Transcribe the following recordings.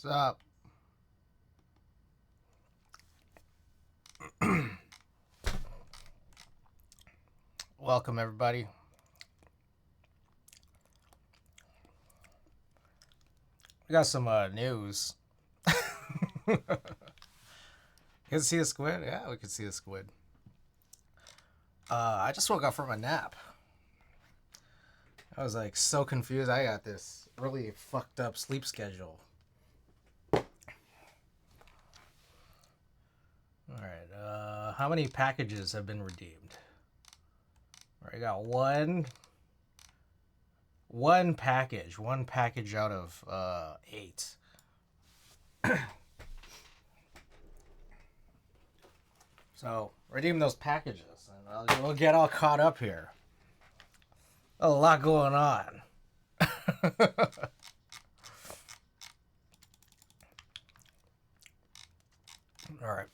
What's up? Welcome, everybody. We got some news. You can see a squid? Yeah, we can see a squid. I just woke up from a nap. I was like so confused. I got this really fucked up sleep schedule. Alright, how many packages have been redeemed? Alright, I got one package out of 8. So redeem those packages and we'll get all caught up here. A lot going on. All right.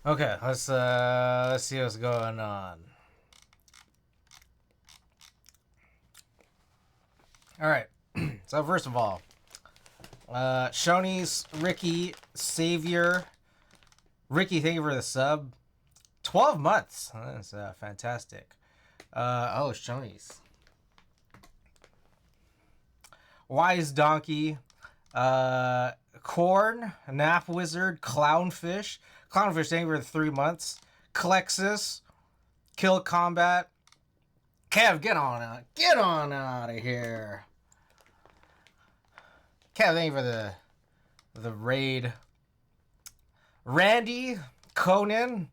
Okay, let's see what's going on. All right. So first of all, Shoney's Ricky Savior. Ricky, thank you for the sub. 12 months. That's fantastic. Oh, Shoney's. Wise Donkey. Corn. Nap Wizard. Clownfish. Clownfish, thank you for the 3 months. Klexus. Kill Combat. Kev, get on out. Get on out of here. Kev, thank you for the raid. Randy, Conan,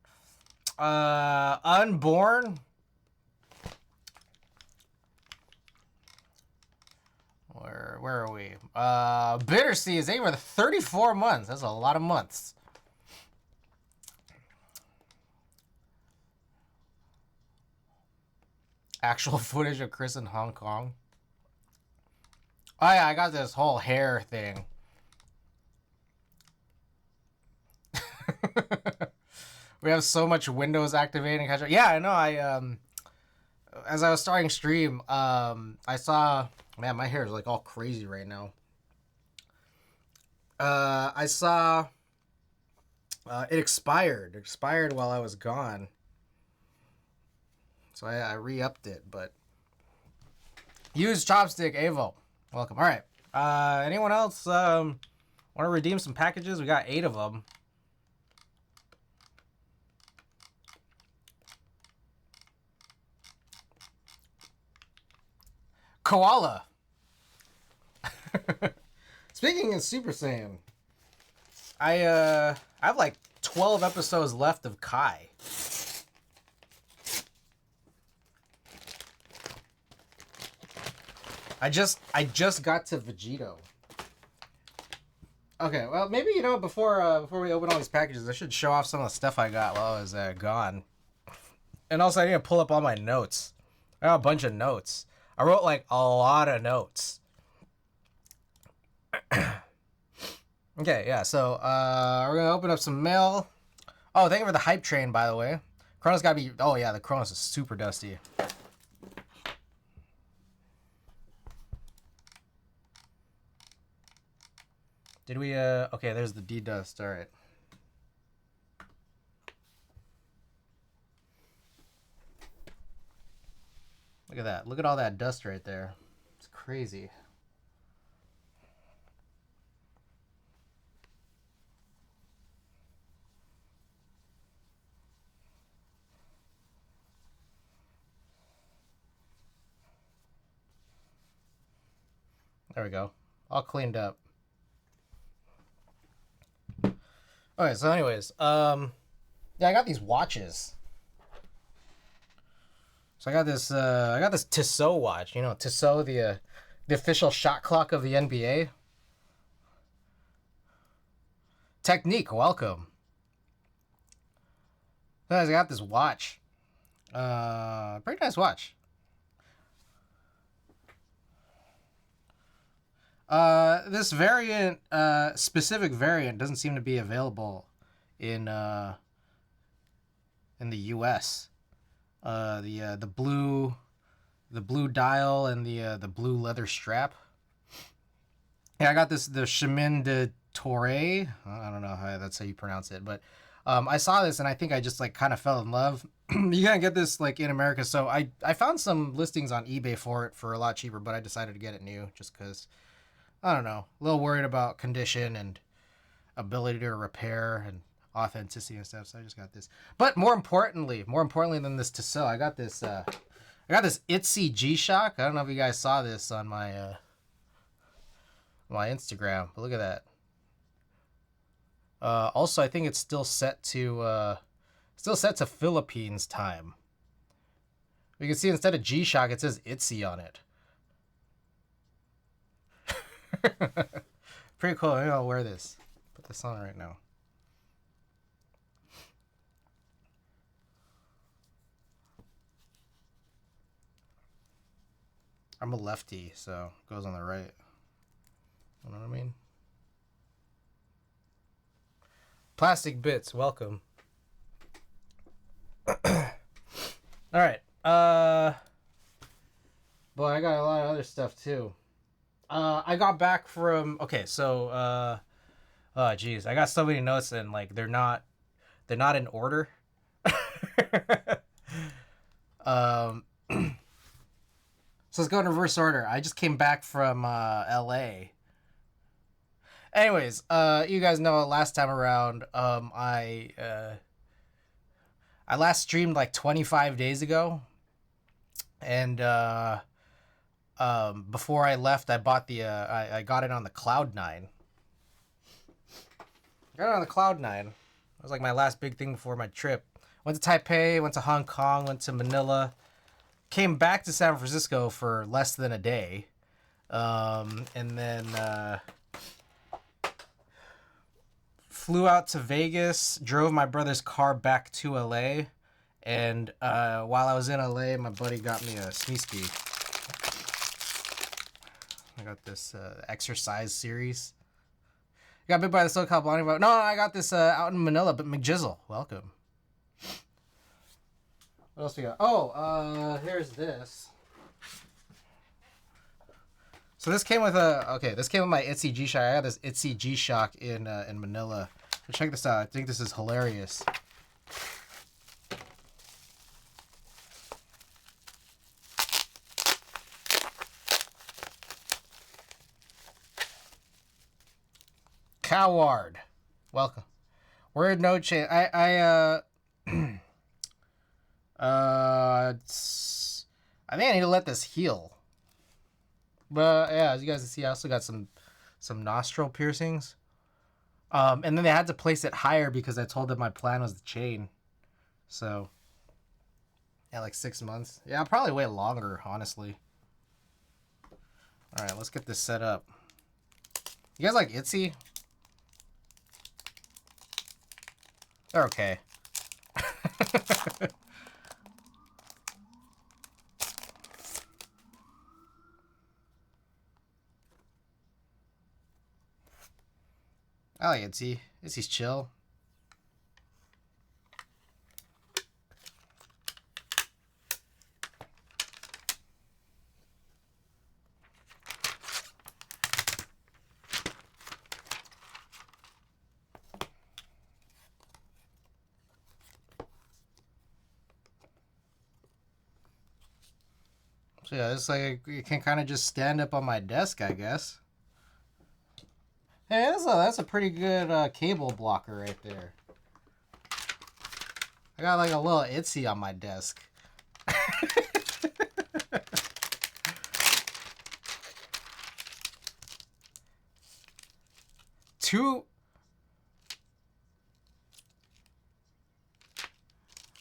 Unborn. Where are we? Bitterseed, thank you for the 34 months. That's a lot of months. Actual footage of Chris in Hong Kong. Oh yeah, I got this whole hair thing. We have so much Windows activating. Yeah, I know. As I was starting stream, I saw, man, my hair is like all crazy right now. I saw it expired. It expired while I was gone. So I re-upped it, but use Chopstick Avo. Welcome. All right. Anyone else want to redeem some packages? We got 8 of them. Koala. Speaking of Super Saiyan, I have like 12 episodes left of Kai. I just got to Vegito. Okay, well maybe before we open all these packages, I should show off some of the stuff I got while I was gone. And also, I need to pull up all my notes. I got a bunch of notes. I wrote like a lot of notes. Okay, yeah. So we're gonna open up some mail. Oh, thank you for the hype train, by the way. Chronos gotta be. Oh yeah, the Chronos is super dusty. Did we, okay, there's the D-Dust, alright. Look at that. Look at all that dust right there. It's crazy. There we go. All cleaned up. Okay, so anyways, yeah, I got these watches. So I got this Tissot watch. You know, Tissot, the official shot clock of the NBA. Technique, welcome. Guys, I got this watch. Pretty nice watch. This variant, specific variant, doesn't seem to be available in the U.S. The blue dial and the blue leather strap. Yeah, I got the Chemin de Torre. I don't know how that's how you pronounce it, but I saw this and I think I just like kind of fell in love. You can't get this like in America, so I found some listings on eBay for it for a lot cheaper, but I decided to get it new just because I don't know, a little worried about condition and ability to repair and authenticity and stuff. So I just got this. But more importantly than this to sell, I got this Itsy G-Shock. I don't know if you guys saw this on my my Instagram, but look at that. Also, I think it's still set to Philippines time. You can see instead of G-Shock, it says Itsy on it. Pretty cool. Maybe I'll wear this. Put this on right now. I'm a lefty, so it goes on the right. You know what I mean? Plastic Bits, welcome. All right. Boy, I got a lot of other stuff too. I got back from oh geez, I got so many notes and like they're not in order. So let's go in reverse order. I just came back from LA. Anyways, you guys know last time around, I last streamed like 25 days ago, and before I left, I bought I got it on the Cloud9. Got it on the Cloud9. It was like my last big thing before my trip. Went to Taipei, went to Hong Kong, went to Manila, came back to San Francisco for less than a day, and then flew out to Vegas, drove my brother's car back to LA, and while I was in LA, my buddy got me a sneeski. I got this exercise series. Got bit by the SoCal Blondie. No, I got this out in Manila, but McJizzle, welcome. What else we got? Oh, here's this. So this came with this came with my Itsy G-Shock. I got this Itsy G-Shock in Manila. Check this out. I think this is hilarious. Coward, welcome. Word no change. I think I need to let this heal. But yeah, as you guys can see, I also got some nostril piercings. And then they had to place it higher because I told them my plan was the chain. So yeah, like 6 months. Yeah, I'll probably wait longer, honestly. All right, let's get this set up. You guys like Itsy? They're okay. I like Itsy. Itsy's chill. So yeah, it's like it can kind of just stand up on my desk, I guess. Hey, that's a pretty good cable blocker right there. I got like a little Itsy on my desk. We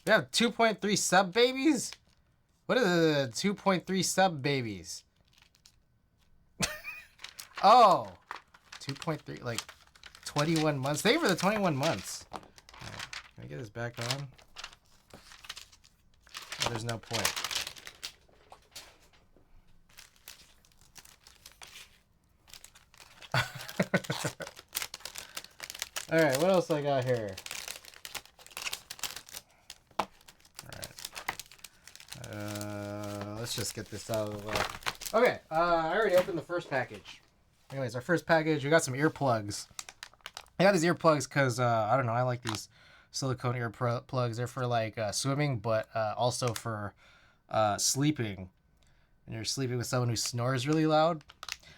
have 2.3 sub babies? What is it? 2.3 sub babies? Oh, 2.3, like 21 months. Thank you for the 21 months. Right, can I get this back on? Oh, there's no point. All right, what else I got here? All right. let's just get this out of the way. Okay, I already opened the first package. Anyways, our first package, we got some earplugs. I got these earplugs because, I don't know, I like these silicone earplugs. They're for, like, swimming, but also for sleeping. And you're sleeping with someone who snores really loud.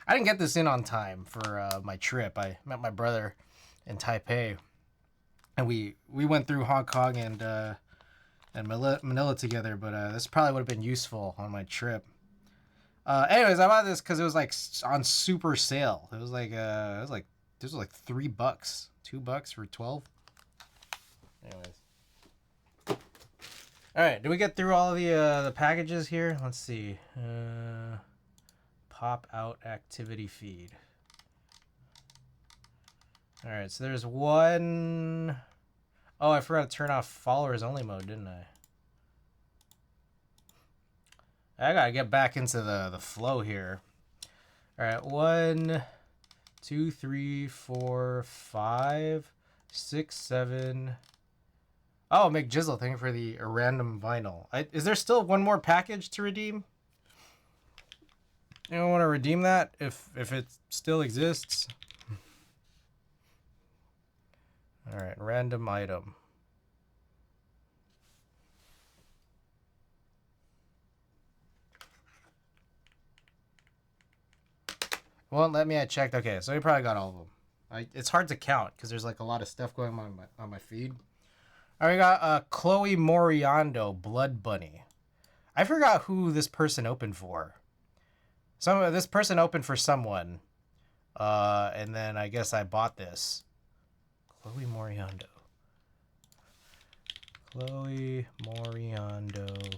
I didn't get this in on time for my trip. I met my brother in Taipei. And we went through Hong Kong and Manila together, but this probably would have been useful on my trip. Anyways, I bought this because it was like on super sale. It was like this was like $3, $2 for 12. Anyways, all right. Did we get through all of the packages here? Let's see. Pop out activity feed. All right. So there's one. Oh, I forgot to turn off followers only mode, didn't I? I gotta get back into the flow here. All right, 1, 2, 3, 4, 5, 6, 7. Oh, McJizzle, thank you for the random vinyl. Is there still one more package to redeem? Anyone want to redeem that if it still exists? All right, random item. Won't let me. I checked. Okay, so we probably got all of them. It's hard to count because there's like a lot of stuff going on my feed. All right, we got Chloe Moriando, Blood Bunny. I forgot who this person opened for. This person opened for someone, and then I guess I bought this. Chloe Moriando. Chloe Moriando.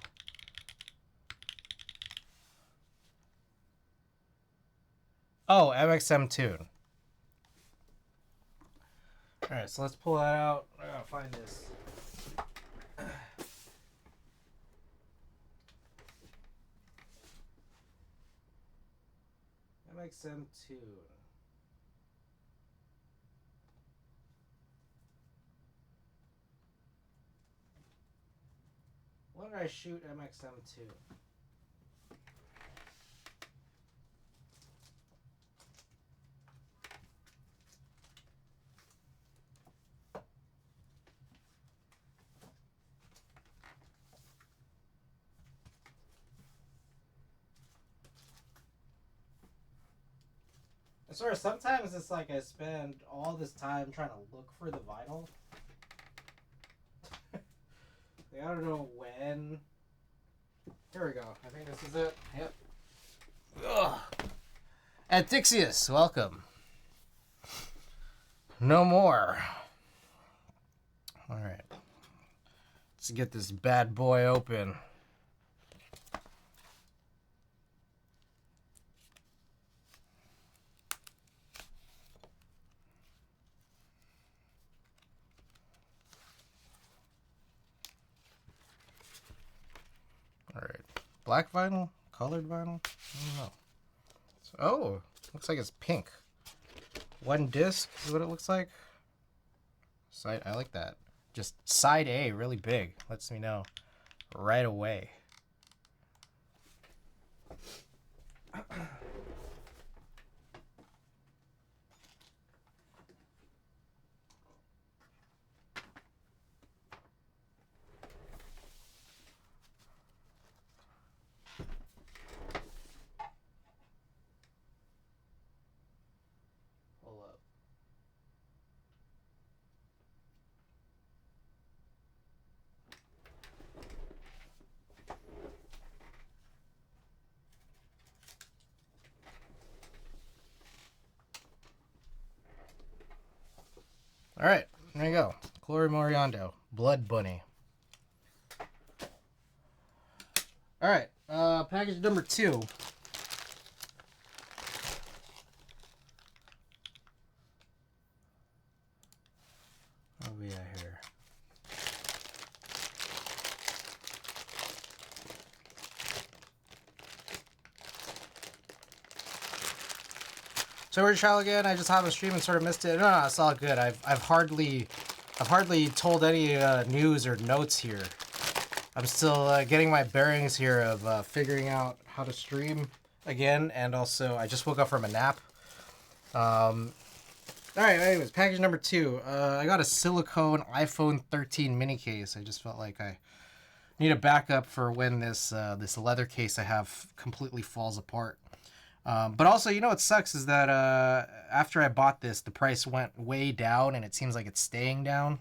Oh, MXM Tune. Alright, so let's pull that out. I gotta find this. MXM Tune. When did I shoot MXM Tune? I swear, sometimes it's like I spend all this time trying to look for the vinyl. Like, I don't know when. Here we go. I think this is it. Yep. Ugh. Antixius, welcome. No more. Alright. Let's get this bad boy open. Alright. Black vinyl? Colored vinyl? I don't know. So, oh, looks like it's pink. One disc is what it looks like. Side, I like that. Just side A, really big. Lets me know right away. Pull up. All right, there you go. Chloe Moriando, Blood Bunny. All right, package number 2. What do we got here? So we're trial again. I just hopped on stream and sort of missed it. No, it's all good. I've hardly told any news or notes here. I'm still getting my bearings here of figuring out how to stream again, and also I just woke up from a nap. All right, anyways, package number 2. I got a silicone iPhone 13 mini case. I just felt like I need a backup for when this leather case I have completely falls apart. But also, you know what sucks is that after I bought this, the price went way down, and it seems like it's staying down.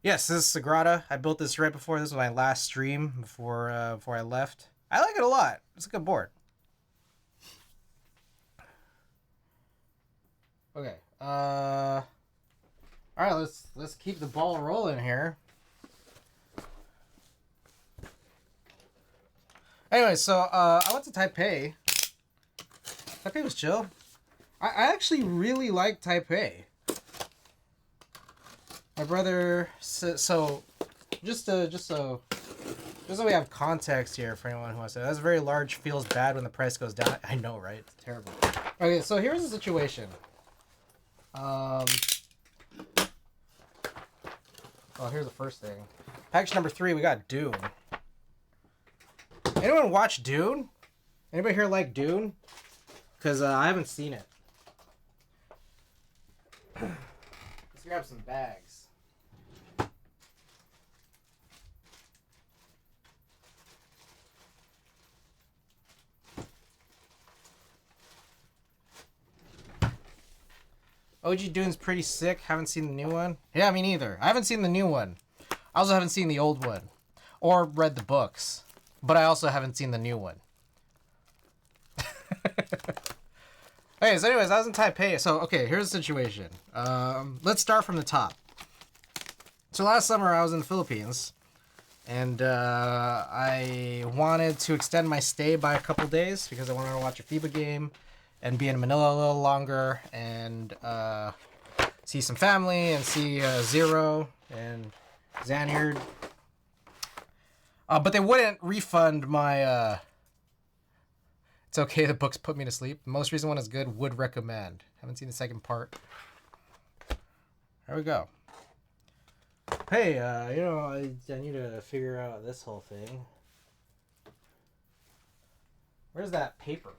Yes, this is Sagrada. I built this right before. This was my last stream before I left. I like it a lot. It's a good board. Okay. All right. Let's keep the ball rolling here. Anyway, so I went to Taipei. Taipei was chill. I actually really like Taipei. My brother, so we have context here for anyone who wants to. That's very large. Feels bad when the price goes down. I know, right? It's terrible. Okay, so here's the situation. Oh, here's the first thing. Package number 3. We got Dune. Anyone watch Dune? Anybody here like Dune? Because I haven't seen it. Let's grab some bags. OG Dune's pretty sick. Haven't seen the new one. Yeah, me neither. I haven't seen the new one. I also haven't seen the old one. Or read the books. But I also haven't seen the new one. Okay, so anyways, I was in Taipei. So, okay, here's the situation. Let's start from the top. So last summer I was in the Philippines. And I wanted to extend my stay by a couple days because I wanted to watch a FIBA game and be in Manila a little longer and see some family and see Zero and Xanyard. But they wouldn't refund my it's okay, the books put me to sleep. The most recent one is good. Would recommend. Haven't seen the second part. There we go. Hey, you know, I need to figure out this whole thing. Where's that paper?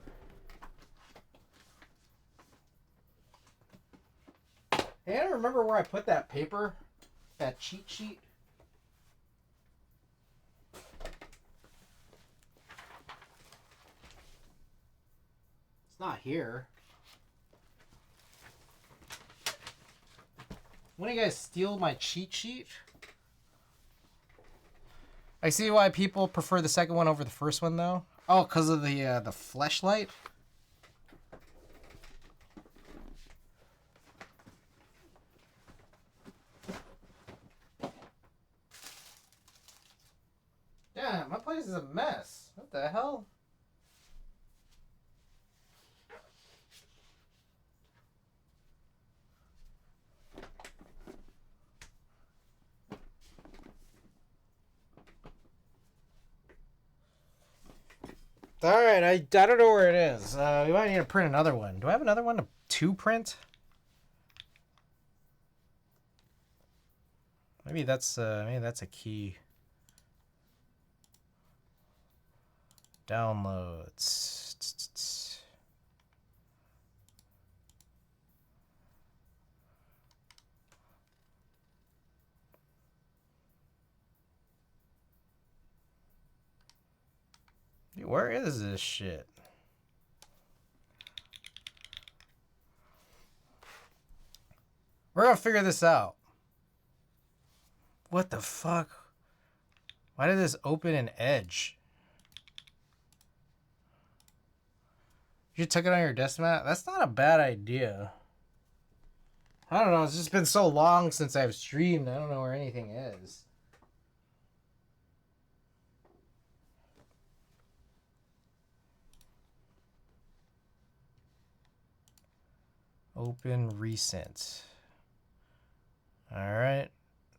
Hey, I don't remember where I put that paper. That cheat sheet. It's not here. When do you guys steal my cheat sheet? I see why people prefer the second one over the first one, though. Oh, because of the fleshlight? Damn, my place is a mess. What the hell? Alright, I don't know where it is. We might need to print another one. Do I have another one to print? Maybe that's a key. Downloads. Where is this shit? We're gonna figure this out. What the fuck? Why did this open in Edge? You took it on your desk mat? That's not a bad idea. I don't know. It's just been so long since I've streamed. I don't know where anything is. Open recent. All right.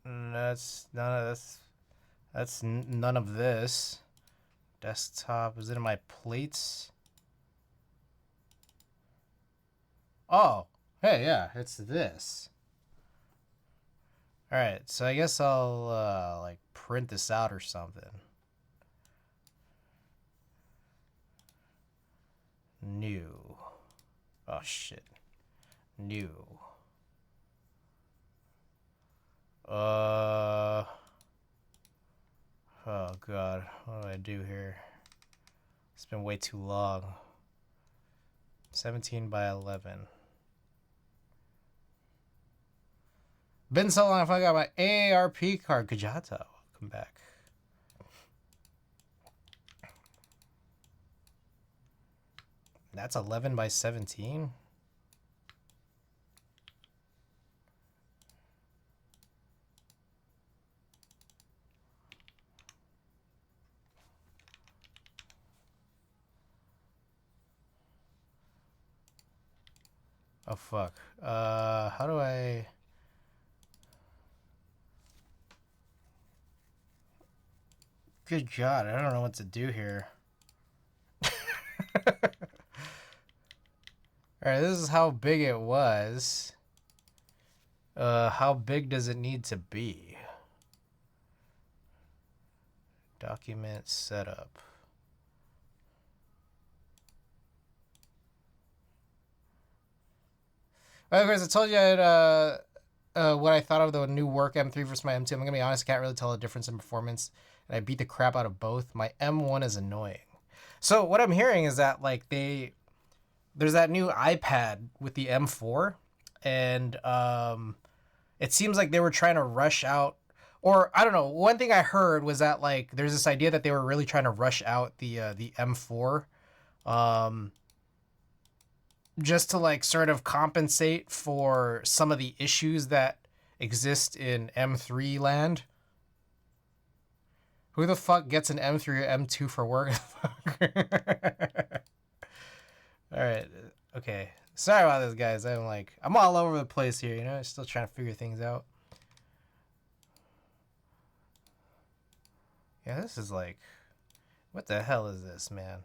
That's none of this. Desktop. Is it in my plates? Oh, hey, yeah, it's this. All right, so I guess I'll like print this out or something. New. Oh shit. New. Oh god, what do I do here? It's been way too long. 17 by 11. Been so long, I finally got my AARP card. Kajata, welcome back. That's 11 by 17. Oh fuck. How do I... Good God, I don't know what to do here. Alright, this is how big it was. How big does it need to be? Document setup. Of course, I told you what I thought of the new work M3 versus my M2. I'm gonna be honest, I can't really tell the difference in performance, and I beat the crap out of both. My M1 is annoying. So what I'm hearing is that like there's that new iPad with the M4, and it seems like they were trying to rush out, or I don't know. One thing I heard was that like there's this idea that they were really trying to rush out the M4. Just to like sort of compensate for some of the issues that exist in M3 land. Who the fuck gets an M3 or M2 for work? Alright, okay. Sorry about this, guys. I'm all over the place here, you know? Still trying to figure things out. Yeah, this is like... What the hell is this, man?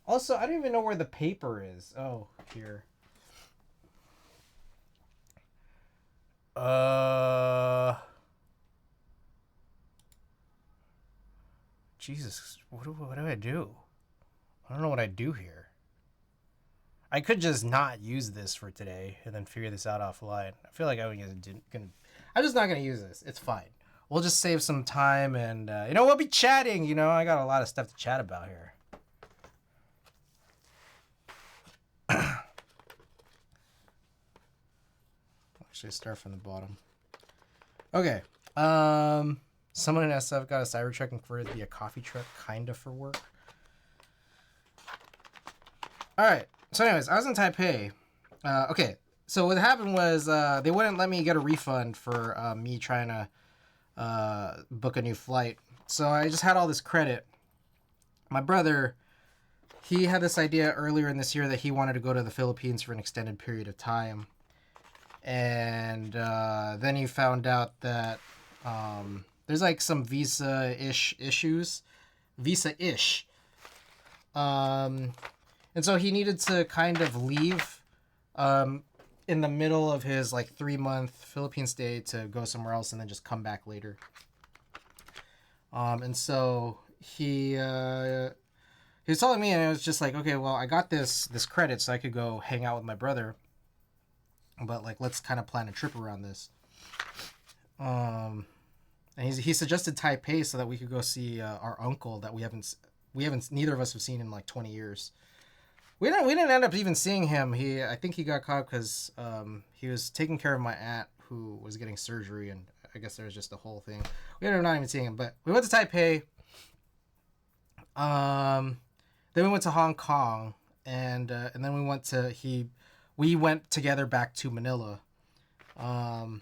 Also, I don't even know where the paper is. Oh, here. Jesus, what do I do? I don't know what I do here. I could just not use this for today and then figure this out offline. I feel like I'm just not gonna use this. It's fine. We'll just save some time and you know, we'll be chatting. You know, I got a lot of stuff to chat about here. Actually, start from the bottom. Okay. Someone in SF got a Cybertruck and converted to be a coffee truck, kinda for work. All right. So, anyways, I was in Taipei. Okay. So what happened was they wouldn't let me get a refund for me trying to book a new flight. So I just had all this credit. My brother, he had this idea earlier in this year that he wanted to go to the Philippines for an extended period of time. And then he found out that there's like some visa-ish issues. Visa-ish. And so he needed to kind of leave in the middle of his like 3-month Philippine stay to go somewhere else and then just come back later. And so he was telling me, and it was just like, okay, well, I got this credit so I could go hang out with my brother. But like, let's kind of plan a trip around this. And he suggested Taipei so that we could go see our uncle that we haven't neither of us have seen in like 20 years. We didn't end up even seeing him. I think he got caught because he was taking care of my aunt who was getting surgery, and I guess there was just a whole thing. We ended up not even seeing him, but we went to Taipei. Then we went to Hong Kong, and then we went together back to Manila, and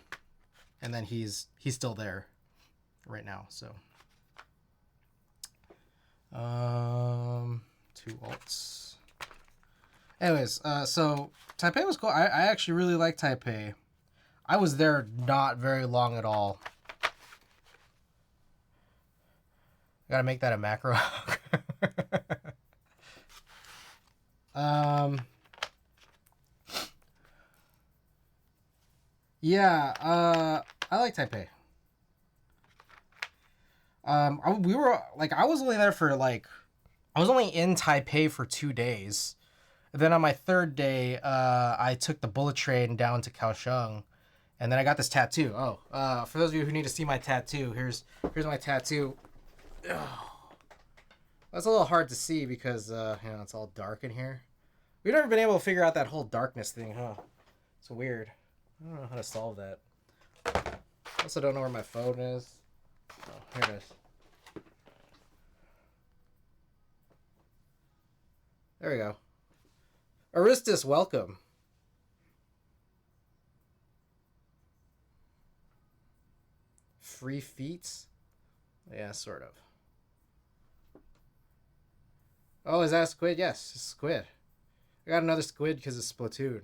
then he's still there right now. So, 2 alts. Anyways, so Taipei was cool. I actually really like Taipei. I was there not very long at all. Gotta make that a macro. Yeah, I like Taipei. We were like, I was only there for like, I was only in Taipei for 2 days. And then on my third day, I took the bullet train down to Kaohsiung, and then I got this tattoo. Oh, for those of you who need to see my tattoo, here's my tattoo. Oh, that's a little hard to see because it's all dark in here. We've never been able to figure out that whole darkness thing, huh? It's weird. I don't know how to solve that. I also don't know where my phone is. Oh, here it is. There we go. Aristus, welcome. Free feats? Yeah, sort of. Oh, is that a squid? Yes, it's a squid. I got another squid because of Splatoon.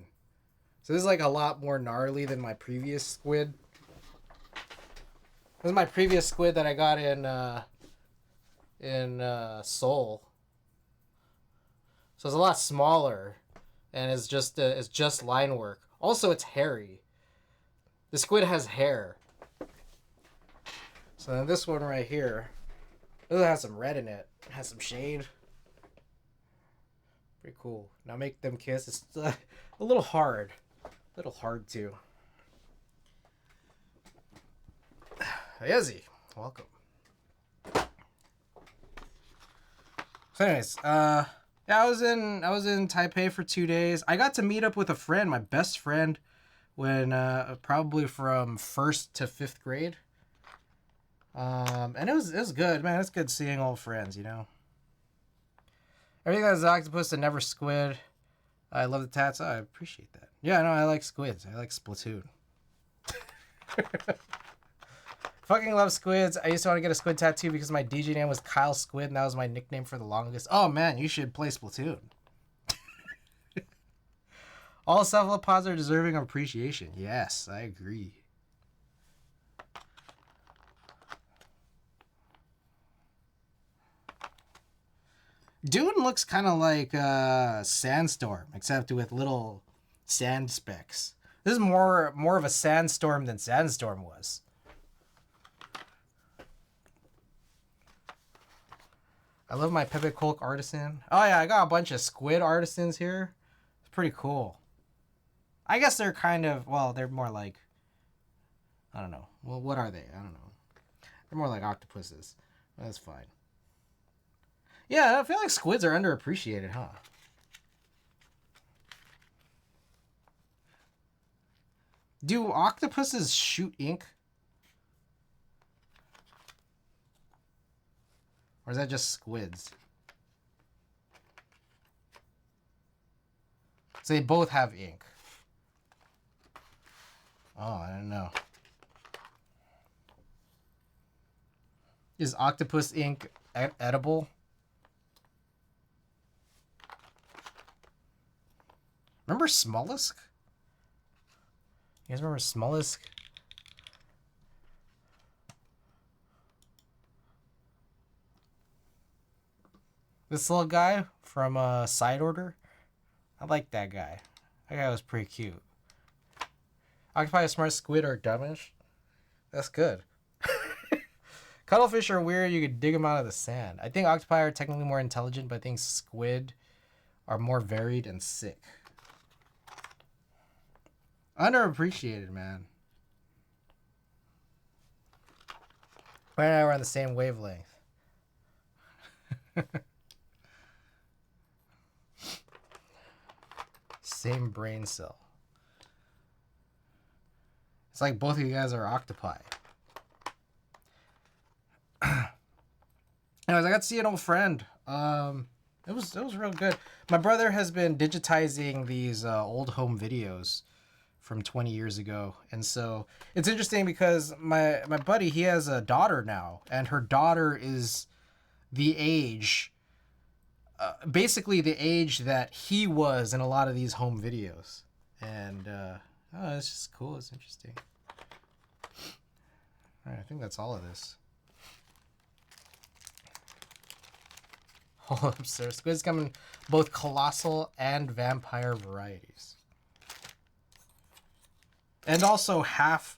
So this is like a lot more gnarly than my previous squid. This is my previous squid that I got in Seoul. So it's a lot smaller, and it's just line work. Also, it's hairy. The squid has hair. So then this one right here, it has some red in it. It has some shade. Pretty cool. Now make them kiss. It's a little hard. A little hard too. Yezi, welcome. So anyways, yeah, I was in Taipei for 2 days. I got to meet up with a friend, my best friend, when probably from 1st to 5th grade. And it was good, man. It's good seeing old friends, you know. Everything that's octopus and never squid. I love the tats. I appreciate that. Yeah, no, I like squids. I like Splatoon. Fucking love squids. I used to want to get a squid tattoo because my DJ name was Kyle Squid, and that was my nickname for the longest. Oh man, you should play Splatoon. All cephalopods are deserving of appreciation. Yes, I agree. Dune looks kind of like Sandstorm, except with little sand specks. This is more of a sandstorm than Sandstorm was. I love my Pepe Colk artisan. Oh yeah, I got a bunch of squid artisans here. It's pretty cool. I guess they're kind of, well, they're more like, I don't know. Well, what are they? I don't know. They're more like octopuses. That's fine. Yeah, I feel like squids are underappreciated, huh? Do octopuses shoot ink? Or is that just squids? So they both have ink. Oh, I don't know. Is octopus ink edible? Remember Smollusk? You guys remember Smollusk? This little guy from Side Order? I like that guy. That guy was pretty cute. Octopi, smart, squid, or dumbish? That's good. Cuttlefish are weird. You could dig them out of the sand. I think octopi are technically more intelligent, but I think squid are more varied and sick. Underappreciated, man. Why and I were on the same wavelength. Same brain cell. It's like both of you guys are octopi. Anyways, I got to see an old friend. It was real good. My brother has been digitizing these old home videos from 20 years ago, and so it's interesting because my buddy, he has a daughter now, and her daughter is the age, basically the age that he was in a lot of these home videos, and it's just cool. It's interesting. All right, I think that's all of this. Hold up, sir. Squids come in both colossal and vampire varieties. And also half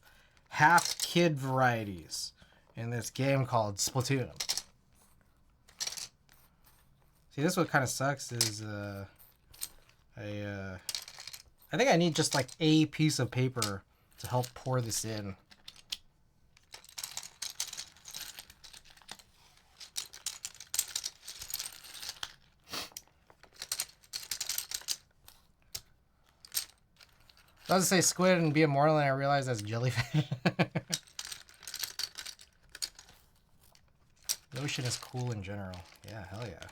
kid varieties in this game called Splatoon. See, this what kind of sucks is I think I need just like a piece of paper to help pour this in. I was to say squid and be immortal, and I realized that's jellyfish. The ocean is cool in general. Yeah, hell yeah.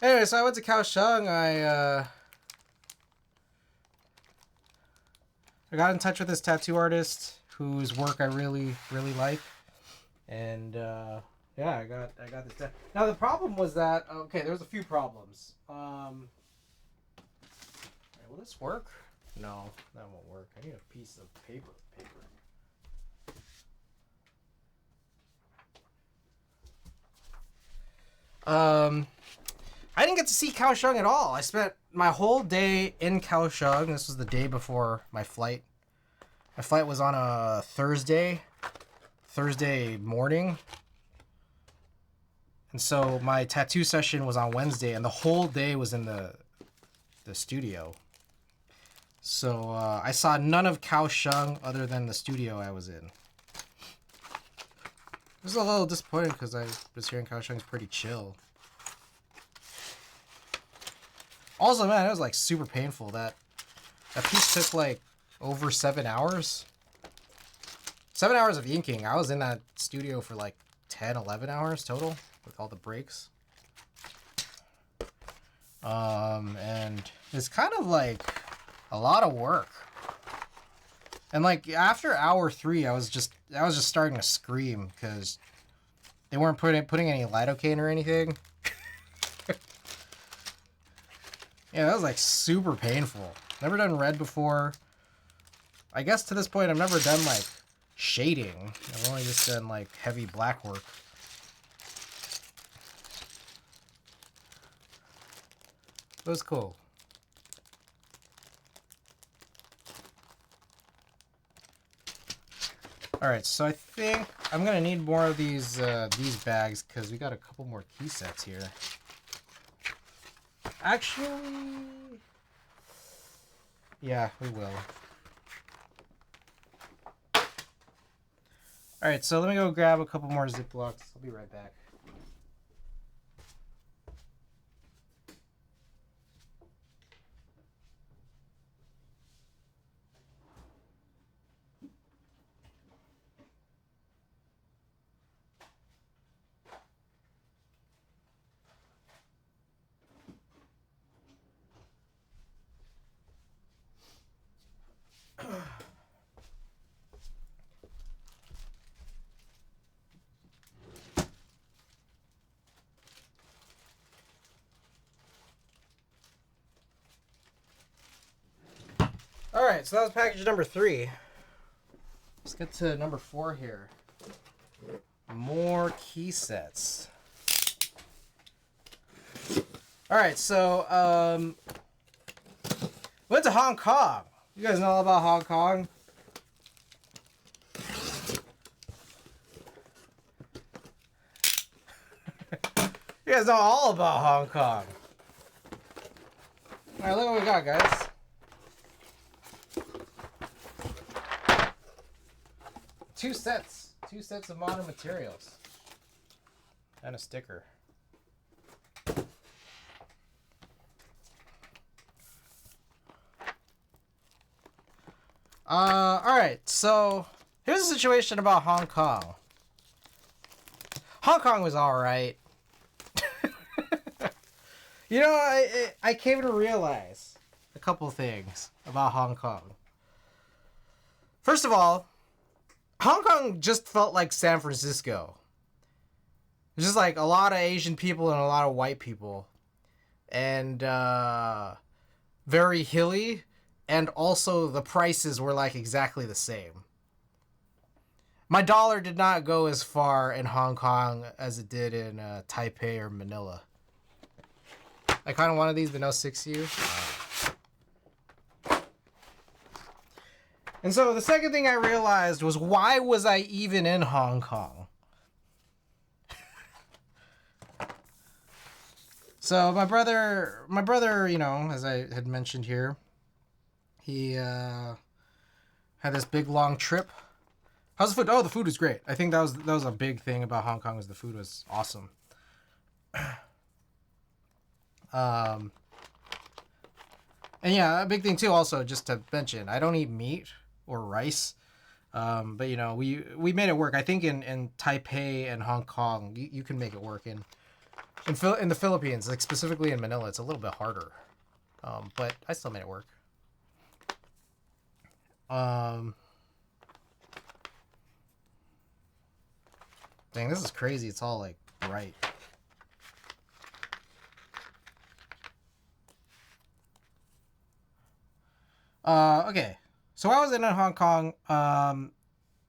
Anyway, so I went to Kaohsiung. I got in touch with this tattoo artist whose work I really like, and yeah, I got this. Now the problem was that there was a few problems. Will this work? No, that won't work. I need a piece of paper. I didn't get to see Kaohsiung at all. I spent my whole day in Kaohsiung. This was the day before my flight. My flight was on a Thursday morning. And so my tattoo session was on Wednesday, and the whole day was in the studio. So I saw none of Kaohsiung other than the studio I was in. It was a little disappointing because I was hearing Kaohsiung's pretty chill. Also, man, it was like super painful. That piece took like over 7 hours. 7 hours of inking. I was in that studio for like 10, 11 hours total with all the breaks. And it's kind of like a lot of work. And like after hour 3, I was just starting to scream because they weren't putting any lidocaine or anything. Yeah, that was like super painful. Never done red before. I guess to this point I've never done like shading. I've only just done like heavy black work. It was cool. Alright, so I think I'm gonna need more of these bags because we got a couple more key sets here. Actually, yeah, we will. Alright, so let me go grab a couple more Ziplocs. I'll be right back. Alright, so that was package number 3. Let's get to number 4 here. More key sets. Alright, so went to Hong Kong. You guys know all about Hong Kong? You guys know all about Hong Kong. Alright, look what we got, guys. Two sets of modern materials. And a sticker. Alright, so here's the situation about Hong Kong. Hong Kong was alright. You know, I came to realize a couple things about Hong Kong. First of all, Hong Kong just felt like San Francisco. It's just like a lot of Asian people and a lot of white people. And very hilly. And also the prices were like exactly the same. My dollar did not go as far in Hong Kong as it did in Taipei or Manila. I kind of wanted these, but no 6U. And so the second thing I realized was, why was I even in Hong Kong? So my brother, you know, as I had mentioned here, he had this big long trip. How's the food? Oh, the food was great. I think that was a big thing about Hong Kong, was the food was awesome. And yeah, a big thing too, also, just to mention, I don't eat meat or rice. But you know, we made it work. I think in Taipei and Hong Kong, you can make it work. In the Philippines, like specifically in Manila, it's a little bit harder. But I still made it work. Dang, this is crazy. It's all like bright. Okay. So I was in Hong Kong.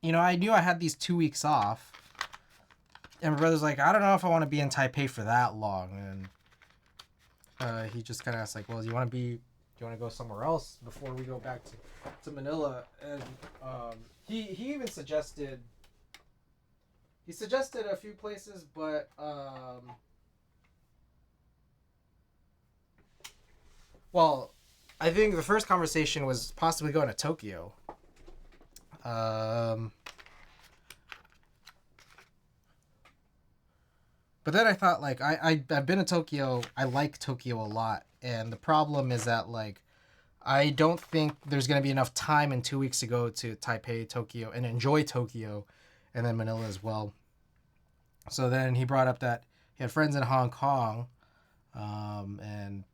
You know, I knew I had these 2 weeks off. And my brother's like, I don't know if I want to be in Taipei for that long. And he just kind of asked, like, well, do you want to go somewhere else before we go back to Manila? And he even suggested a few places, but well, I think the first conversation was possibly going to Tokyo. But then I thought, like, I've been to Tokyo. I like Tokyo a lot. And the problem is that, like, I don't think there's going to be enough time in 2 weeks to go to Taipei, Tokyo, and enjoy Tokyo, and then Manila as well. So then he brought up that he had friends in Hong Kong. And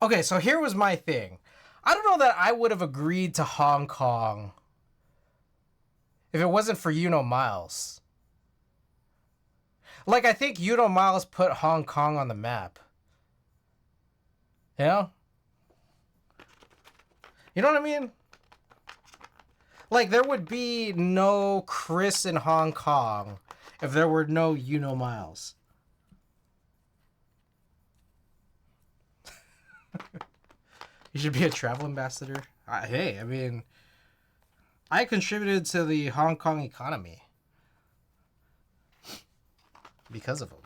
okay, so here was my thing. I don't know that I would have agreed to Hong Kong if it wasn't for Miles. Like, I think Miles put Hong Kong on the map. You know? You know what I mean? Like, there would be no Chris in Hong Kong if there were no Miles. You should be a travel ambassador. Hey, I mean, I contributed to the Hong Kong economy because of them.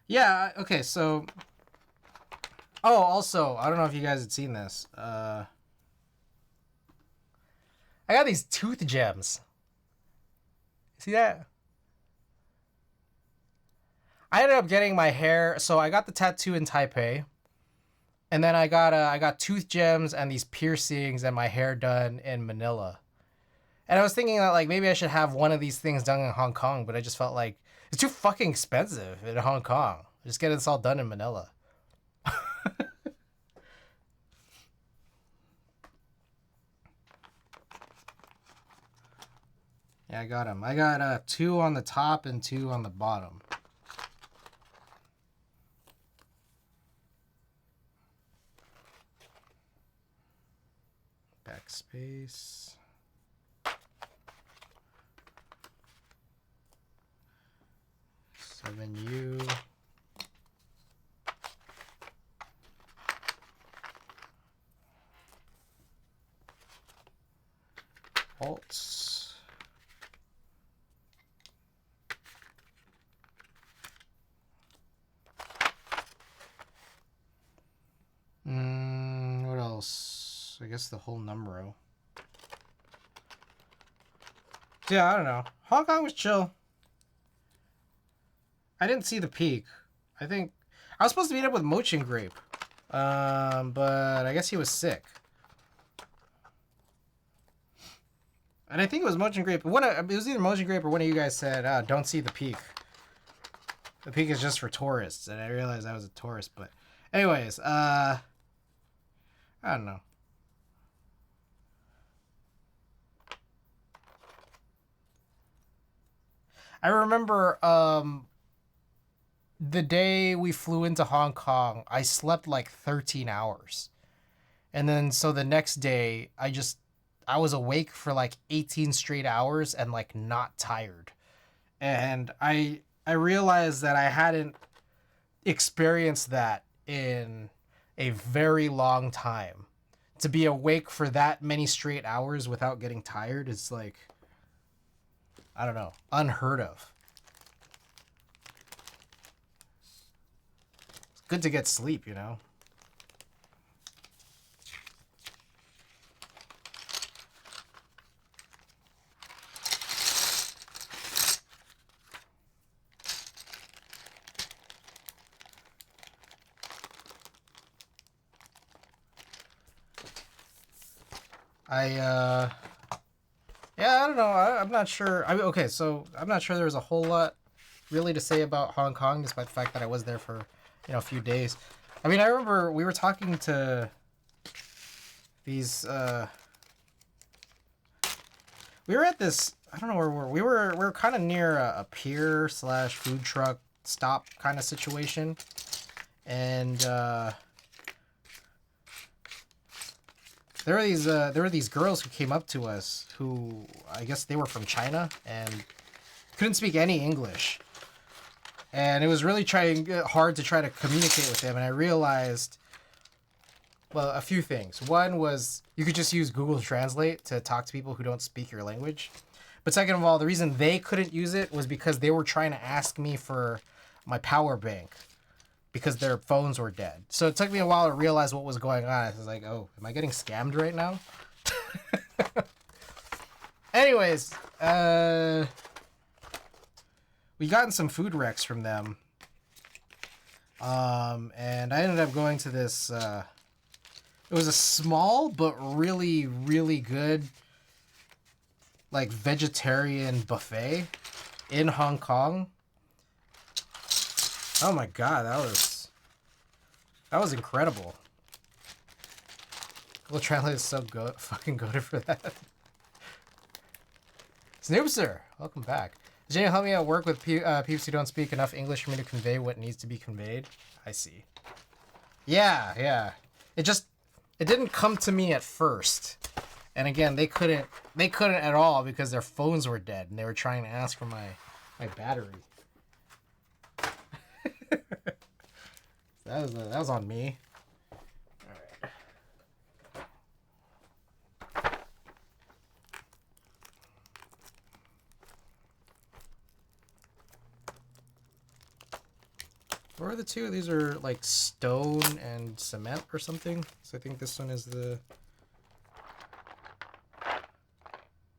Yeah, okay, so oh, also, I don't know if you guys had seen this. I got these tooth gems. See that? I ended up getting my hair, so I got the tattoo in Taipei. And then I got tooth gems and these piercings and my hair done in Manila. And I was thinking that, like, maybe I should have one of these things done in Hong Kong, but I just felt like it's too fucking expensive in Hong Kong. Just get this all done in Manila. Yeah, I got them. I got 2 on the top and 2 on the bottom. Backspace. U. Alts. What else? I guess the whole numero. Yeah, I don't know. Hong Kong was chill. I didn't see the peak. I think I was supposed to meet up with Mochi and Grape, but I guess he was sick. And I think it was Mochi and Grape. It was either Mochi and Grape or one of you guys said, "Don't see the peak. The peak is just for tourists." And I realized I was a tourist, but anyways, I don't know. I remember the day we flew into Hong Kong, I slept like 13 hours. And then so the next day, I was awake for like 18 straight hours and like not tired. And I realized that I hadn't experienced that in a very long time. To be awake for that many straight hours without getting tired is like, I don't know, unheard of. It's good to get sleep, you know? Yeah, I don't know. I'm not sure. Okay, so I'm not sure there was a whole lot really to say about Hong Kong, despite the fact that I was there for, a few days. I mean, I remember we were talking to these. We were at this. I don't know where we were kind of near a pier slash food truck stop kind of situation, and there were these girls who came up to us who I guess they were from China and couldn't speak any English. And it was really hard to try to communicate with them. And I realized, well, a few things. One was you could just use Google Translate to talk to people who don't speak your language. But second of all, the reason they couldn't use it was because they were trying to ask me for my power bank because their phones were dead. So it took me a while to realize what was going on. I was like, oh, am I getting scammed right now? Anyways, we gotten some food wrecks from them. And I ended up going to this, it was a small but really, really good, like, vegetarian buffet in Hong Kong. Oh my god, that was incredible. Google Translate is so fucking goated for that. Snoop Sir, welcome back. Did you help me at work with peeps who don't speak enough English for me to convey what needs to be conveyed? I see. Yeah. It didn't come to me at first. And again, they couldn't at all because their phones were dead and they were trying to ask for my battery. That was on me. All right. What are the two? These are like stone and cement or something. So I think this one is the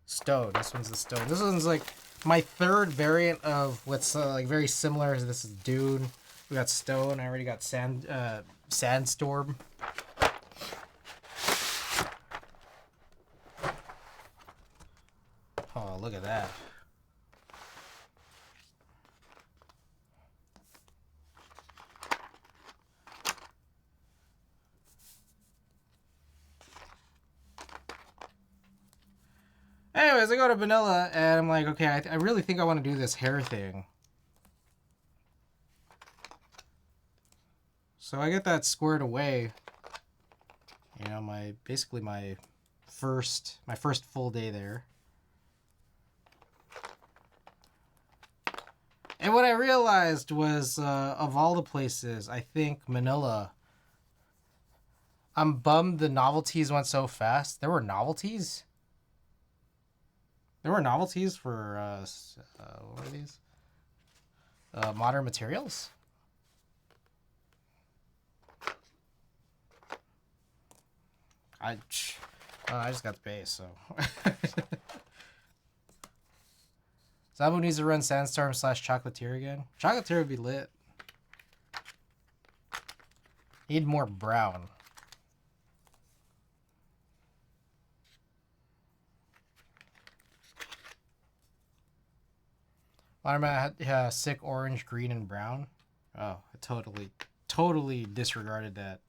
stone. This one's the stone. This one's like my third variant of what's like very similar. This is dune. We got stone. I already got sandstorm. Oh, look at that. Anyways, I go to vanilla and I'm like, okay, I really think I want to do this hair thing. So I get that squared away. You know, basically my first full day there. And what I realized was, of all the places, I think Manila. I'm bummed the novelties went so fast. There were novelties? There were novelties for, what are these? Modern materials? I just got the base, so. Zabu needs to run Sandstorm / Chocolatier again. Chocolatier would be lit. Need more brown. Watermelon had sick orange, green, and brown. Oh, I totally disregarded that.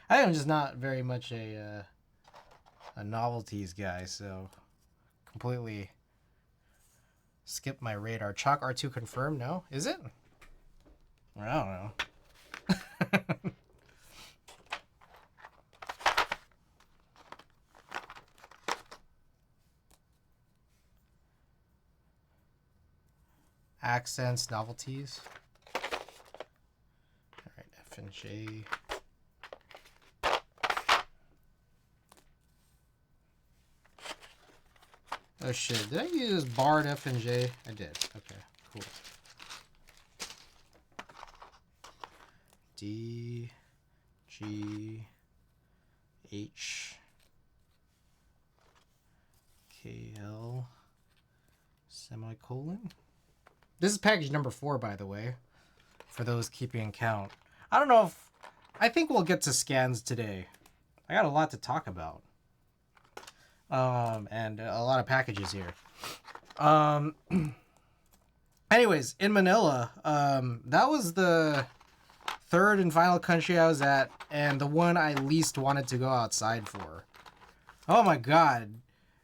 I am just not very much a novelties guy, so completely Skip my radar. Chalk R2 confirmed? No? Is it? I don't know. Accents, novelties. Alright, F and J. Oh shit, did I use barred F and J? I did. Okay, cool. D, G, H, K, L, semicolon. This is package number 4, by the way, for those keeping count. I don't know if... I think we'll get to scans today. I got a lot to talk about. And a lot of packages here. Anyways, in Manila, that was the 3rd and final country I was at, and the one I least wanted to go outside for. Oh my god.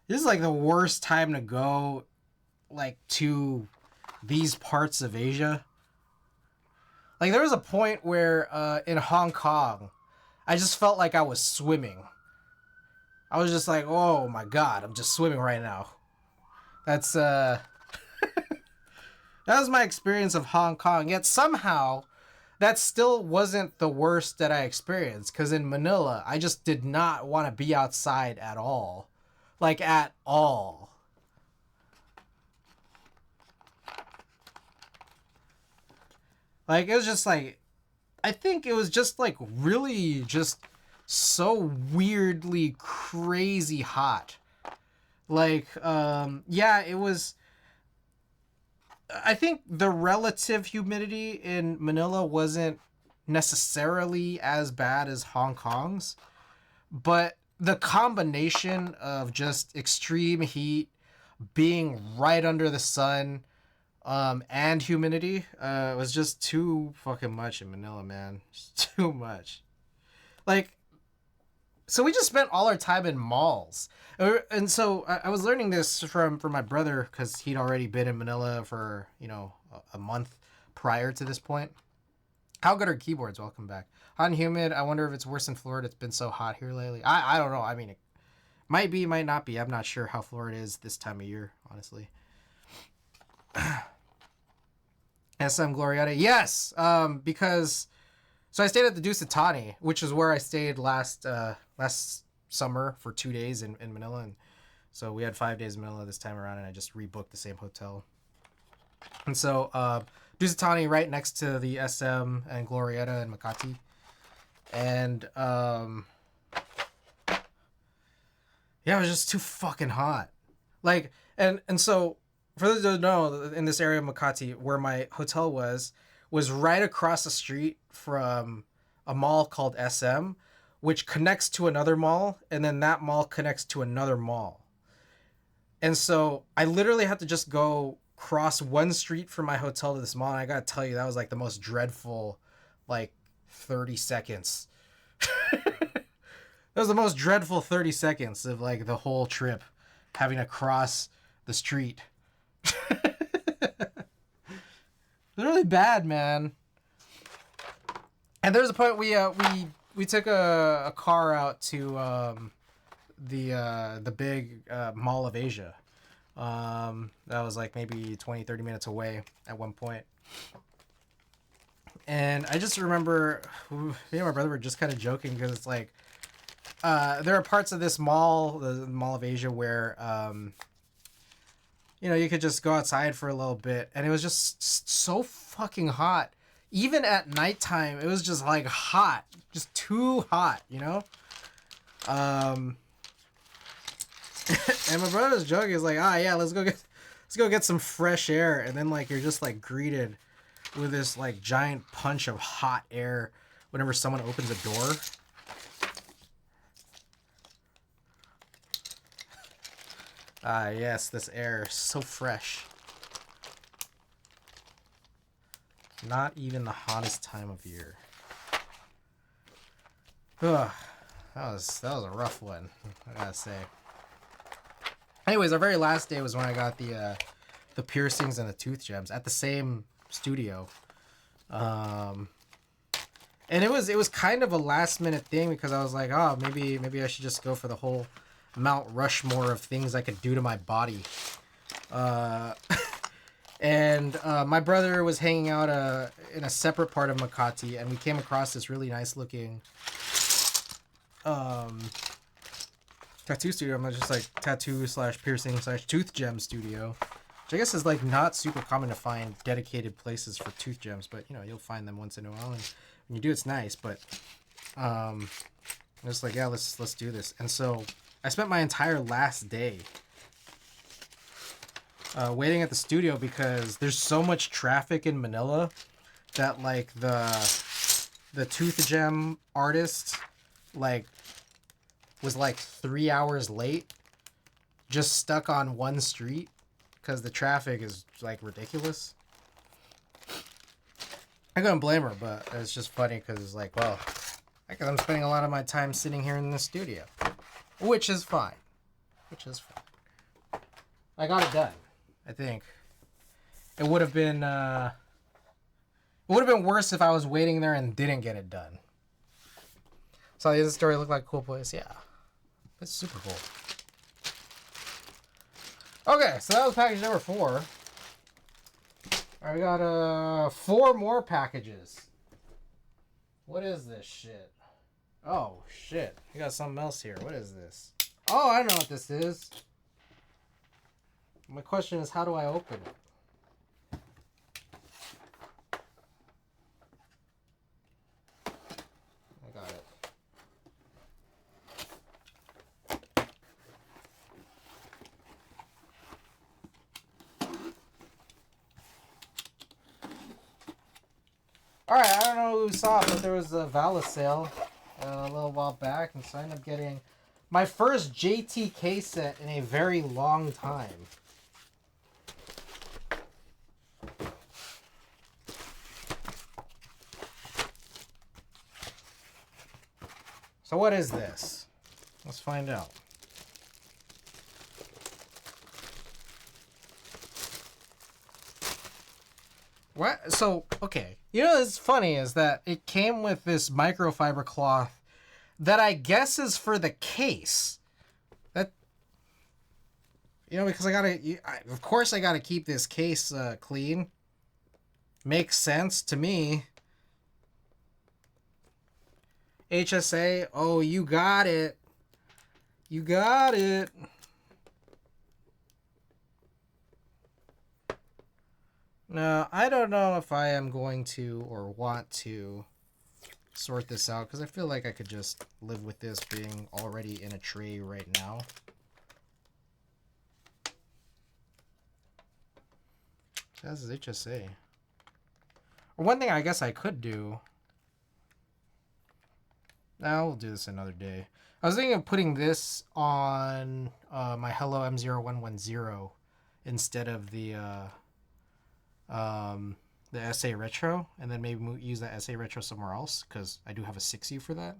This is like the worst time to go, like, to these parts of Asia. Like, there was a point where, in Hong Kong, I just felt like I was swimming. I was just like, oh my god, I'm just swimming right now. That's, that was my experience of Hong Kong. Yet somehow, that still wasn't the worst that I experienced. Because in Manila, I just did not want to be outside at all. Like, at all. Like, it was just like, I think it was just like really just so weirdly crazy hot. Like, yeah, it was, I think the relative humidity in Manila wasn't necessarily as bad as Hong Kong's, but the combination of just extreme heat, being right under the sun, and humidity, was just too fucking much in Manila, man. Just too much. Like, so we just spent all our time in malls. And so I was learning this from my brother, because he'd already been in Manila for, you know, a month prior to this point. How good are keyboards? Welcome back. Hot and humid. I wonder if it's worse in Florida. It's been so hot here lately. I don't know. I mean, it might be, might not be. I'm not sure how Florida is this time of year, honestly. SM Glorietta. Yes, because... So I stayed at the Dusitani, which is where I stayed last summer for 2 days in Manila. And so we had 5 days in Manila this time around, and I just rebooked the same hotel. And so Dusitani right next to the SM and Glorietta and Makati. And yeah, it was just too fucking hot. Like, and so for those who don't know, in this area of Makati, where my hotel was right across the street from a mall called SM, which connects to another mall, and then that mall connects to another mall. And so I literally had to just go cross one street from my hotel to this mall, and I gotta tell you, that was like the most dreadful, like, 30 seconds. That was the most dreadful 30 seconds of, like, the whole trip, having to cross the street. Really bad, man. And there was a point we took a car out to the big Mall of Asia. That was like maybe 20-30 minutes away at one point. And I just remember me and my brother were just kind of joking, because it's like there are parts of this mall, the Mall of Asia, where you know, you could just go outside for a little bit, and it was just so fucking hot. Even at nighttime, it was just like hot, just too hot, you know? And my brother was joking. He's like, yeah, let's go get some fresh air. And then, like, you're just like greeted with this like giant punch of hot air whenever someone opens a door. Yes, this air is so fresh. Not even the hottest time of year. Ugh, that was a rough one, I gotta say. Anyways, our very last day was when I got the the piercings and the tooth gems at the same studio. And it was kind of a last minute thing because I was like, oh, maybe I should just go for the whole Mount Rushmore of things I could do to my body. And my brother was hanging out in a separate part of Makati, and we came across this really nice looking tattoo studio. I'm just like tattoo / piercing / tooth gem studio, which I guess is like not super common to find dedicated places for tooth gems, but you know, you'll find them once in a while, and when you do, it's nice. But I'm just like, yeah, let's do this. And so I spent my entire last day waiting at the studio because there's so much traffic in Manila that like the tooth gem artist like was like 3 hours late, just stuck on one street because the traffic is like ridiculous. I couldn't blame her, but it's just funny because it's like, well, I guess I'm spending a lot of my time sitting here in the studio, which is fine. I got it done. I think it would have been worse if I was waiting there and didn't get it done. So does the story look like a cool place? Yeah, it's super cool. Okay, so that was package number 4. All right, we got 4 more packages. What is this shit? Oh shit, we got something else here. What is this? Oh, I know what this is. My question is, how do I open it? I got it. Alright, I don't know who saw it, but there was a Vala sale a little while back, and so I ended up getting my first JTK set in a very long time. So what is this? Let's find out. What? So, okay. You know what's funny is that it came with this microfiber cloth that I guess is for the case. That, you know, because of course I gotta keep this case clean. Makes sense to me. HSA, oh, you got it. You got it. Now, I don't know if I am going to or want to sort this out because I feel like I could just live with this being already in a tray right now. This is HSA. Or one thing I guess I could do. Now we'll do this another day. I was thinking of putting this on my Hello M0110 instead of the SA Retro, and then maybe use that SA Retro somewhere else because I do have a 6U for that.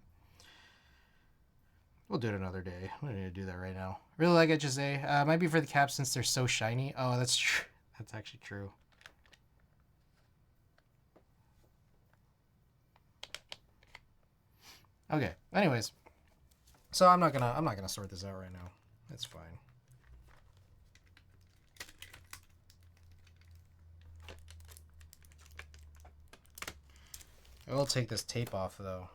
We'll do it another day. I'm not gonna do that right now. Really like HSA. Might be for the caps since they're so shiny. Oh, that's true. That's actually true. Okay. Anyways, so I'm not gonna sort this out right now. It's fine. I will take this tape off though.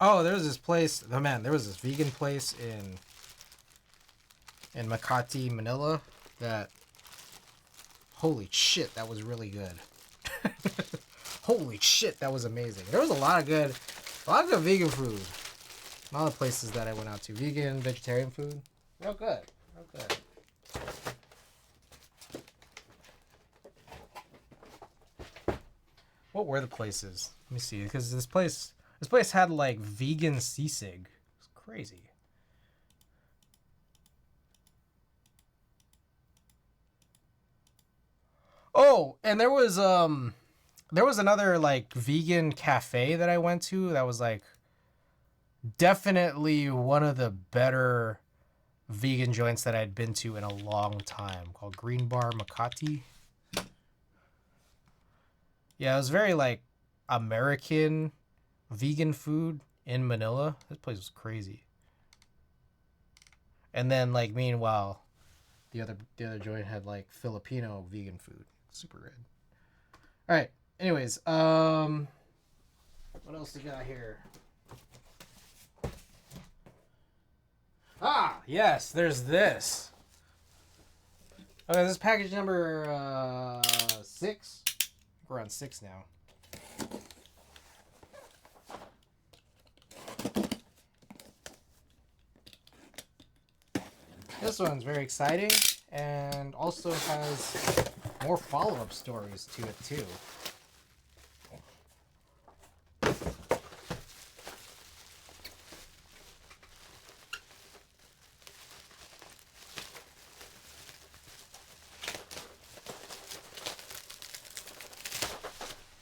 Oh, there's this place. Oh man, there was this vegan place in Makati, Manila. That, holy shit, that was really good. Holy shit, that was amazing. There was a lot of good vegan food. All the places that I went out to, vegan, vegetarian food, real good, real good. What were the places? Let me see, because this place had like vegan sisig. It's crazy. Oh, and there was There was another like vegan cafe that I went to that was like definitely one of the better vegan joints that I'd been to in a long time, called Green Bar Makati. Yeah, it was very like American vegan food in Manila. This place was crazy. And then like meanwhile, the other joint had like Filipino vegan food. Super good. All right. Anyways, what else we got here? Ah, yes, there's this. Okay, this is package number 6. We're on 6 now. This one's very exciting and also has more follow-up stories to it too.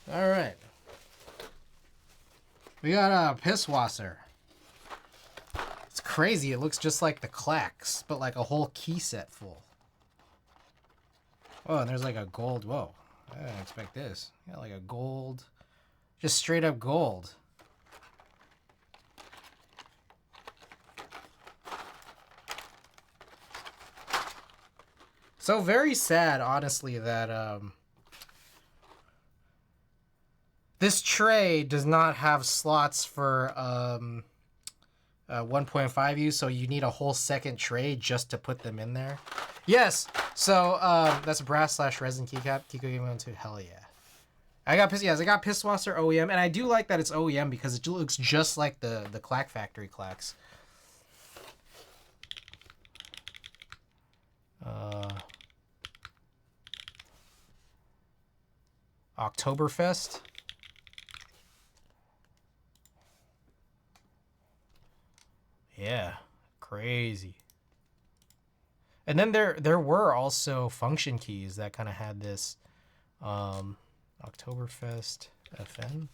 All right. We got a Pisswasser. It's crazy. It looks just like the Clacks, but like a whole key set full. Oh, and there's like a gold. Whoa. I didn't expect this. Got like a gold. Just straight up gold. So very sad, honestly, that this tray does not have slots for 1.5U, so you need a whole second tray just to put them in there. Yes, so that's a brass / resin keycap. Kiko gave me one too. Hell yeah. I got Pisswasser OEM, and I do like that it's OEM because it looks just like the Clack Factory Clacks. Oktoberfest. Yeah, crazy. And then there were also function keys that kind of had this Oktoberfest FN.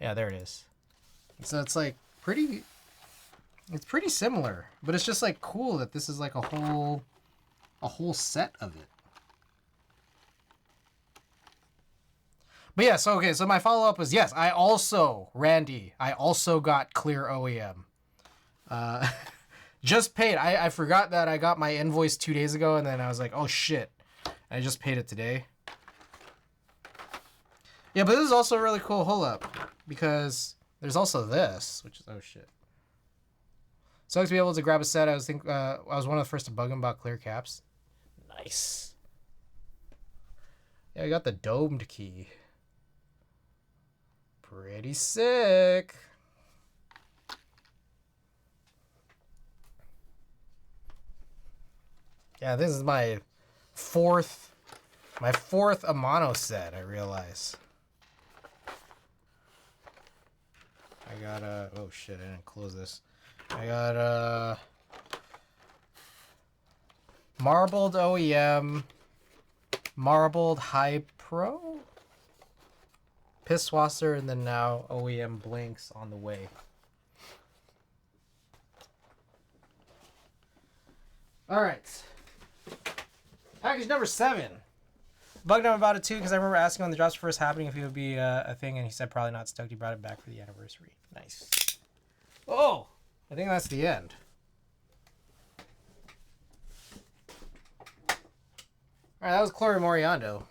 Yeah, there it is. So it's like it's pretty similar, but it's just like cool that this is like a whole set of it. But yeah, so okay, so my follow-up was yes, Randy, I also got clear OEM. Just paid. I forgot that I got my invoice 2 days ago, and then I was like, oh shit. I just paid it today. Yeah, but this is also really cool. Hold up. Because there's also this, which is, oh shit. Sucks to be able to grab a set. I was one of the first to bug him about clear caps. Nice. Yeah, I got the domed key. Pretty sick. Yeah, this is my fourth Amano set, I realize. I got oh shit, I didn't close this. I got Marbled OEM, Marbled High Pro, Pisswasser, and then now OEM Blinks on the way. All right. Package number 7. Bugged him about it too because I remember asking when the drops were first happening if it would be a thing, and he said probably not stoked. He brought it back for the anniversary. Nice. Oh, I think that's the end. All right, that was Chloe Moriando.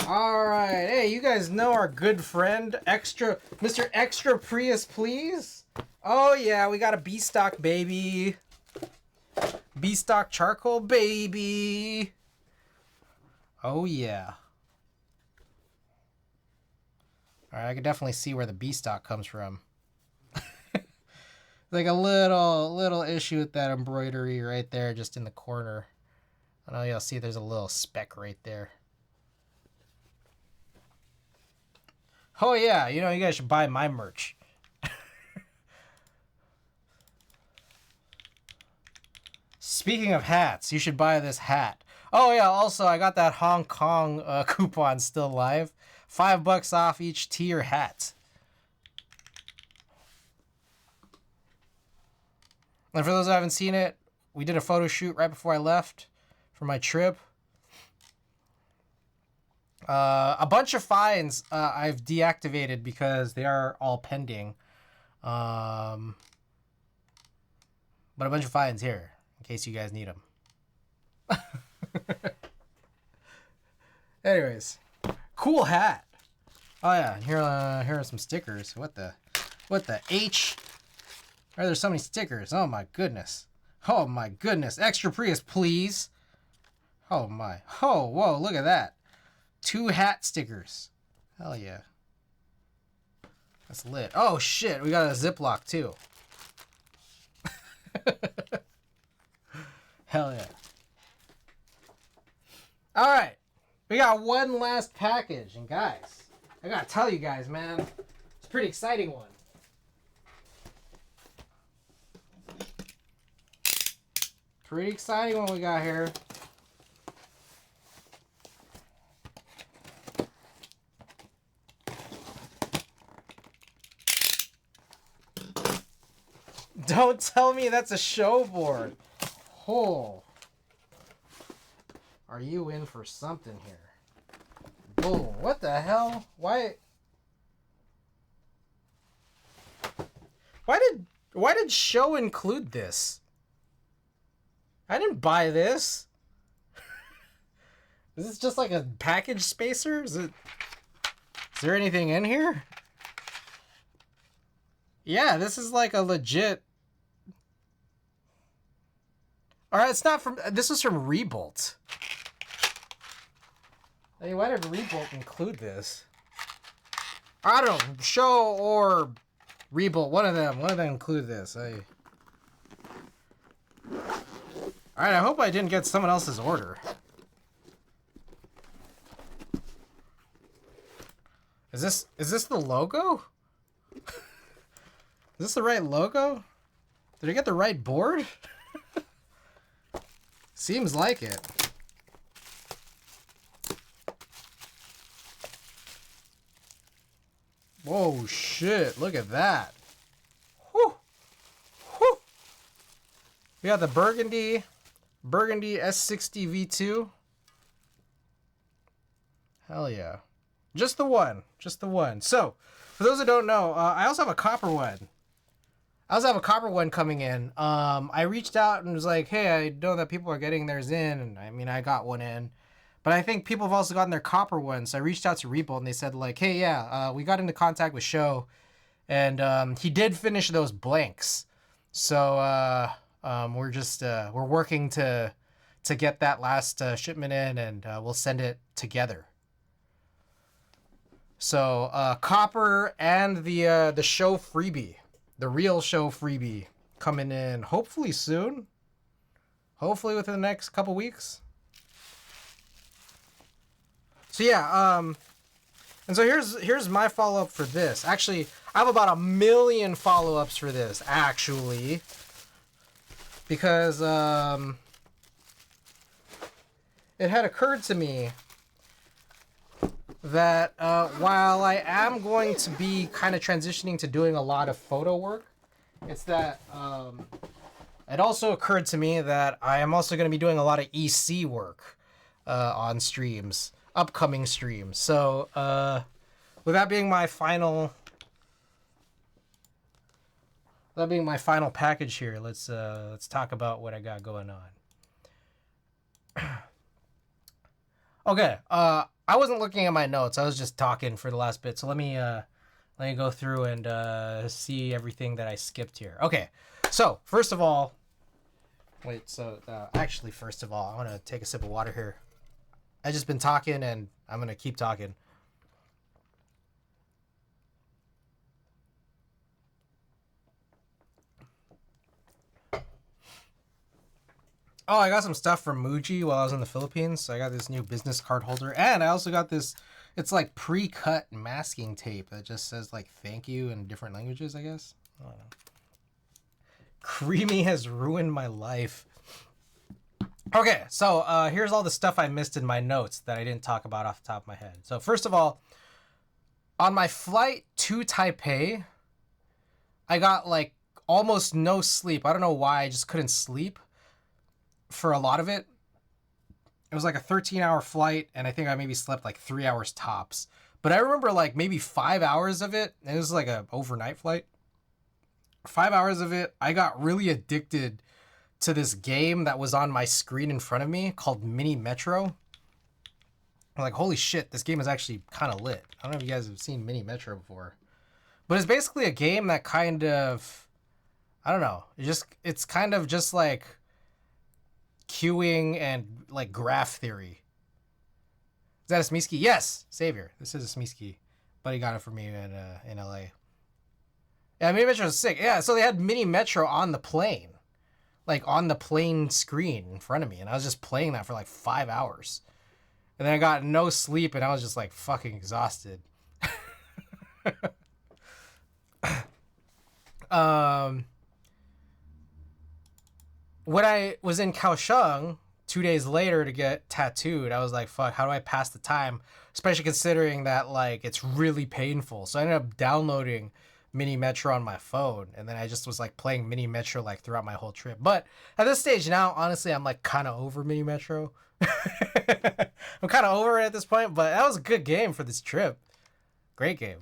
All right, hey, you guys know our good friend, Mr. Extra Prius, please. Oh yeah, we got a B-Stock baby. B-Stock charcoal baby. Oh yeah. All right, I can definitely see where the B-Stock comes from. Like a little issue with that embroidery right there, just in the corner. I know you'll see there's a little speck right there. Oh yeah, you know, you guys should buy my merch. Speaking of hats, you should buy this hat. Oh yeah, also I got that Hong Kong coupon still live. $5 off each tee or hat. And for those who haven't seen it, we did a photo shoot right before I left for my trip. A bunch of fines I've deactivated because they are all pending. But a bunch of fines here in case you guys need them. Anyways, cool hat. Oh yeah, here are some stickers. What the H? Why are there so many stickers? Oh my goodness. Oh my goodness. Extra Prius, please. Oh my. Oh, whoa, look at that. 2 hat stickers. Hell yeah. That's lit. Oh shit, we got a Ziploc too. Hell yeah. Alright. We got one last package. And guys, I gotta tell you guys, man. It's a pretty exciting one. Pretty exciting one we got here. Don't tell me that's a show board. Oh. Are you in for something here? Boom. What the hell? Why did show include this? I didn't buy this. Is this just like a package spacer? Is there anything in here? Yeah, this is like a legit. Alright, it's not from. This is from Rebolt. I mean, why did Rebolt include this? I don't know. Show or Rebolt, one of them include this. Alright, I hope I didn't get someone else's order. Is this the logo? Is this the right logo? Did I get the right board? Seems like it. Whoa, shit. Look at that. Whew. Whew. We got the Burgundy S60 V2. Hell yeah. Just the one. Just the one. So, for those that don't know, I also have a copper one. I also have a copper one coming in. I reached out and was like, hey, I know that people are getting theirs in. And I mean, I got one in. But I think people have also gotten their copper ones. So I reached out to Rebolt and they said like, hey, yeah, we got into contact with Show. And he did finish those blanks. So we're working to get that last shipment in and we'll send it together. So copper and the Show freebie. The real Show freebie coming in hopefully soon. Hopefully within the next couple weeks. So yeah, and so here's my follow-up for this. Actually, I have about 1 million follow-ups for this, actually. Because it had occurred to me that while I am going to be kind of transitioning to doing a lot of photo work, it's that it also occurred to me that I am also going to be doing a lot of EC work on streams, upcoming streams. So with that being my final package here, let's talk about what I got going on. Okay, I wasn't looking at my notes. I was just talking for the last bit. So let me go through and see everything that I skipped here. Okay, so first of all, first of all, I want to take a sip of water here. I just been talking and I'm gonna keep talking. Oh, I got some stuff from Muji while I was in the Philippines. So I got this new business card holder. And I also got this, it's like pre-cut masking tape that just says like thank you in different languages, I guess. I don't know. Creamy has ruined my life. Okay, so here's all the stuff I missed in my notes that I didn't talk about off the top of my head. So first of all, on my flight to Taipei, I got like almost no sleep. I don't know why, I just couldn't sleep for a lot of it. It was like a 13-hour flight, and I think I maybe slept like 3 hours tops. But I remember like maybe 5 hours of it, and it was like a overnight flight. 5 hours of it, I got really addicted to this game that was on my screen in front of me called Mini Metro. I'm like, holy shit, this game is actually kind of lit. I don't know if you guys have seen Mini Metro before. But it's basically a game that kind of, I don't know, it's kind of just like queuing and like graph theory. Is that a Smeesky? Yes, Savior. This is a Smeesky. Buddy got it for me in LA. Yeah, Mini Metro is sick. Yeah, so they had Mini Metro on the plane. Like on the plane screen in front of me. And I was just playing that for like 5 hours. And then I got no sleep and I was just like fucking exhausted. When I was in Kaohsiung 2 days later to get tattooed, I was like, fuck, how do I pass the time? Especially considering that like it's really painful. So I ended up downloading Mini Metro on my phone, and then I just was like playing Mini Metro like throughout my whole trip. But at this stage now, honestly, I'm like kind of over Mini Metro. I'm kind of over it at this point, but that was a good game for this trip. Great game.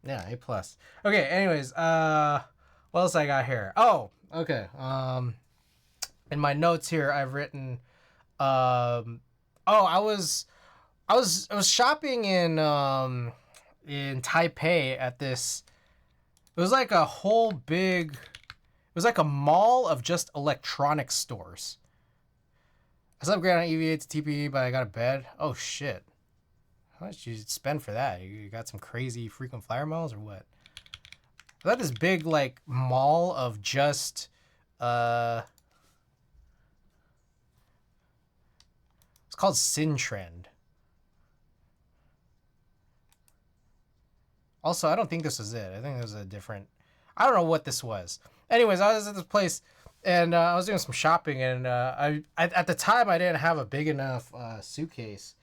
Yeah, A plus. Okay, anyways, what else I got here? Oh, okay. In my notes here, I've written, oh, I was shopping in Taipei at this. It was like a whole big. It was like a mall of just electronic stores. I still upgraded on EVA to TPE, but I got a bed. Oh shit! How much did you spend for that? You got some crazy frequent flyer miles or what? I got this big like mall of just it's called Sin Trend. Also, I don't think this was it. I think it was a different. I don't know what this was. Anyways, I was at this place, and I was doing some shopping, and I at the time I didn't have a big enough suitcase.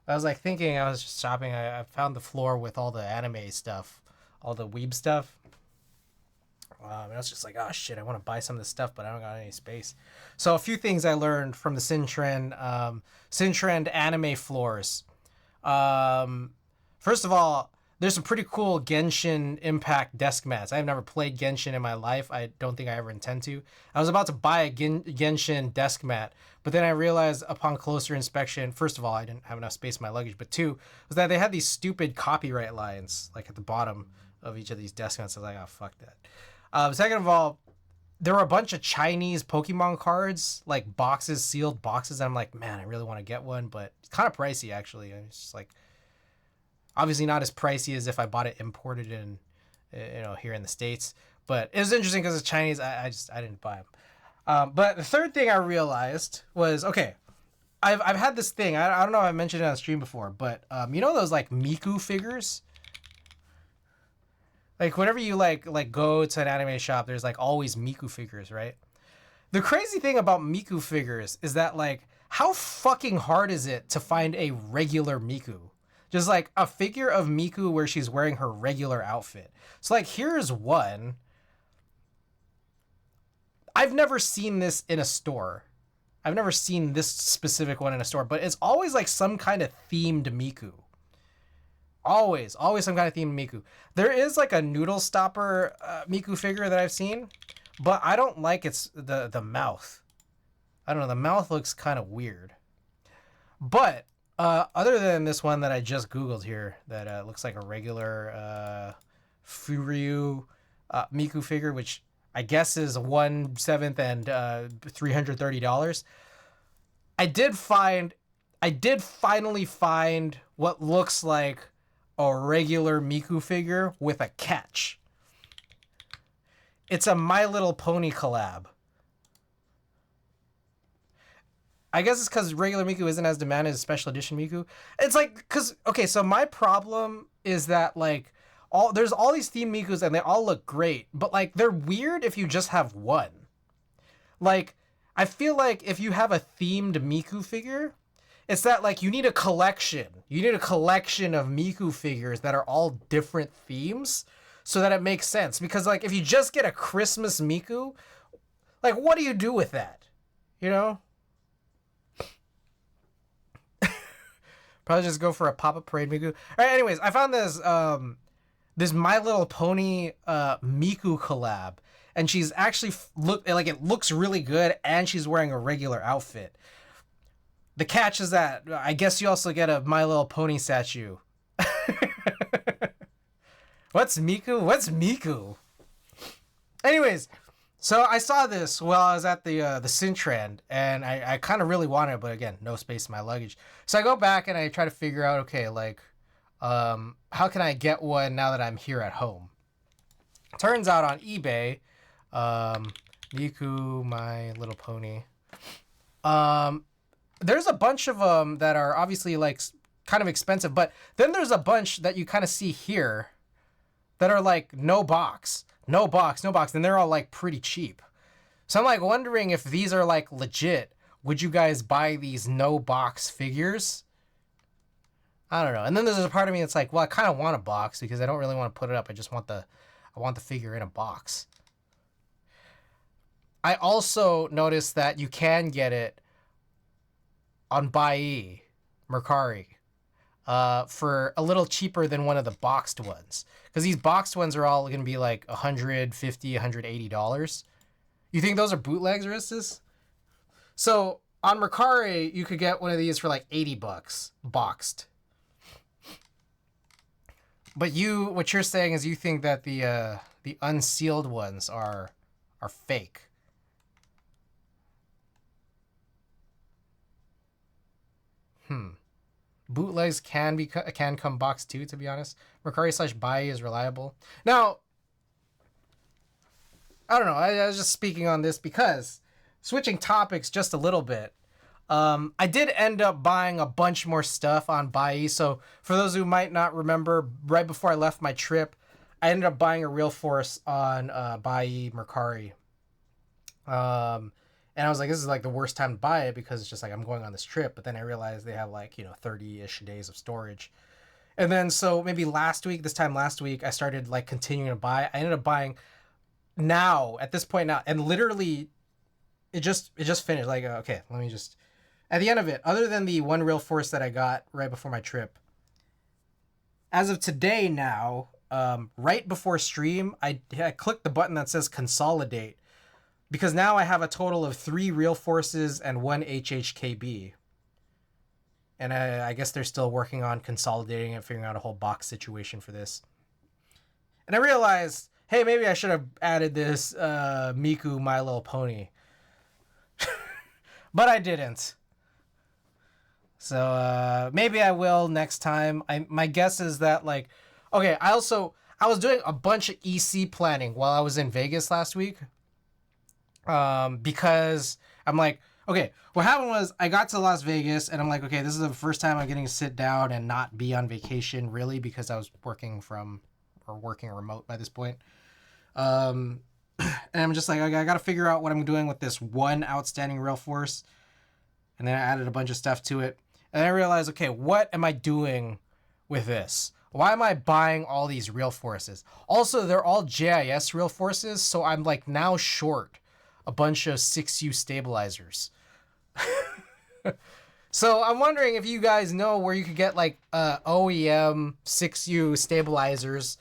I was like thinking I was just shopping. I found the floor with all the anime stuff, all the weeb stuff. And I was just like, oh shit, I want to buy some of this stuff, but I don't got any space. So a few things I learned from the Sin Trend anime floors. First of all, there's some pretty cool Genshin Impact desk mats. I've never played Genshin in my life. I don't think I ever intend to. I was about to buy a Genshin desk mat, but then I realized upon closer inspection, first of all, I didn't have enough space in my luggage, but two, was that they had these stupid copyright lines like at the bottom of each of these desk mats. I was like, oh, fuck that. Second of all, there were a bunch of Chinese Pokemon cards, like boxes, sealed boxes. And I'm like, man, I really want to get one, but it's kind of pricey actually. It's just like, obviously not as pricey as if I bought it imported in, here in the States. But it was interesting because it's Chinese. I didn't buy them. But the third thing I realized was, okay, I've had this thing. I don't know if I mentioned it on stream before, but you know those like Miku figures? Like whenever you like go to an anime shop, there's like always Miku figures, right? The crazy thing about Miku figures is that like how fucking hard is it to find a regular Miku? Just like a figure of Miku where she's wearing her regular outfit. So like here's one. I've never seen this in a store. I've never seen this specific one in a store, but it's always like some kind of themed Miku. Always some kind of themed Miku. There is like a noodle stopper Miku figure that I've seen, but I don't like its the mouth. I don't know, the mouth looks kind of weird. But other than this one that I just googled here, that looks like a regular Furyu Miku figure, which I guess is 1/7 and $330. I did finally find what looks like a regular Miku figure with a catch. It's a My Little Pony collab. I guess it's because regular Miku isn't as demanded as special edition Miku. It's like, because, okay, so my problem is that, like, there's all these themed Mikus and they all look great, but, like, they're weird if you just have one. Like, I feel like if you have a themed Miku figure, it's that like you need a collection. You need a collection of Miku figures that are all different themes so that it makes sense. Because like if you just get a Christmas Miku, like what do you do with that? You know? Probably just go for a pop-up parade Miku. All right, anyways, I found this My Little Pony Miku collab, and she's actually it looks really good, and she's wearing a regular outfit. The catch is that I guess you also get a My Little Pony statue. What's Miku? What's Miku? Anyways, so I saw this while I was at the Sintran, and I kind of really wanted it, but again, no space in my luggage. So I go back and I try to figure out, okay, like, how can I get one now that I'm here at home? Turns out on eBay, Miku, My Little Pony, there's a bunch of them that are obviously like kind of expensive, but then there's a bunch that you kind of see here that are like no box, and they're all like pretty cheap. So I'm like wondering if these are like legit. Would you guys buy these no box figures? I don't know. And then there's a part of me that's like, well, I kind of want a box because I don't really want to put it up. I want the figure in a box. I also noticed that you can get it on Bai Mercari for a little cheaper than one of the boxed ones. Because these boxed ones are all going to be like $150, $180. You think those are bootlegs, Ristus? So on Mercari, you could get one of these for like $80 boxed. But what you're saying is you think that the unsealed ones are fake. Bootlegs can come boxed too, to be honest. Mercari / Bai is reliable. Now, I don't know. I was just speaking on this because switching topics just a little bit. I did end up buying a bunch more stuff on Bai. So for those who might not remember, right before I left my trip, I ended up buying a Real Force on Bai Mercari. And I was like, this is like the worst time to buy it because it's just like I'm going on this trip. But then I realized they have like, 30-ish days of storage. And then so maybe this time last week, I started like continuing to buy. I ended up buying now, at this point now, and literally it just finished. Like, okay, let me just, at the end of it, other than the one Real Force that I got right before my trip, as of today now, right before stream, I clicked the button that says consolidate. Because now I have a total of 3 Real Forces and 1 HHKB. And I guess they're still working on consolidating it, figuring out a whole box situation for this. And I realized, hey, maybe I should have added this Miku My Little Pony. But I didn't. So maybe I will next time. My guess is that, like... Okay, I was doing a bunch of EC planning while I was in Vegas last week. Because I'm like, okay, what happened was I got to Las Vegas and I'm like, okay, this is the first time I'm getting to sit down and not be on vacation really, because I was working remote by this point. And I'm just like, okay, I got to figure out what I'm doing with this one outstanding Real Force. And then I added a bunch of stuff to it. And I realized, okay, what am I doing with this? Why am I buying all these Real Forces? Also, they're all JIS Real Forces, so I'm like now short a bunch of 6U stabilizers. So I'm wondering if you guys know where you could get like OEM 6U stabilizers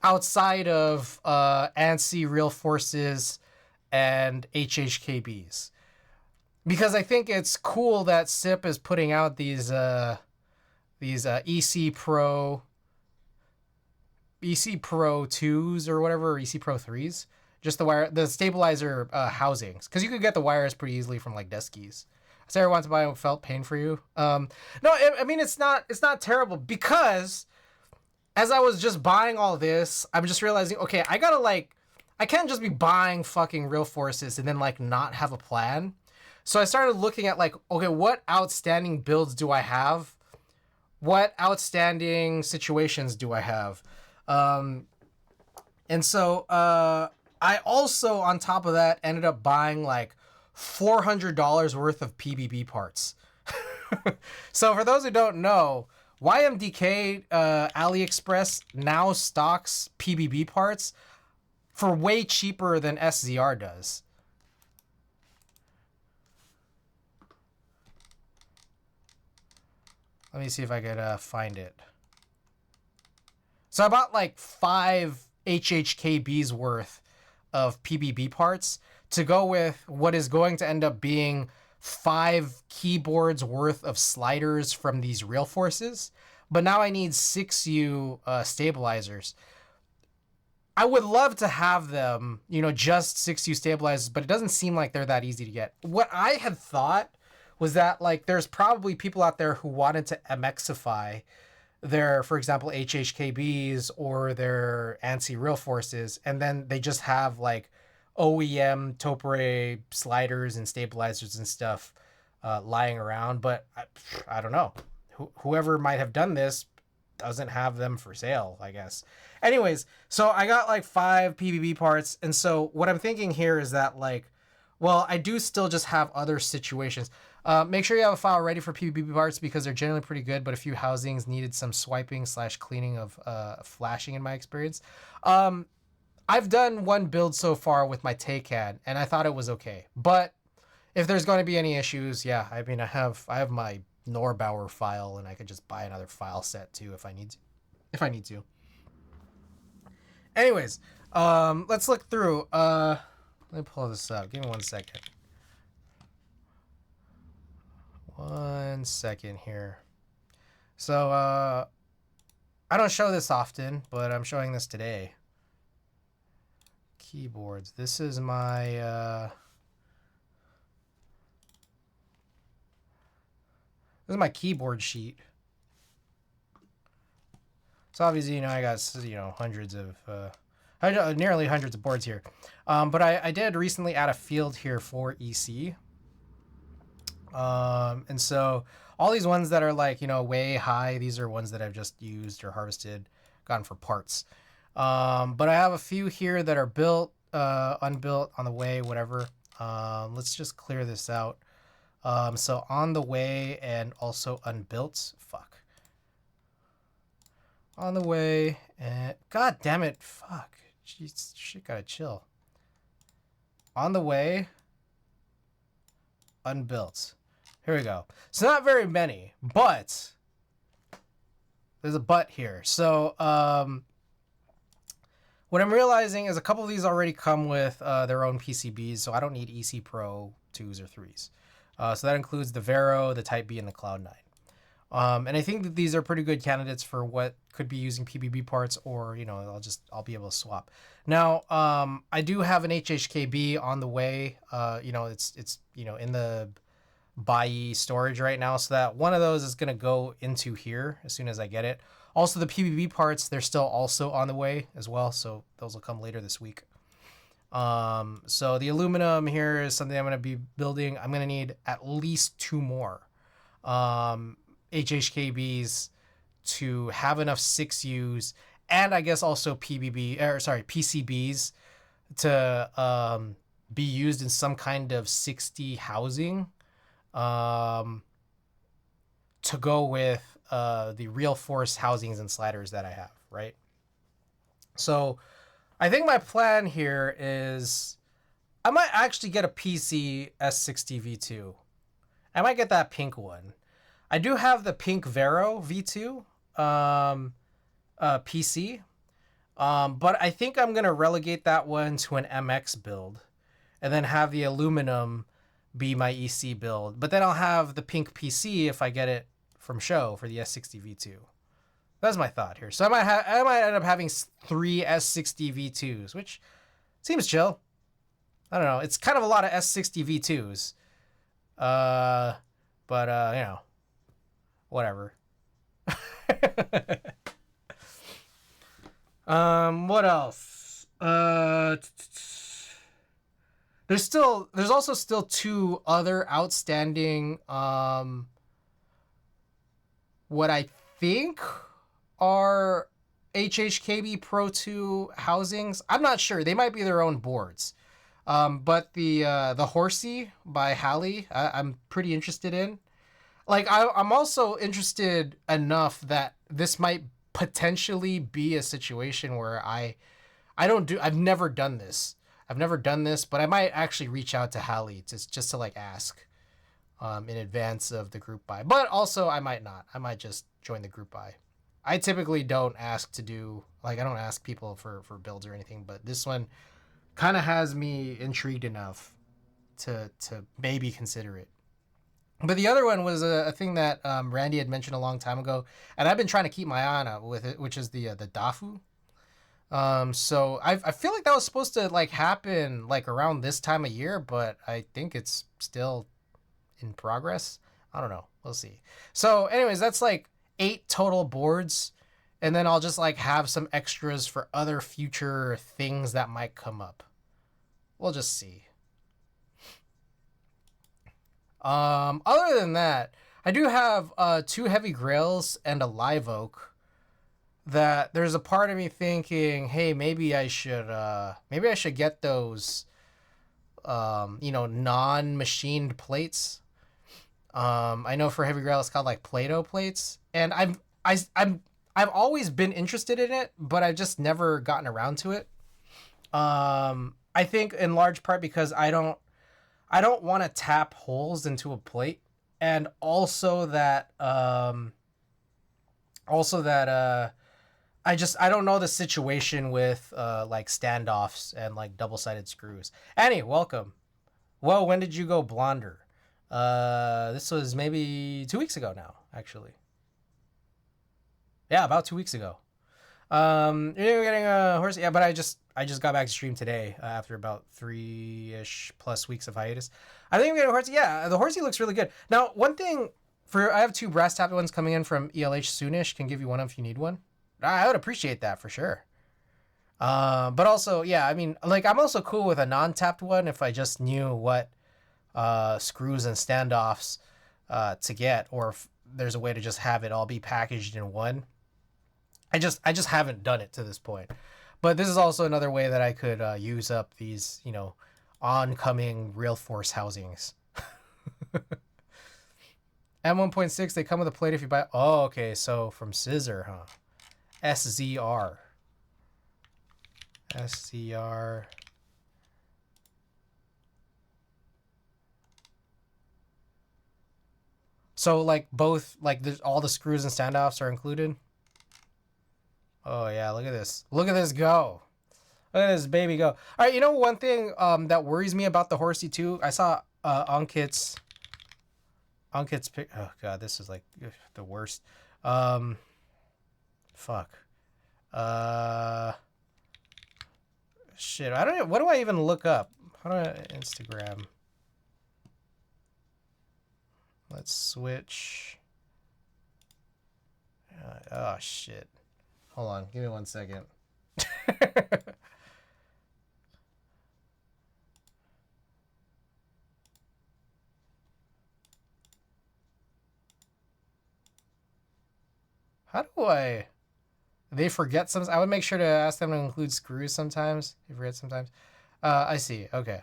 outside of ANSI Real Forces and HHKBs. Because I think it's cool that SIP is putting out these EC Pro 2s or whatever, or EC Pro 3s. Just the stabilizer housings, because you could get the wires pretty easily from like Deskies. Sarah wants to buy a felt pain for you. No, I mean it's not terrible, because as I was just buying all this, I'm just realizing, okay, I can't just be buying fucking Real Forces and then like not have a plan. So I started looking at like, okay, what outstanding builds do I have? What outstanding situations do I have? And so I also, on top of that, ended up buying like $400 worth of PBB parts. So for those who don't know, YMDK AliExpress now stocks PBB parts for way cheaper than SZR does. Let me see if I could find it. So I bought like 5 HHKBs worth of PBB parts to go with what is going to end up being 5 keyboards worth of sliders from these real forces. But now I need 6U stabilizers. I would love to have them, you know, just 6U stabilizers, but it doesn't seem like they're that easy to get. What I had thought was that, like, there's probably people out there who wanted to MXify their, for example, HHKBs or their ANSI real forces, and then they just have like OEM Topre sliders and stabilizers and stuff lying around. But I don't know. Whoever might have done this doesn't have them for sale, I guess. Anyways, so I got like 5 PBB parts. And so what I'm thinking here is that, like, well, I do still just have other situations. Make sure you have a file ready for PBB parts because they're generally pretty good, but a few housings needed some swiping / cleaning of flashing in my experience. I've done one build so far with my Taycan, and I thought it was okay. But if there's going to be any issues, yeah, I mean, I have my Norbauer file, and I could just buy another file set too if I need to. Anyways, let's look through. Let me pull this up. Give me 1 second. 1 second here. So, I don't show this often, but I'm showing this today. Keyboards. This is my, this is my keyboard sheet. So obviously, you know, I got, you know, nearly hundreds of boards here. But I did recently add a field here for EC. And so all these ones that are like, you know, way high, these are ones that I've just used or harvested, gotten for parts. But I have a few here that are built, unbuilt, on the way, whatever. Let's just clear this out. So on the way and also unbuilt. Fuck. On the way and god damn it. Fuck. Jeez, shit, gotta chill. On the way. Unbuilt. Here we go. So not very many, but there's a but here. So what I'm realizing is a couple of these already come with their own PCBs, so I don't need EC Pro 2s or 3s. So that includes the Vero, the Type B, and the Cloud9. And I think that these are pretty good candidates for what could be using PBB parts, or, you know, I'll be able to swap. Now, I do have an HHKB on the way. You know, it's you know, in the buy storage right now, so that one of those is going to go into here as soon as I get it. Also, the PBB parts, they're still also on the way as well, so those will come later this week. So the aluminum here is something I'm going to be building. I'm going to need at least 2 more HHKBs to have enough 6Us, and I guess also PCBs to be used in some kind of 60 housing to go with the real force housings and sliders that I have, right? So I think my plan here is I might actually get a PC S60 V2. I might get that pink one. I do have the pink Vero V2 PC, but I think I'm going to relegate that one to an MX build and then have the aluminum be my EC build. But then I'll have the pink PC if I get it from show for the S60 V2. That's my thought here. So I might end up having 3 S60 V2s, which seems chill. I don't know. It's kind of a lot of S60 V2s. But you know, whatever. What else? There's also still 2 other outstanding what I think are HHKB Pro 2 housings. I'm not sure. They might be their own boards. But the Horsey by Hallie, I'm pretty interested in. Like I'm also interested enough that this might potentially be a situation where I've never done this. I've never done this, but I might actually reach out to Hallie just to like ask in advance of the group buy. But also I might not. I might just join the group buy. I typically don't ask to do like I don't ask people for builds or anything, but this one kind of has me intrigued enough to maybe consider it. But the other one was a thing that Randy had mentioned a long time ago, and I've been trying to keep my eye on it with it, which is the Dafu. So I feel like that was supposed to like happen like around this time of year, but I think it's still in progress. I don't know. We'll see. So, anyways, that's like 8 total boards, and then I'll just like have some extras for other future things that might come up. We'll just see. Other than that, I do have 2 heavy grails and a live oak. That there's a part of me thinking, hey, maybe I should get those, non-machined plates. I know for heavy grail it's called like Play-Doh plates, and I've always been interested in it, but I've just never gotten around to it. I think in large part because I don't want to tap holes into a plate, and also that I don't know the situation with like standoffs and like double-sided screws. Annie, welcome. Whoa, when did you go blonder? This was maybe 2 weeks ago now, actually. Yeah, about 2 weeks ago. You're getting a horse. Yeah, but I just got back to stream today after about 3-ish plus weeks of hiatus. I think I'm getting a horsey. Yeah, the horsey looks really good. Now, one thing I have 2 brass tapped ones coming in from ELH soonish. Can give you one if you need one. I would appreciate that for sure. But also, yeah, I mean, like I'm also cool with a non-tapped one if I just knew what screws and standoffs to get, or if there's a way to just have it all be packaged in one. I just haven't done it to this point. But this is also another way that I could use up these, oncoming real force housings. M1.6, they come with a plate if you buy. Oh, okay. So from Scissor, huh? SZR. SZR. So like both, like there's all the screws and standoffs are included. Oh yeah, look at this. Look at this go. Look at this baby go. All right, one thing that worries me about the horsey too. I saw Ankit's pic. Oh god, this is like the worst. Fuck. Shit. I don't know. What do I even look up? How do I Instagram? Let's switch. Oh shit. Hold on. Give me 1 second. How do I? They forget sometimes. I would make sure to ask them to include screws sometimes. They forget sometimes. I see. Okay.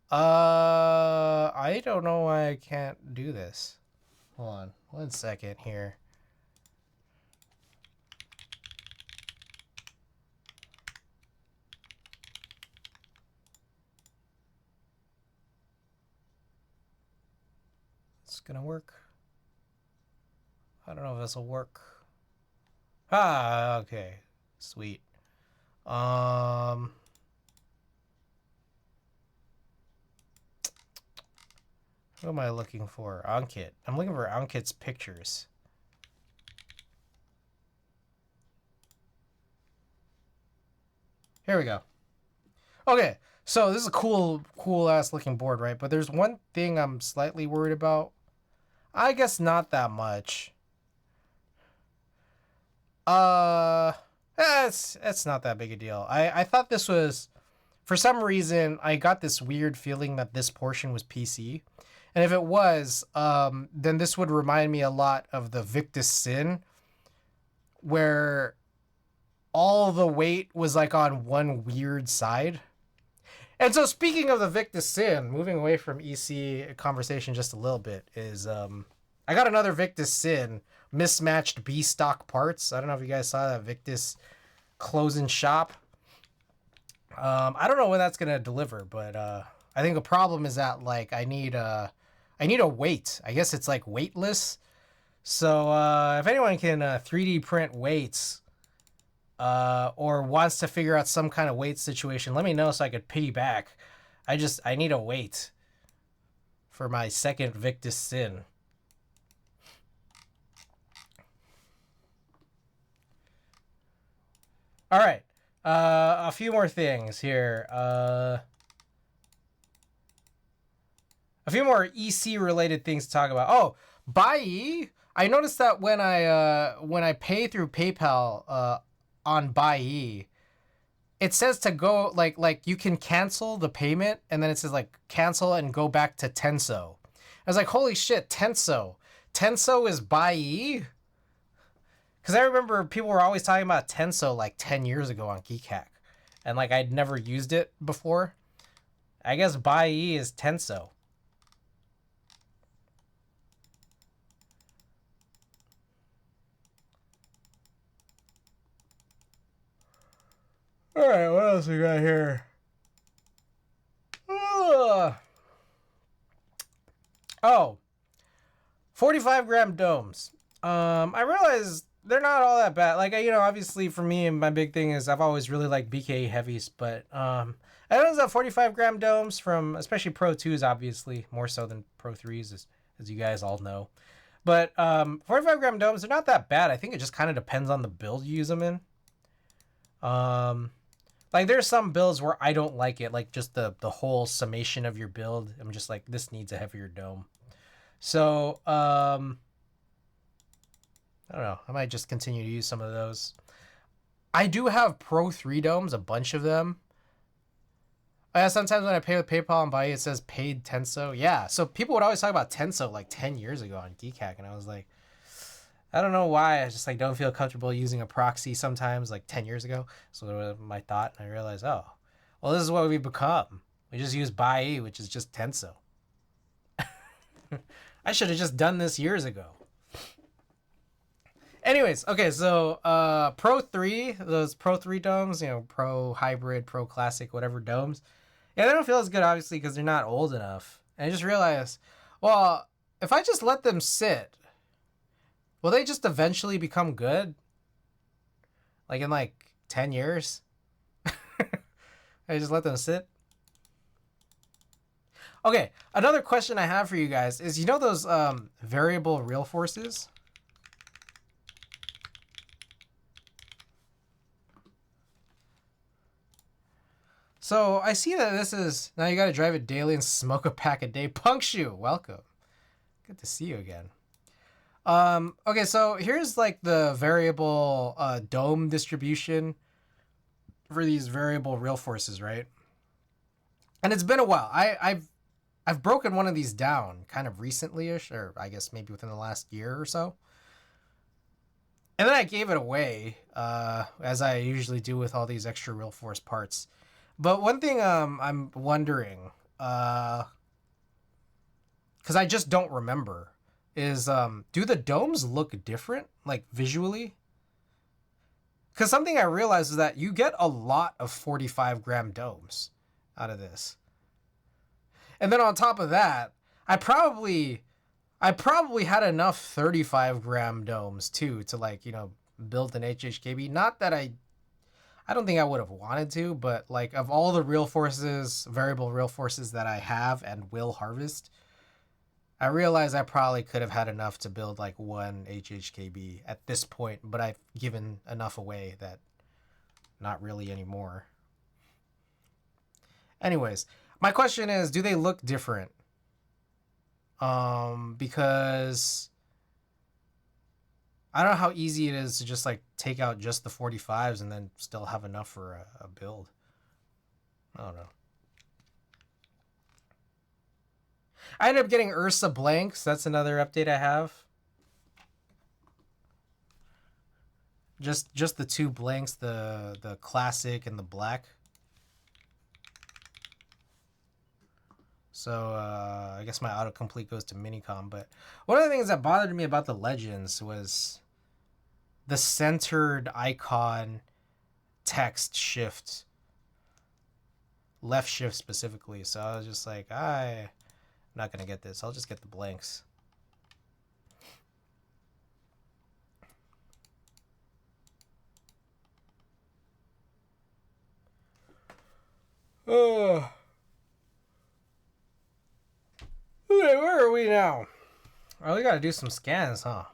I don't know why I can't do this. Hold on 1 second here. It's gonna work. I don't know if this will work. Ah, okay. Sweet. Who am I looking for? Ankit. I'm looking for Ankit's pictures. Here we go. Okay, so this is a cool ass looking board, right? But there's one thing I'm slightly worried about. I guess not that much. It's not that big a deal. I thought this was, for some reason, I got this weird feeling that this portion was PC. And if it was, then this would remind me a lot of the Victus Sin, where all the weight was like on one weird side. And so speaking of the Victus Sin, moving away from EC conversation just a little bit, is I got another Victus Sin, mismatched B stock parts. I don't know if you guys saw that Victus closing shop. I don't know when that's gonna deliver, but I think the problem is that like I need a weight. I guess it's like weightless. So if anyone can 3D print weights, or wants to figure out some kind of weight situation, let me know so I could piggyback. I need a weight for my second Victus Sin. All right. A few more things here. A few more EC related things to talk about. Oh, Buy. I noticed that when I pay through PayPal on Buy, it says to go like you can cancel the payment, and then it says like cancel and go back to Tenso. I was like, holy shit, Tenso. Tenso is Buy? Because I remember people were always talking about Tenso like 10 years ago on Geek Hack. And like I'd never used it before. I guess Buy is Tenso. Alright, what else we got here? Oh, 45 gram domes. I realize they're not all that bad. Like, you know, obviously for me, my big thing is I've always really liked BK heavies, but I noticed that 45 gram domes from especially Pro 2s, obviously more so than Pro 3s, as you guys all know. But 45 gram domes, they're not that bad. I think it just kind of depends on the build you use them in. Like there's some builds where I don't like it, like just the whole summation of your build. I'm just like, this needs a heavier dome. So I don't know. I might just continue to use some of those. I do have Pro 3 domes, a bunch of them. Sometimes when I pay with PayPal and Buy, it says paid Tenso. Yeah, so people would always talk about Tenso like 10 years ago on Geek Hack, and I was like, I don't know why. I just like don't feel comfortable using a proxy sometimes, like 10 years ago. So that was my thought, and I realized, oh, well, this is what we've become. We just use Buy, which is just Tenso. I should have just done this years ago. Anyways, okay, so Pro 3, those Pro 3 domes, you know, Pro Hybrid, Pro Classic, whatever domes, yeah, they don't feel as good, obviously, because they're not old enough. And I just realized, well, if I just let them sit, will they just eventually become good? Like in like 10 years? I just let them sit? Okay, another question I have for you guys is, you know those variable real forces? So I see that this is, now you got to drive it daily and smoke a pack a day. Punkshoe, welcome. Good to see you again. Okay, so here's like the variable dome distribution for these variable real forces, right? And it's been a while. I've broken one of these down kind of recently-ish, or I guess maybe within the last year or so. And then I gave it away, as I usually do with all these extra real force parts. But one thing I'm wondering, because I just don't remember, is do the domes look different, like visually? Because something I realized is that you get a lot of 45 gram domes out of this. And then on top of that, I probably had enough 35 gram domes too to like, you know, build an HHKB. Not that I don't think I would have wanted to, but like of all the real forces, variable real forces that I have and will harvest, I realize I probably could have had enough to build like one HHKB at this point, but I've given enough away that not really anymore. Anyways, my question is, do they look different? Because I don't know how easy it is to just like take out just the 45s and then still have enough for a build. I don't know. I ended up getting Ursa blanks. That's another update I have. Just the two blanks, the classic and the black. So I guess my autocomplete goes to Minicom. But one of the things that bothered me about the Legends was the centered icon text shift, left shift specifically. So I was just like, I'm not gonna get this. I'll just get the blanks. Oh. Okay, where are we now? Oh, we gotta do some scans, huh?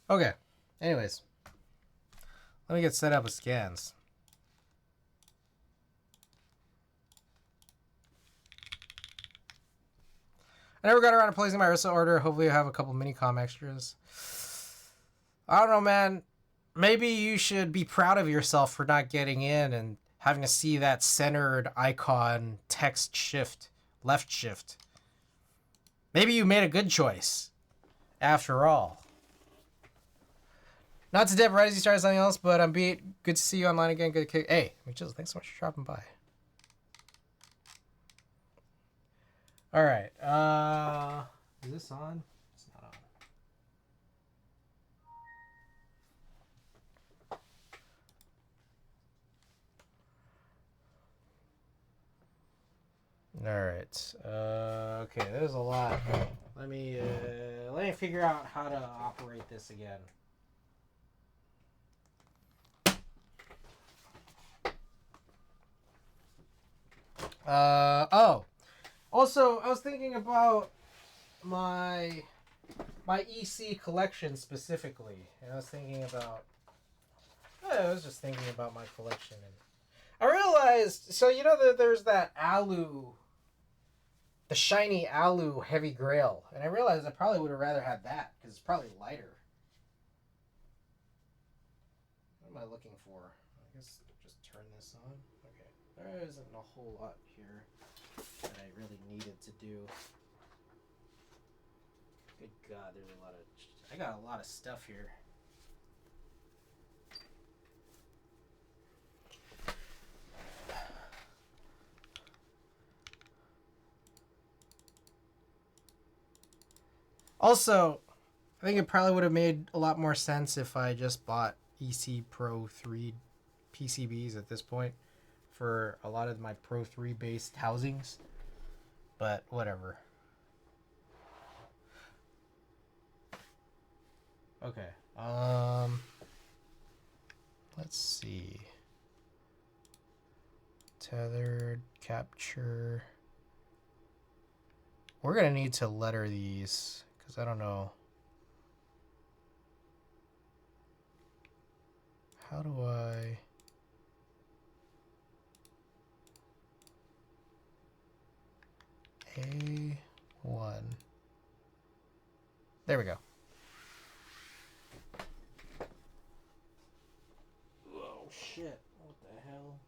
Okay. Anyways, let me get set up with scans. I never got around to placing my Ursa order. Hopefully I have a couple Minicom extras. I don't know, man. Maybe you should be proud of yourself for not getting in and having to see that centered icon text shift, left shift. Maybe you made a good choice, after all. Not to dip right as you started something else, but I'm beat. Good to see you online again. Good kick. Hey, Mitchell, thanks so much for dropping by. All right. Is this on? It's not on. All right. Okay, there's a lot. Let me figure out how to operate this again. Oh. Also, I was thinking about my EC collection specifically, and I was just thinking about my collection, and I realized, so you know that there's that Alu, the shiny Alu Heavy Grail, and I realized I probably would have rather had that because it's probably lighter. What am I looking for? I guess just turn this on. Okay, there isn't a whole lot here that I really needed to do. Good God, I got a lot of stuff here. Also, I think it probably would have made a lot more sense if I just bought EC Pro 3 PCBs at this point for a lot of my Pro 3 based housings. But whatever. Okay. Let's see. Tethered, capture. We're gonna need to letter these because I don't know. How do I... A1. There we go. Oh shit, what the hell?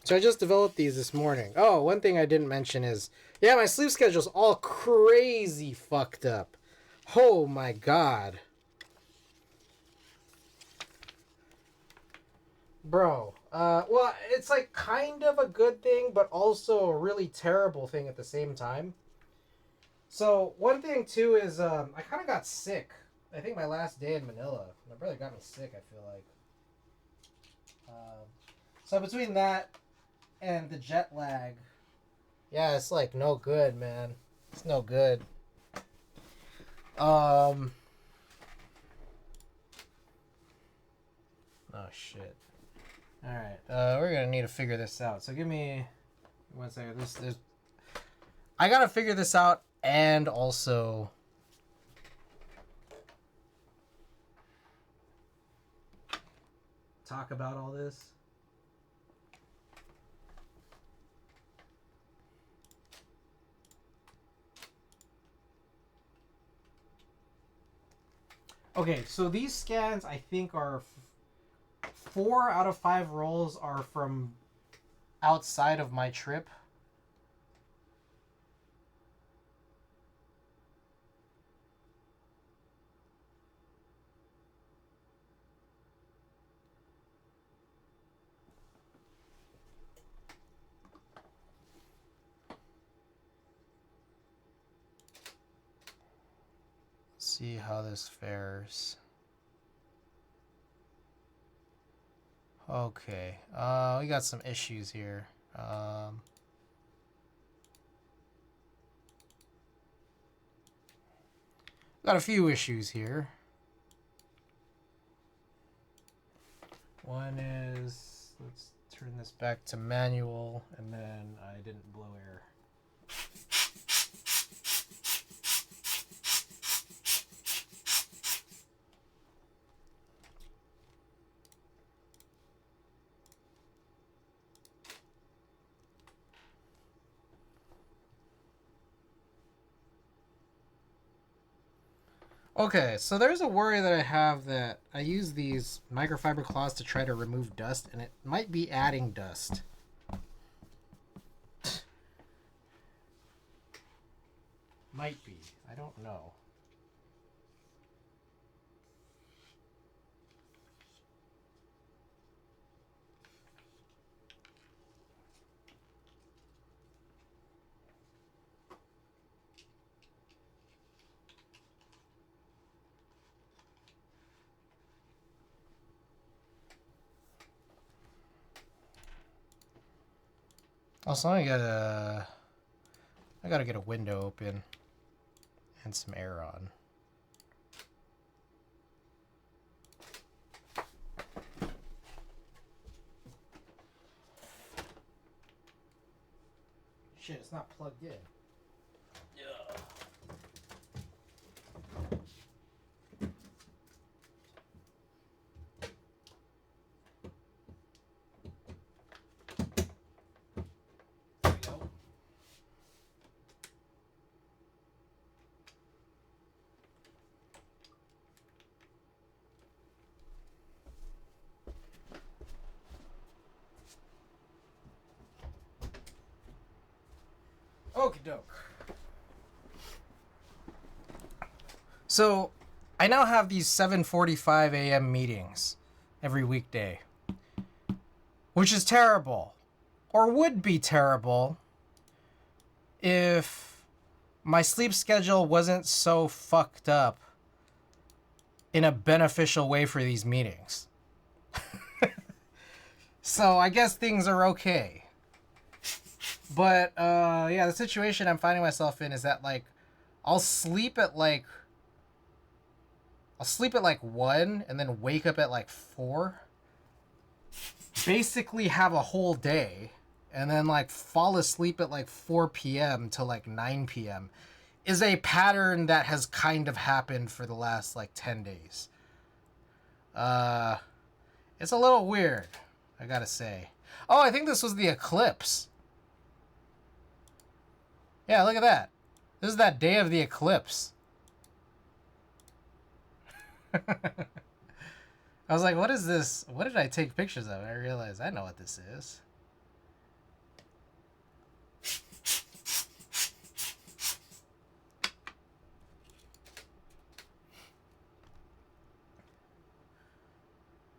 So I just developed these this morning. Oh, one thing I didn't mention is, yeah, my sleep schedule's all crazy fucked up. Oh my God. Bro, well, it's like kind of a good thing, but also a really terrible thing at the same time. So, one thing too is, I kind of got sick. I think my last day in Manila. My brother got me sick, I feel like. So between that and the jet lag, yeah, it's like no good, man. It's no good. Oh shit. All right, we're gonna need to figure this out. So give me 1 second. I gotta figure this out, and also talk about all this. Okay, so these scans I think are 4 out of 5 rolls are from outside of my trip. See how this fares. Okay, we got some issues here. Got a few issues here. One is, let's turn this back to manual, and then I didn't blow air. Okay, so there's a worry that I have that I use these microfiber cloths to try to remove dust, and it might be adding dust. Might be. I don't know. Also, I gotta get a window open and some air on. Shit, it's not plugged in. Yeah. There we go. Okie doke. So, I now have these 7:45 a.m. meetings every weekday, which is terrible, or would be terrible, if my sleep schedule wasn't so fucked up in a beneficial way for these meetings. So I guess things are okay. But yeah, the situation I'm finding myself in is that like I'll sleep at like 1 and then wake up at like 4. Basically have a whole day and then like fall asleep at like 4 p.m. to like 9 p.m. is a pattern that has kind of happened for the last like 10 days. It's a little weird, I gotta say. Oh, I think this was the eclipse. Yeah, look at that. This is that day of the eclipse. I was like, what is this? What did I take pictures of? I realized I know what this is.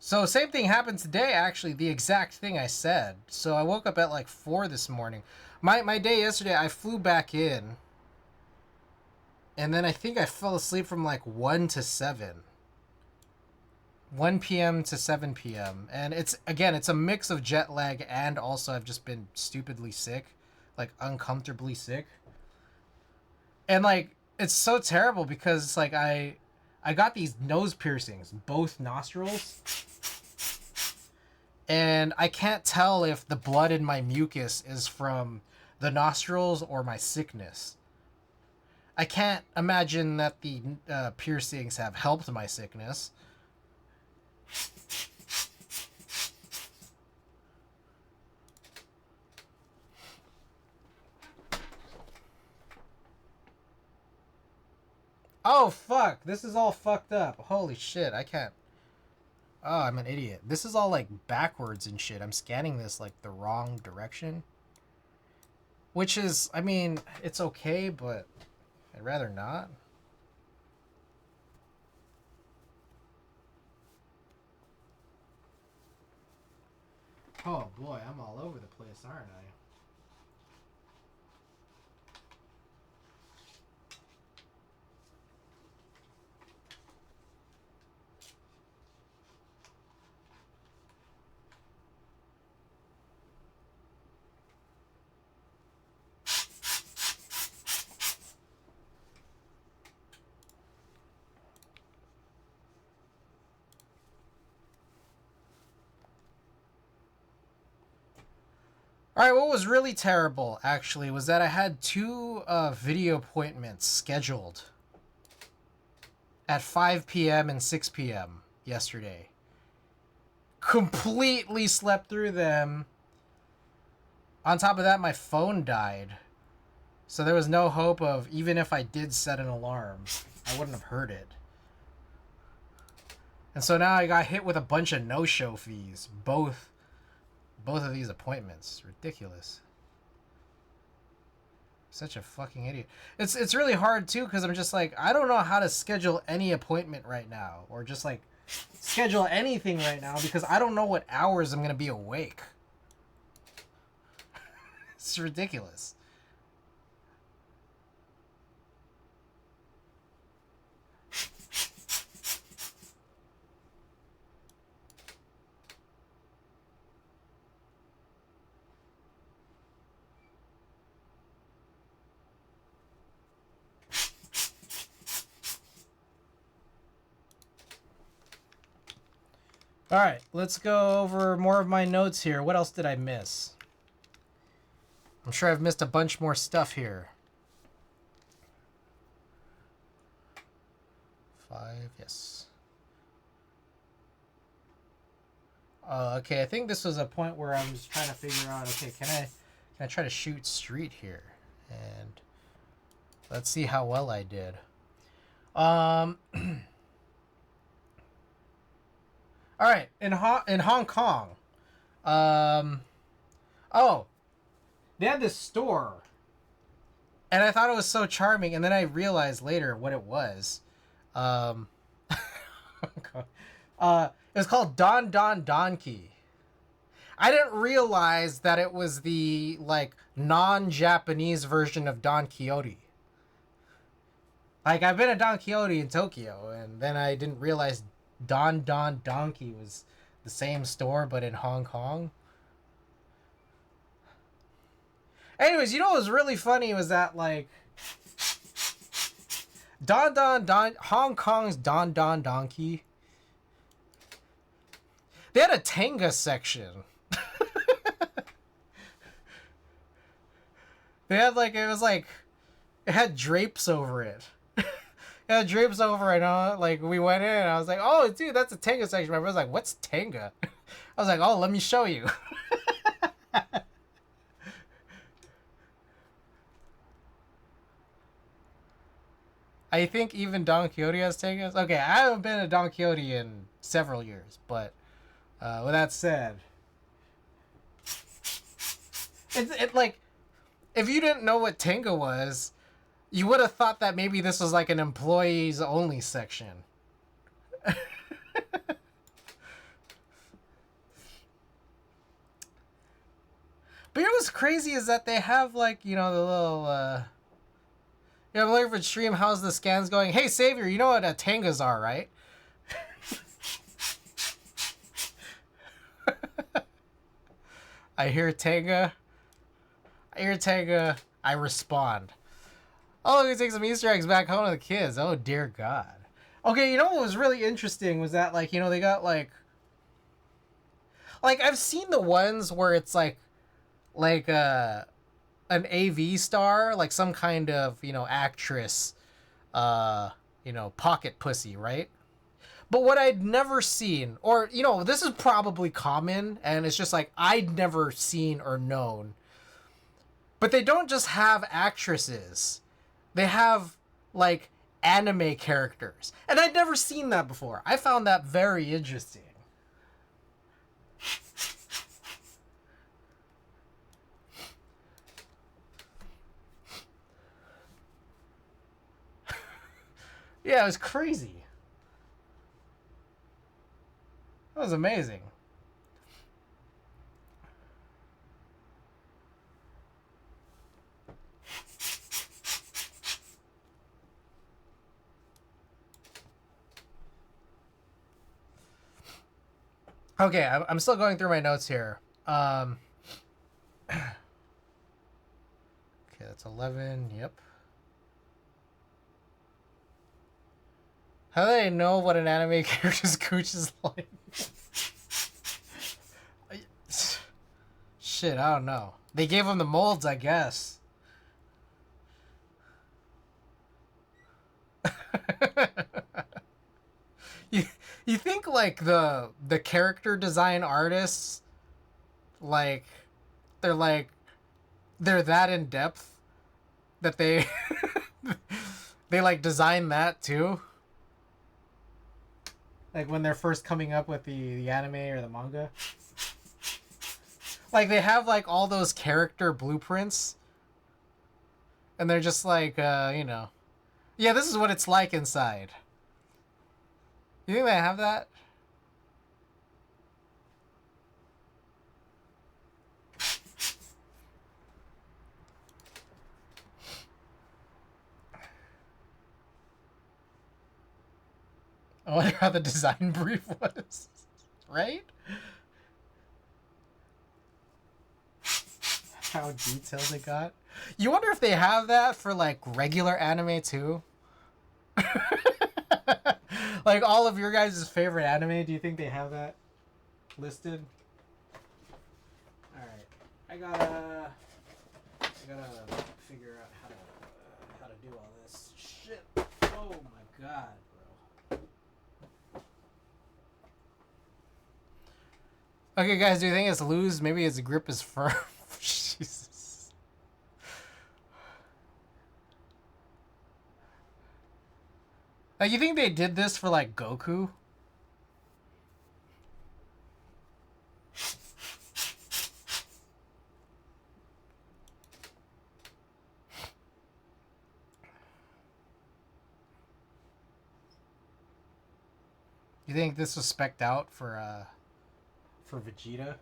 So same thing happened today, actually, the exact thing I said. So I woke up at like 4 this morning. My day yesterday, I flew back in. And then I think I fell asleep from like 1 to 7. 1 p.m. to 7 p.m. And it's a mix of jet lag and also I've just been stupidly sick. Like uncomfortably sick. And like, it's so terrible because it's like I got these nose piercings, both nostrils. And I can't tell if the blood in my mucus is from the nostrils or my sickness. I can't imagine that the piercings have helped my sickness. Oh, fuck. This is all fucked up. Holy shit, I can't. Oh, I'm an idiot. This is all like backwards and shit. I'm scanning this like the wrong direction. Which is, I mean, it's okay, but I'd rather not. Oh boy, I'm all over the place, aren't I? All right, what was really terrible, actually, was that I had two video appointments scheduled at 5 p.m. and 6 p.m. yesterday. Completely slept through them. On top of that, my phone died. So there was no hope of, even if I did set an alarm, I wouldn't have heard it. And so now I got hit with a bunch of no-show fees. Both of these appointments. Ridiculous. Such a fucking idiot. It's really hard too, because I'm just like, I don't know how to schedule any appointment right now, or just like schedule anything right now, because I don't know what hours I'm gonna be awake. It's ridiculous. All right, let's go over more of my notes here. What else did I miss? I'm sure I've missed a bunch more stuff here. 5, yes. Okay, I think this was a point where I was trying to figure out, okay, can I try to shoot street here? And let's see how well I did. All right, in Hong Kong, oh, they had this store, and I thought it was so charming, and then I realized later what it was. It was called Don Don Donkey. I didn't realize that it was the like non-Japanese version of Don Quixote. Like, I've been to Don Quixote in Tokyo, and then I didn't realize Don Don Donkey was the same store, but in Hong Kong. Anyways, you know what was really funny was that, like, Hong Kong's Don Don Donkey, they had a Tenga section. They had, like, it had drapes over it. Yeah, drapes over and like we went in and I was like, oh dude, that's a Tenga section. My brother's like, what's Tenga? I was like, oh, let me show you. I think even Don Quixote has Tengas. Okay, I haven't been to Don Quixote in several years, but with that said, it like, if you didn't know what Tenga was, you would have thought that maybe this was like an employees only section. But you know what's crazy is that they have, like, you know, the little yeah, I'm looking for stream, how's the scans going? Hey Savior, you know what Tangas are, right? I hear Tanga, I respond. Oh, we take some Easter eggs back home to the kids. Oh, dear God. Okay, you know what was really interesting was that, like, you know, they got, like, I've seen the ones where it's, like, an AV star, like some kind of, you know, actress, you know, pocket pussy, right? But what I'd never seen, or, you know, this is probably common, and it's just, like, I'd never seen or known. But they don't just have actresses. They have, like, anime characters. And I'd never seen that before. I found that very interesting. Yeah, it was crazy. That was amazing. Okay, I'm still going through my notes here. Okay, that's 11. Yep. How do they know what an anime character's cooch is like? Shit, I don't know. They gave him the molds, I guess. you you think like the character design artists like they're they're that in depth that they they like design that too? Like when they're first coming up with the anime or the manga? Like they have like all those character blueprints and they're just like you know, yeah, this is what it's like inside. You think they have that? I wonder how the design brief was. Right? How detailed it got. You wonder if they have that for like regular anime too? Like all of your guys' favorite anime, do you think they have that listed? Alright. I gotta figure out how to do all this. Shit. Oh my god, bro. Okay guys, do you think it's loose? Maybe its grip is firm. Jesus. Like you think they did this for like Goku? You think this was spec'd out for Vegeta?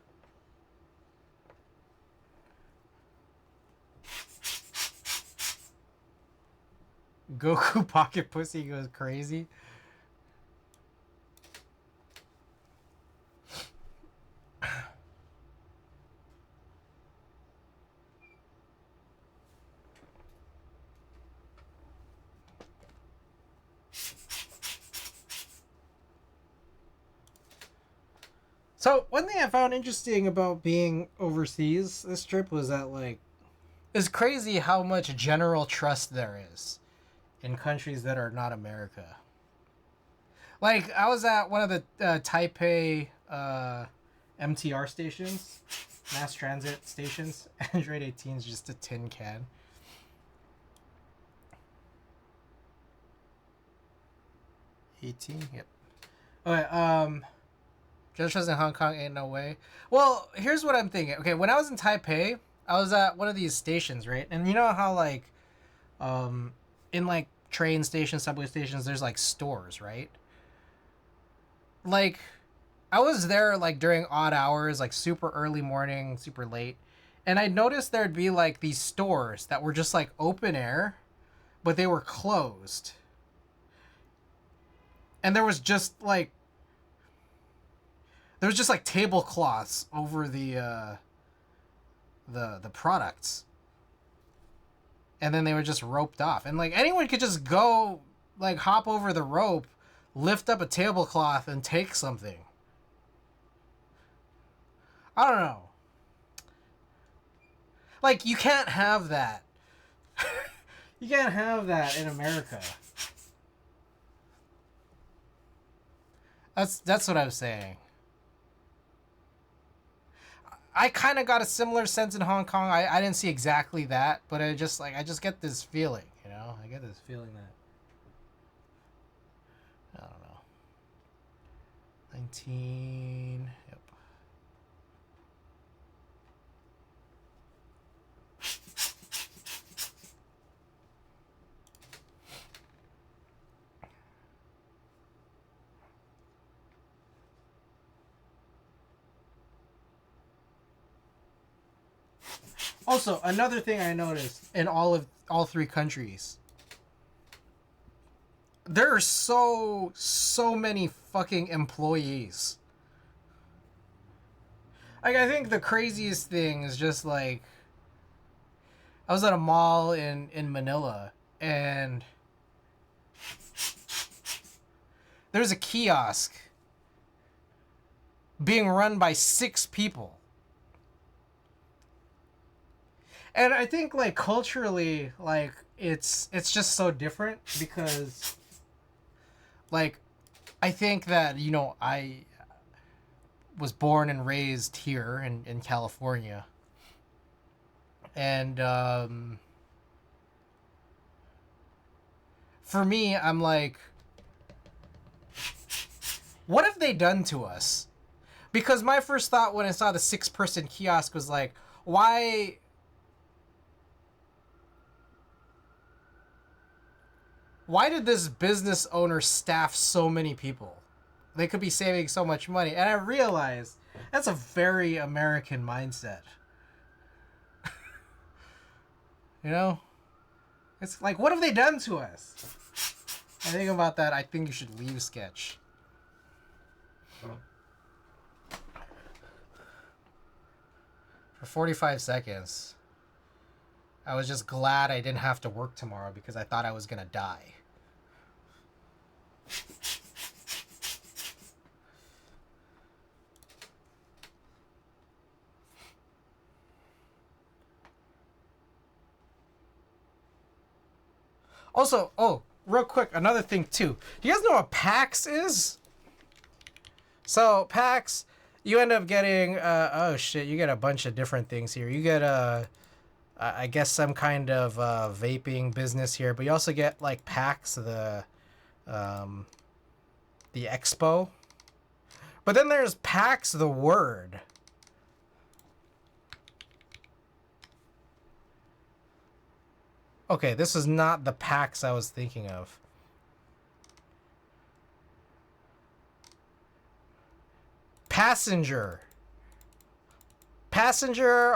Goku pocket pussy goes crazy. So one thing I found interesting about being overseas this trip was that like it's crazy how much general trust there is in countries that are not America. Like I was at one of the Taipei MTR stations, mass transit stations. Android 18 is just a tin can. Yep. Okay. Just trust in Hong Kong ain't no way. Well, here's what I'm thinking. Okay, when I was in Taipei, I was at one of these stations, right? And you know how like, in like train stations, subway stations, there's like stores, right? Like, I was there like during odd hours, like super early morning, super late, and I noticed there'd be like these stores that were just like open air, but they were closed. And there was just like tablecloths over the products, and then they were just roped off, and like anyone could just go like hop over the rope, lift up a tablecloth, and take something. I don't know. Like you can't have that. You can't have that in America. That's what I was saying. I kind of got a similar sense in Hong Kong. I didn't see exactly that, but I just get this feeling, you know? I get this feeling that I don't know. 19. Yep. Also, another thing I noticed in all three countries, there are so many fucking employees. Like, I think the craziest thing is just like, I was at a mall in Manila, and there's a kiosk being run by 6 people. And I think, like, culturally, like, it's just so different because, like, I think that, you know, I was born and raised here in California. And for me, I'm like, what have they done to us? Because my first thought when I saw the 6-person kiosk was like, why did this business owner staff so many people? They could be saving so much money. And I realized that's a very American mindset. You know? It's like, what have they done to us? I think about that, I think you should leave Sketch. For 45 seconds, I was just glad I didn't have to work tomorrow because I thought I was gonna die. Also, oh, real quick, another thing too. Do you guys know what PAX is? So PAX, you end up getting oh shit, you get a bunch of different things here. You get I guess some kind of vaping business here, but you also get like PAX, the expo. But then there's PAX the word. Okay, this is not the PAX I was thinking of. Passenger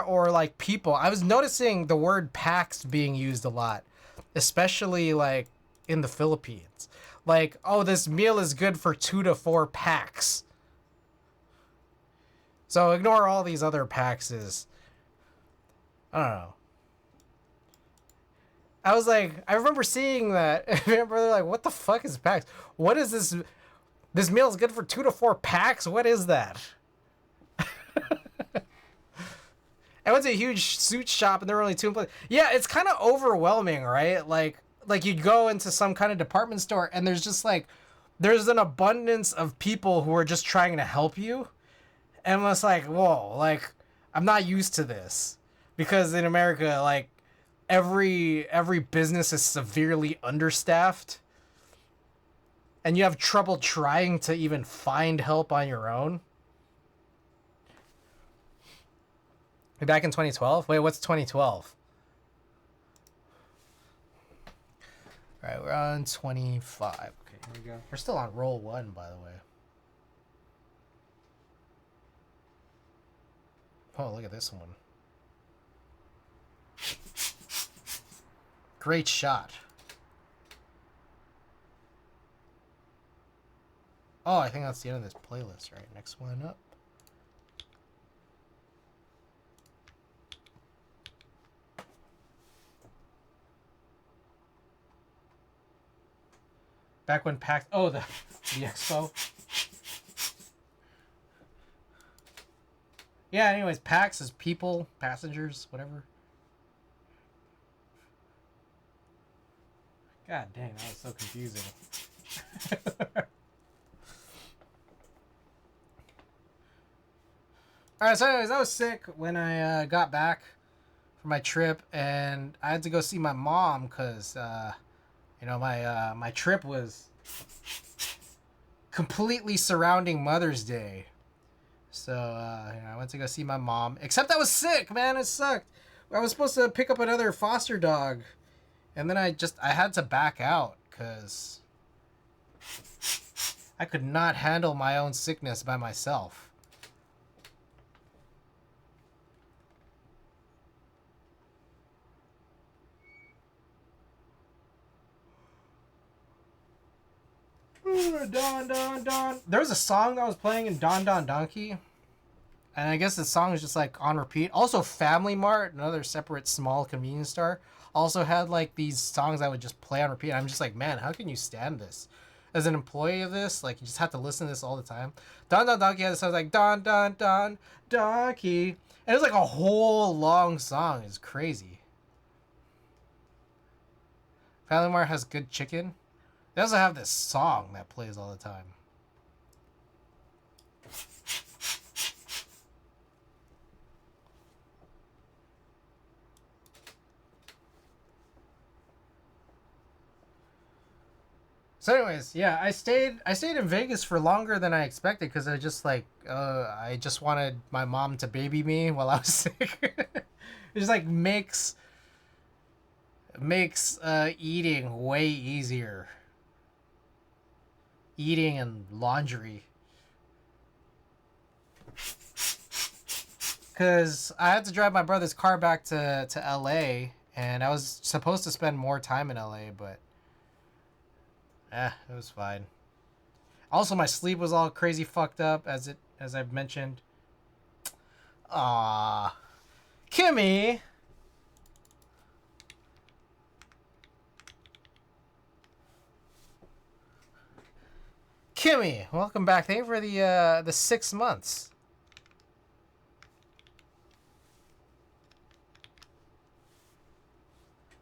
or like people. I was noticing the word PAX being used a lot, especially like in the Philippines. Like, oh, this meal is good for 2 to 4 packs. So ignore all these other PAXs. I don't know. I was like, I remember seeing that. I remember they're like, what the fuck is PAX? What is this? This meal is good for 2 to 4 packs? What is that? I went to a huge suit shop and there were only 2 employees. Yeah, it's kind of overwhelming, right? Like you go into some kind of department store and there's just like, there's an abundance of people who are just trying to help you. And it's like, whoa, like, I'm not used to this. Because in America, like, every business is severely understaffed. And you have trouble trying to even find help on your own. Back in 2012? Wait, what's 2012? All right, we're on 25. Okay, here we go. We're still on roll 1, by the way. Oh, look at this one. Great shot. Oh, I think that's the end of this playlist, right? Next one up. Back when PAX... Oh, the expo. Yeah, anyways, PAX is people, passengers, whatever. God dang, that was so confusing. Alright, so anyways, I was sick when I got back from my trip, and I had to go see my mom because, you know, my trip was completely surrounding Mother's Day. So, you know, I went to go see my mom. Except I was sick, man. It sucked. I was supposed to pick up another foster dog. And then I had to back out because I could not handle my own sickness by myself. Don Don Don. There was a song that was playing in Don Don Donkey, and I guess the song is just like on repeat. Also, Family Mart, another separate small convenience store, also had like these songs that would just play on repeat. I'm just like, man, how can you stand this? As an employee of this, like you just have to listen to this all the time. Don Don Donkey had a song like Don Don Don Donkey, and it was like a whole long song. It's crazy. Family Mart has good chicken. They also have this song that plays all the time. So anyways, yeah, I stayed in Vegas for longer than I expected because I just like I just wanted my mom to baby me while I was sick. It just like makes eating way easier. Eating and laundry. Cause I had to drive my brother's car back to LA, and I was supposed to spend more time in LA, but it was fine. Also, my sleep was all crazy fucked up as I've mentioned. Ah, Kimmy. Kimmy, welcome back. Thank you for the 6 months.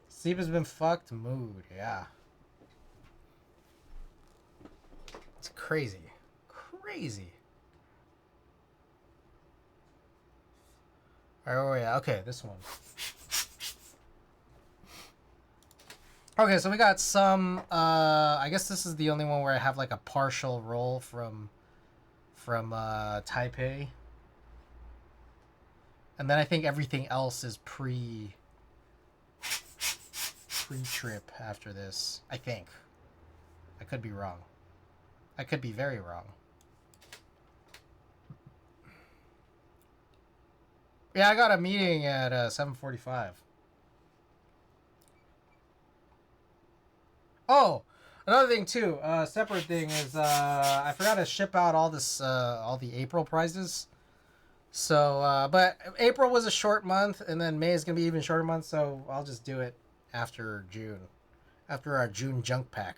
Sleep has been fucked. Mood, yeah. It's crazy. Crazy. Alright, where are we at? Okay, this one. Okay, so we got some, I guess this is the only one where I have like a partial roll from Taipei. And then I think everything else is pre-trip after this, I think. I could be wrong. I could be very wrong. Yeah, I got a meeting at 7:45. Oh, another thing too. Separate thing is I forgot to ship out all the April prizes. So, but April was a short month, and then May is gonna be even shorter month. So I'll just do it after June, after our June junk pack.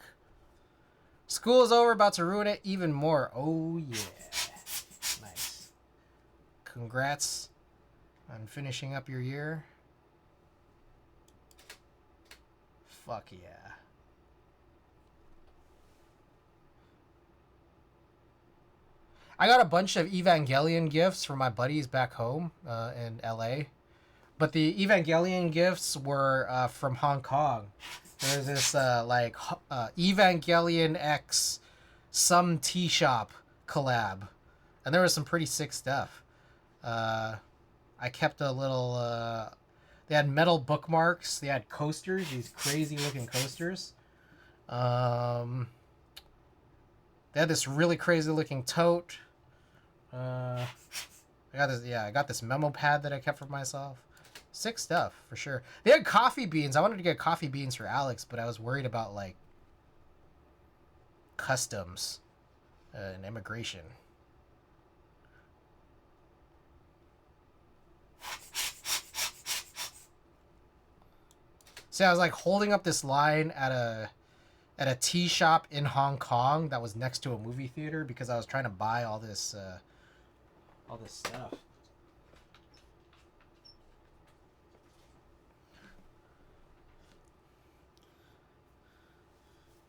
School is over, about to ruin it even more. Oh yeah, nice. Congrats on finishing up your year. Fuck yeah. I got a bunch of Evangelion gifts from my buddies back home in LA. But the Evangelion gifts were from Hong Kong. There's this Evangelion X some tea shop collab. And there was some pretty sick stuff. I kept a little... they had metal bookmarks. They had coasters, these crazy looking coasters. They had this really crazy looking tote. I got this memo pad that I kept for myself. Sick stuff for sure. They had coffee beans. I wanted to get coffee beans for Alex, but I was worried about like customs and immigration. See, I was like holding up this line at a tea shop in Hong Kong that was next to a movie theater because I was trying to buy all this stuff.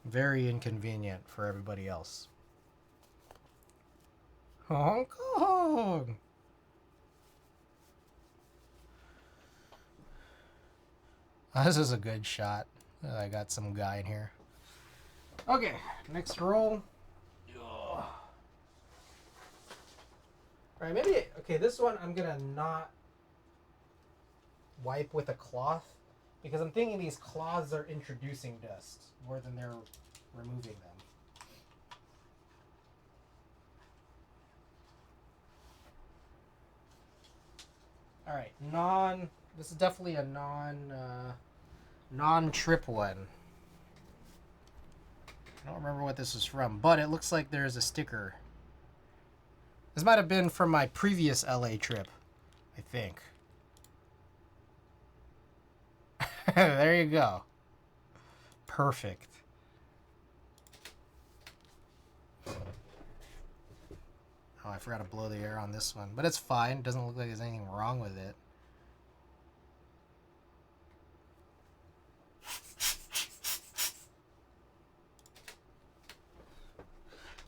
Very inconvenient for everybody else. Hong Kong! This is a good shot. I got some guy in here. Okay, next roll. Alright, maybe... Okay, this one I'm gonna not wipe with a cloth because I'm thinking these cloths are introducing dust more than they're removing them. Alright, this is definitely a non-trip one. I don't remember what this is from, but it looks like there's a sticker. This might have been from my previous LA trip, I think. There you go. Perfect. Oh, I forgot to blow the air on this one, but it's fine. It doesn't look like there's anything wrong with it.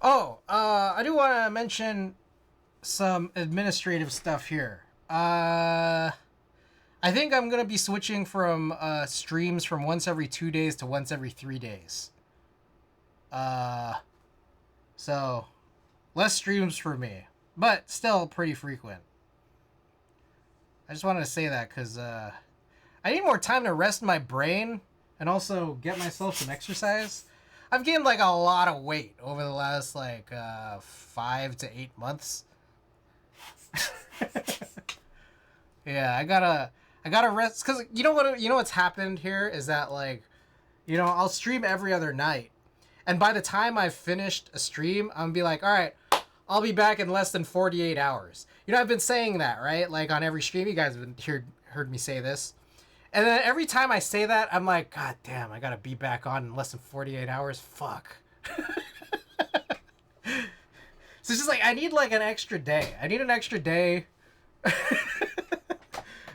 Oh, I do want to mention some administrative stuff here. I think I'm going to be switching from streams from once every 2 days to once every 3 days. So, less streams for me, but still pretty frequent. I just wanted to say that because I need more time to rest my brain and also get myself some exercise. I've gained like a lot of weight over the last like 5 to 8 months. Yeah, I gotta rest because you know what's happened here is that like, I'll stream every other night, and by the time I've finished a stream, I'm gonna be like, all right, I'll be back in less than 48 hours. I've been saying that, right? Like on every stream, you guys have heard me say this. And then every time I say that, I'm like, God damn, I gotta be back on in less than 48 hours. Fuck. So it's just like, I need like an extra day. I need an extra day.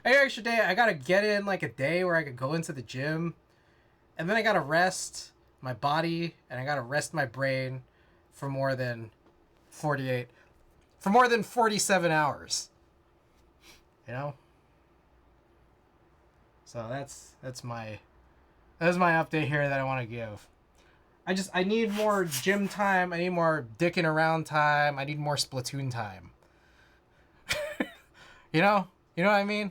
I gotta get in like a day where I could go into the gym. And then I gotta rest my body and I gotta rest my brain for more than 47 hours. So that's my update here that I want to give. I need more gym time. I need more dicking around time. I need more Splatoon time. You know what I mean?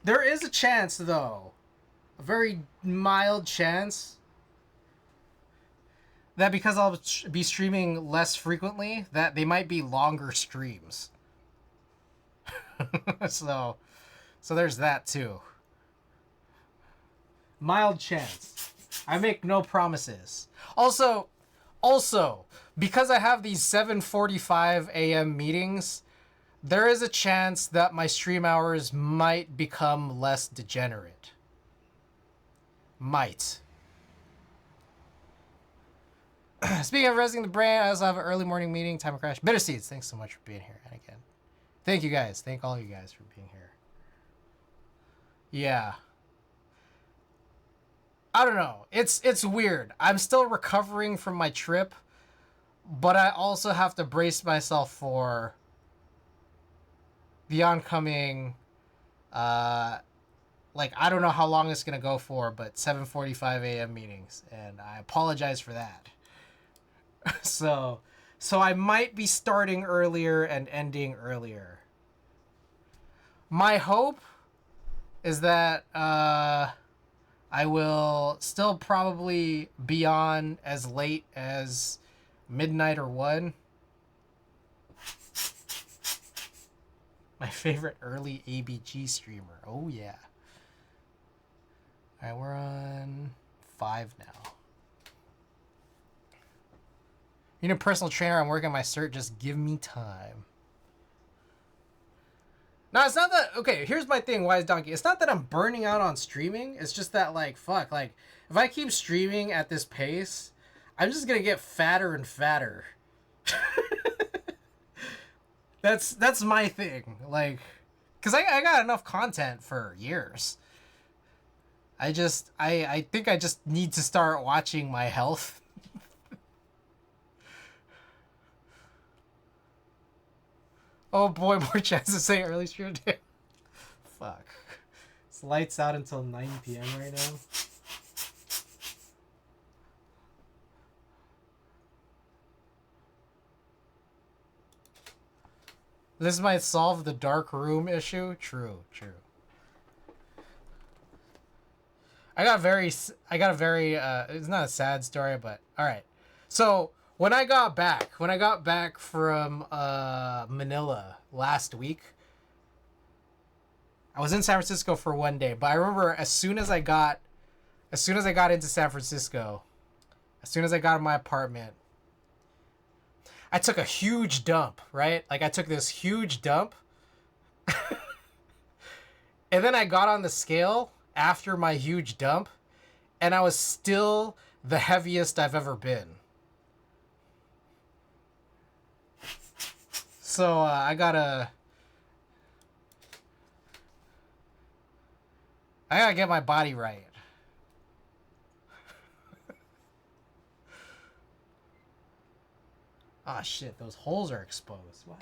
There is a chance, though, a very mild chance, that because I'll be streaming less frequently, that they might be longer streams. So there's that too. Mild chance. I make no promises. Also, because I have these 7:45 a.m. meetings, there is a chance that my stream hours might become less degenerate. Might. Speaking of resting the brain, I also have an early morning meeting. Time of crash. Bitter Seeds, thanks so much for being here. And again, thank you guys. Thank all you guys for being here. Yeah. I don't know. It's weird. I'm still recovering from my trip, but I also have to brace myself for the oncoming, I don't know how long it's going to go for, but 7:45 a.m. meetings, and I apologize for that. So I might be starting earlier and ending earlier. My hope is that I will still probably be on as late as midnight or 1. My favorite early ABG streamer. Oh, yeah. All right, we're on 5 now. You need a personal trainer. I'm working on my cert. Just give me time. No, it's not that... Okay, here's my thing, Wise Donkey. It's not that I'm burning out on streaming. It's just that, like, fuck. Like, if I keep streaming at this pace, I'm just going to get fatter and fatter. That's my thing. Like, because I got enough content for years. I think I just need to start watching my health. Oh boy, more chances to say early stream day. Fuck. It's lights out until 9 p.m. right now. This might solve the dark room issue. True. I got a very, it's not a sad story, but all right. So when I got back from Manila last week, I was in San Francisco for one day, but I remember as soon as I got into San Francisco, as soon as I got in my apartment, I took a huge dump, right? Like I took this huge dump. And then I got on the scale after my huge dump, and I was still the heaviest I've ever been. So I gotta get my body right. Ah, shit, those holes are exposed. What?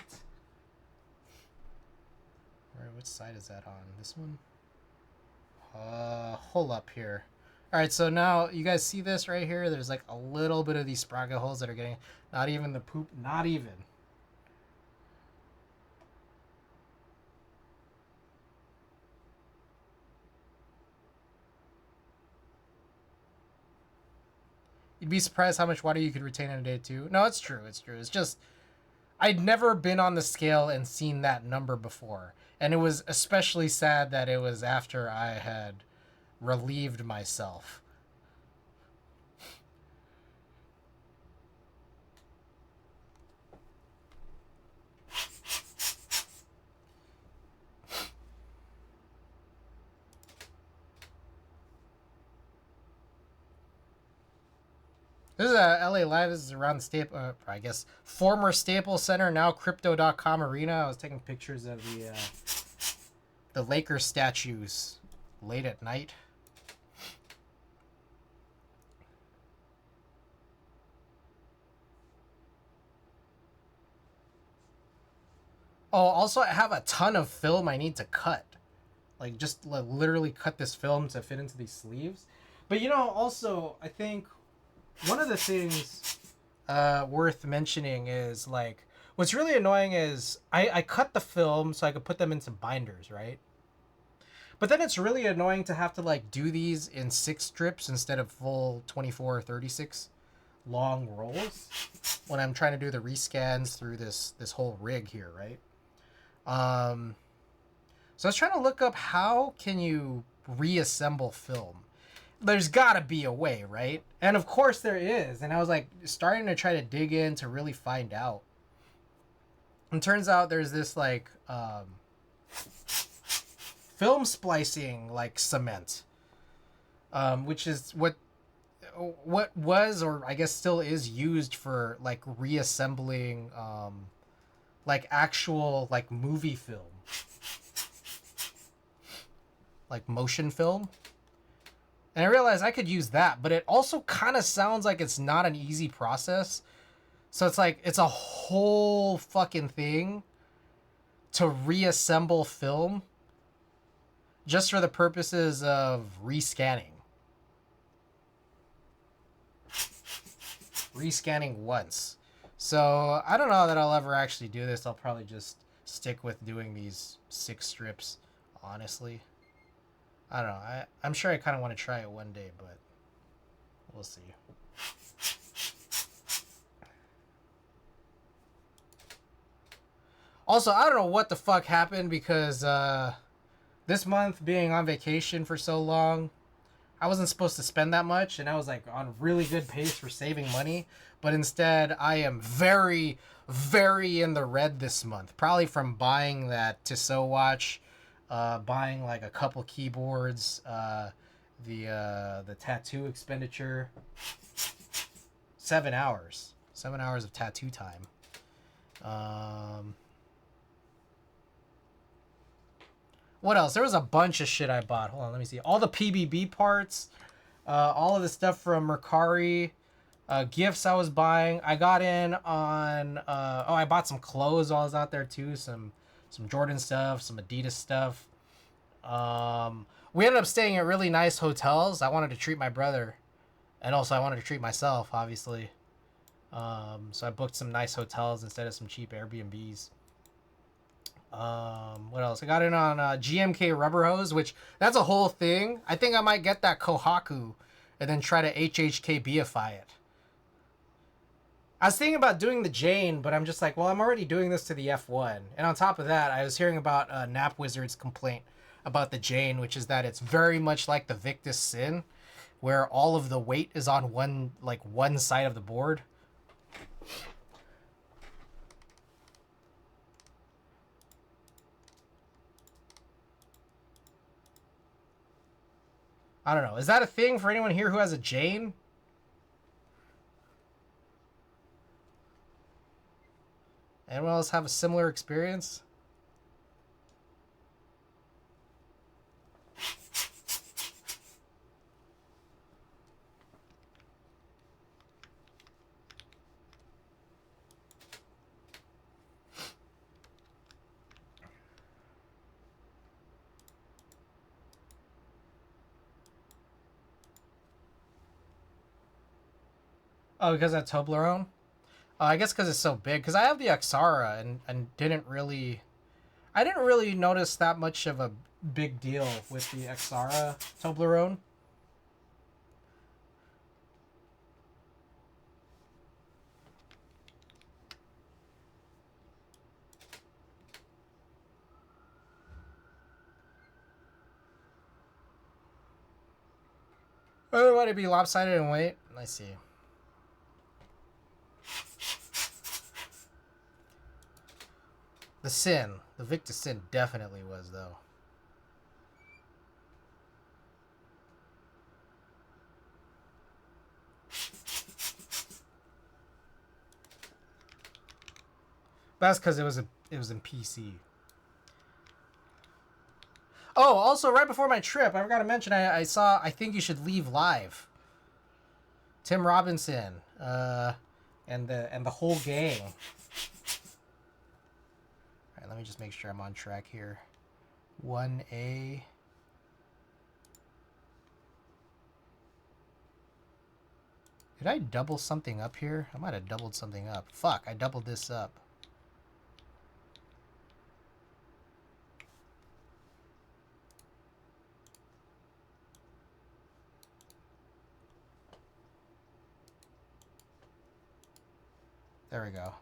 Which side is that on? This one? Hold up here. Alright, so now you guys see this right here? There's like a little bit of these sprocket holes that are getting, not even the poop, not even. You'd be surprised how much water you could retain in a day too. No, it's true. It's true. It's just, I'd never been on the scale and seen that number before. And it was especially sad that it was after I had relieved myself. This is LA Live. This is around the Staple, I guess, former Staples Center, now Crypto.com Arena. I was taking pictures of the Lakers statues late at night. Oh, also I have a ton of film I need to cut. Like, just literally cut this film to fit into these sleeves. But, you know, also, I think one of the things worth mentioning is, like, what's really annoying is I cut the film so I could put them into binders, right? But then it's really annoying to have to, like, do these in 6 strips instead of full 24 or 36 long rolls when I'm trying to do the rescans through this whole rig here, right? So I was trying to look up how can you reassemble film. There's gotta be a way, right? And of course there is. And I was like starting to try to dig in to really find out. And turns out there's this like film splicing like cement, which is what was, or I guess still is, used for like reassembling like actual like movie film, like motion film. And I realized I could use that, but it also kind of sounds like it's not an easy process. So it's like, it's a whole fucking thing to reassemble film just for the purposes of rescanning. Rescanning once. So I don't know that I'll ever actually do this. I'll probably just stick with doing these 6 strips, honestly. I don't know. I'm sure I kind of want to try it one day, but we'll see. Also, I don't know what the fuck happened because this month being on vacation for so long, I wasn't supposed to spend that much, and I was like on really good pace for saving money. But instead, I am very, very in the red this month. Probably from buying that Tissot watch, buying like a couple keyboards, the tattoo expenditure. 7 hours. 7 hours of tattoo time. What else? There was a bunch of shit I bought. Hold on, let me see. All the PBB parts, all of the stuff from Mercari, gifts I was buying. I got in on, I bought some clothes while I was out there too. Some Jordan stuff, some Adidas stuff. We ended up staying at really nice hotels. I wanted to treat my brother, and also I wanted to treat myself, obviously. So I booked some nice hotels instead of some cheap Airbnbs. What else? I got in on GMK Rubber Hose, which that's a whole thing. I think I might get that Kohaku and then try to HHKBify it. I was thinking about doing the Jane, but I'm just like, well, I'm already doing this to the F1. And on top of that, I was hearing about Nap Wizard's complaint about the Jane, which is that it's very much like the Victus Sin, where all of the weight is on one side of the board. I don't know. Is that a thing for anyone here who has a Jane? Anyone else have a similar experience? Oh, because that's Toblerone? I guess because it's so big. Because I have the Axara and I didn't really notice that much of a big deal with the Axara Toblerone. Oh, would it be lopsided in weight? I see. The Sin. The Victus Sin definitely was, though. That's because it was in PC. Oh, also, right before my trip, I forgot to mention, I saw I Think You Should Leave live. Tim Robinson, and the whole gang. All right, let me just make sure I'm on track here. 1A. Did I double something up here? I might have doubled something up. Fuck, I doubled this up. There we go.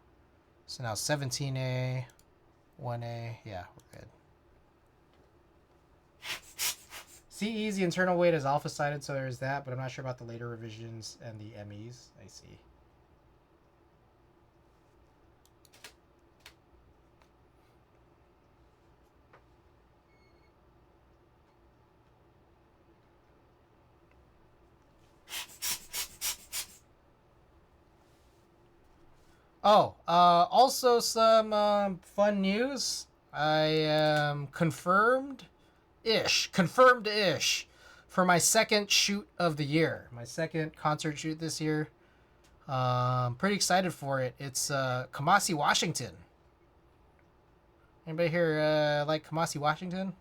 So now 17A, 1A. Yeah, we're good. See, easy internal weight is alpha-sided, so there's that, but I'm not sure about the later revisions and the MEs. I see. Oh, also some fun news. I am confirmed-ish for my second shoot of the year. My second concert shoot this year. Pretty excited for it. It's Kamasi, Washington. Anybody here like Kamasi, Washington?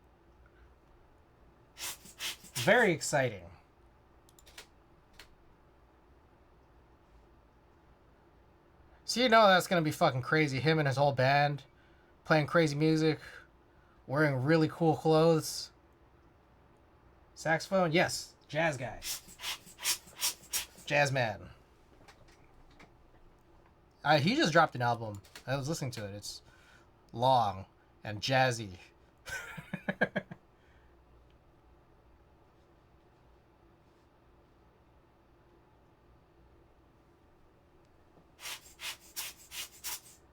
Very exciting. So you know that's gonna be fucking crazy. Him and his whole band playing crazy music, wearing really cool clothes. Saxophone, yes, jazz guy, jazz man. He just dropped an album. I was listening to it. It's long and jazzy.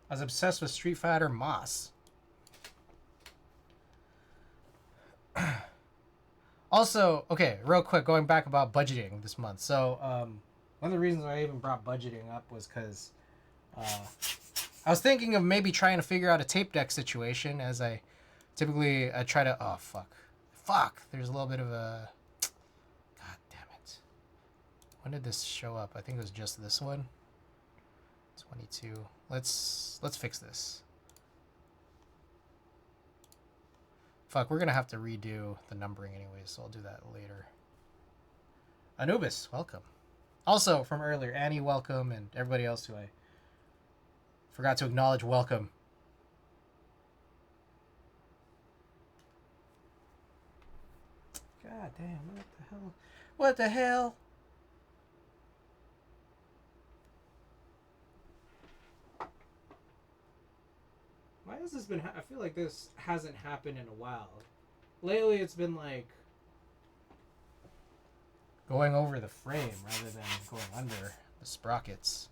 I was obsessed with Street Fighter Moss. Also, okay, real quick, going back about budgeting this month. So, one of the reasons I even brought budgeting up was because I was thinking of maybe trying to figure out a tape deck situation, as I typically try to. Oh fuck! There's a little bit of a. God damn it! When did this show up? I think it was just this one. 22. Let's fix this. Fuck, we're gonna have to redo the numbering anyway, so I'll do that later. Anubis, welcome. Also from earlier, Annie, welcome, and everybody else who I forgot to acknowledge, welcome. God damn, what the hell? What the hell? Why has this been? I feel like this hasn't happened in a while. lately it's been like going over the frame rather than going under the sprockets.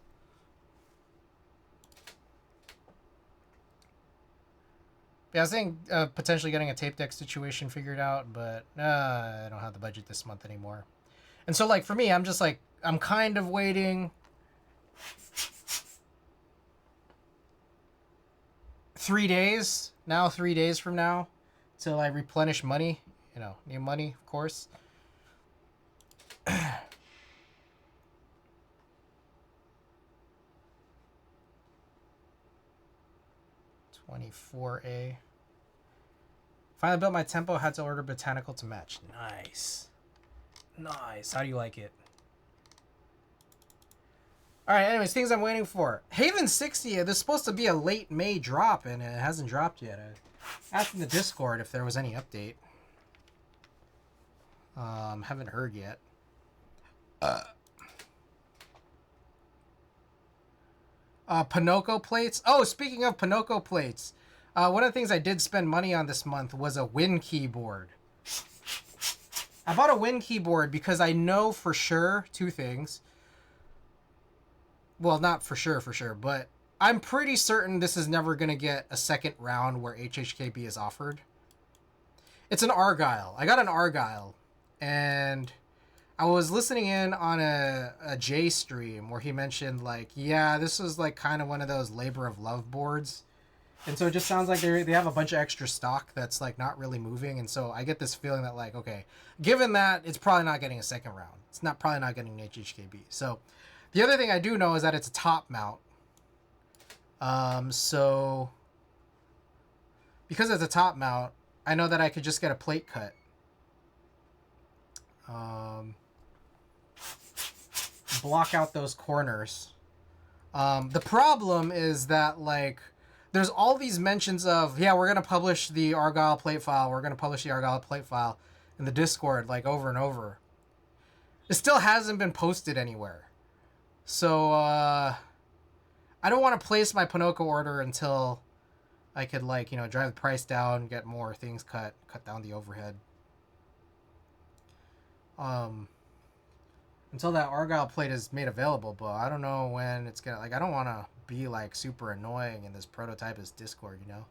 Yeah, I was thinking potentially getting a tape deck situation figured out, but I don't have the budget this month anymore. And so, like, for me, I'm just like, I'm kind of waiting 3 days, now 3 days from now, till I replenish money. You know, new money, of course. 24A. Finally built my tempo, had to order botanical to match. Nice. Nice. How do you like it? Alright, anyways, things I'm waiting for. Haven 60, there's supposed to be a late May drop, and it hasn't dropped yet. I asked in the Discord if there was any update. Haven't heard yet. Pinocchio plates. Oh, speaking of Pinocchio plates, one of the things I did spend money on this month was a Win keyboard. I bought a Win keyboard because I know for sure two things. Well, not for sure, but I'm pretty certain this is never going to get a second round where HHKB is offered. It's an Argyle. I got an Argyle, and I was listening in on a J stream where he mentioned, like, yeah, this was like kind of one of those labor of love boards. And so it just sounds like they have a bunch of extra stock that's like not really moving. And so I get this feeling that, like, okay, given that, it's probably not getting a second round. It's probably not getting an HHKB. So the other thing I do know is that it's a top mount. So because it's a top mount, I know that I could just get a plate cut. Block out those corners. The problem is that, like, there's all these mentions of, yeah, we're going to publish the Argyle plate file. We're going to publish the Argyle plate file in the Discord, like, over and over. It still hasn't been posted anywhere. So, I don't want to place my Pinocchio order until I could, like, you know, drive the price down, get more things cut down the overhead. Until that Argyle plate is made available, but I don't know when it's gonna, like, I don't want to be, like, super annoying in this prototypist Discord, you know?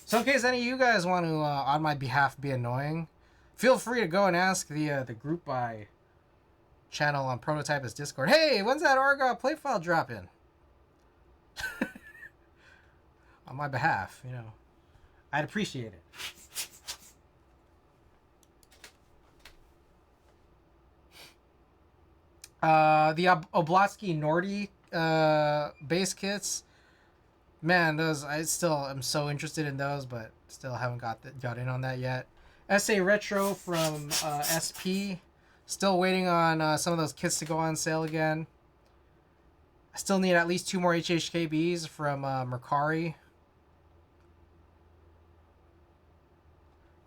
So in case any of you guys want to, on my behalf, be annoying, feel free to go and ask the group buy channel on prototypist Discord, hey, when's that Argyle plate file dropping? On my behalf, you know? I'd appreciate it. The Oblatsky Nordy base kits, man, those I still am so interested in those, but still haven't got in on that yet. SA Retro from SP, still waiting on some of those kits to go on sale again. I still need at least 2 more HHKBs from Mercari.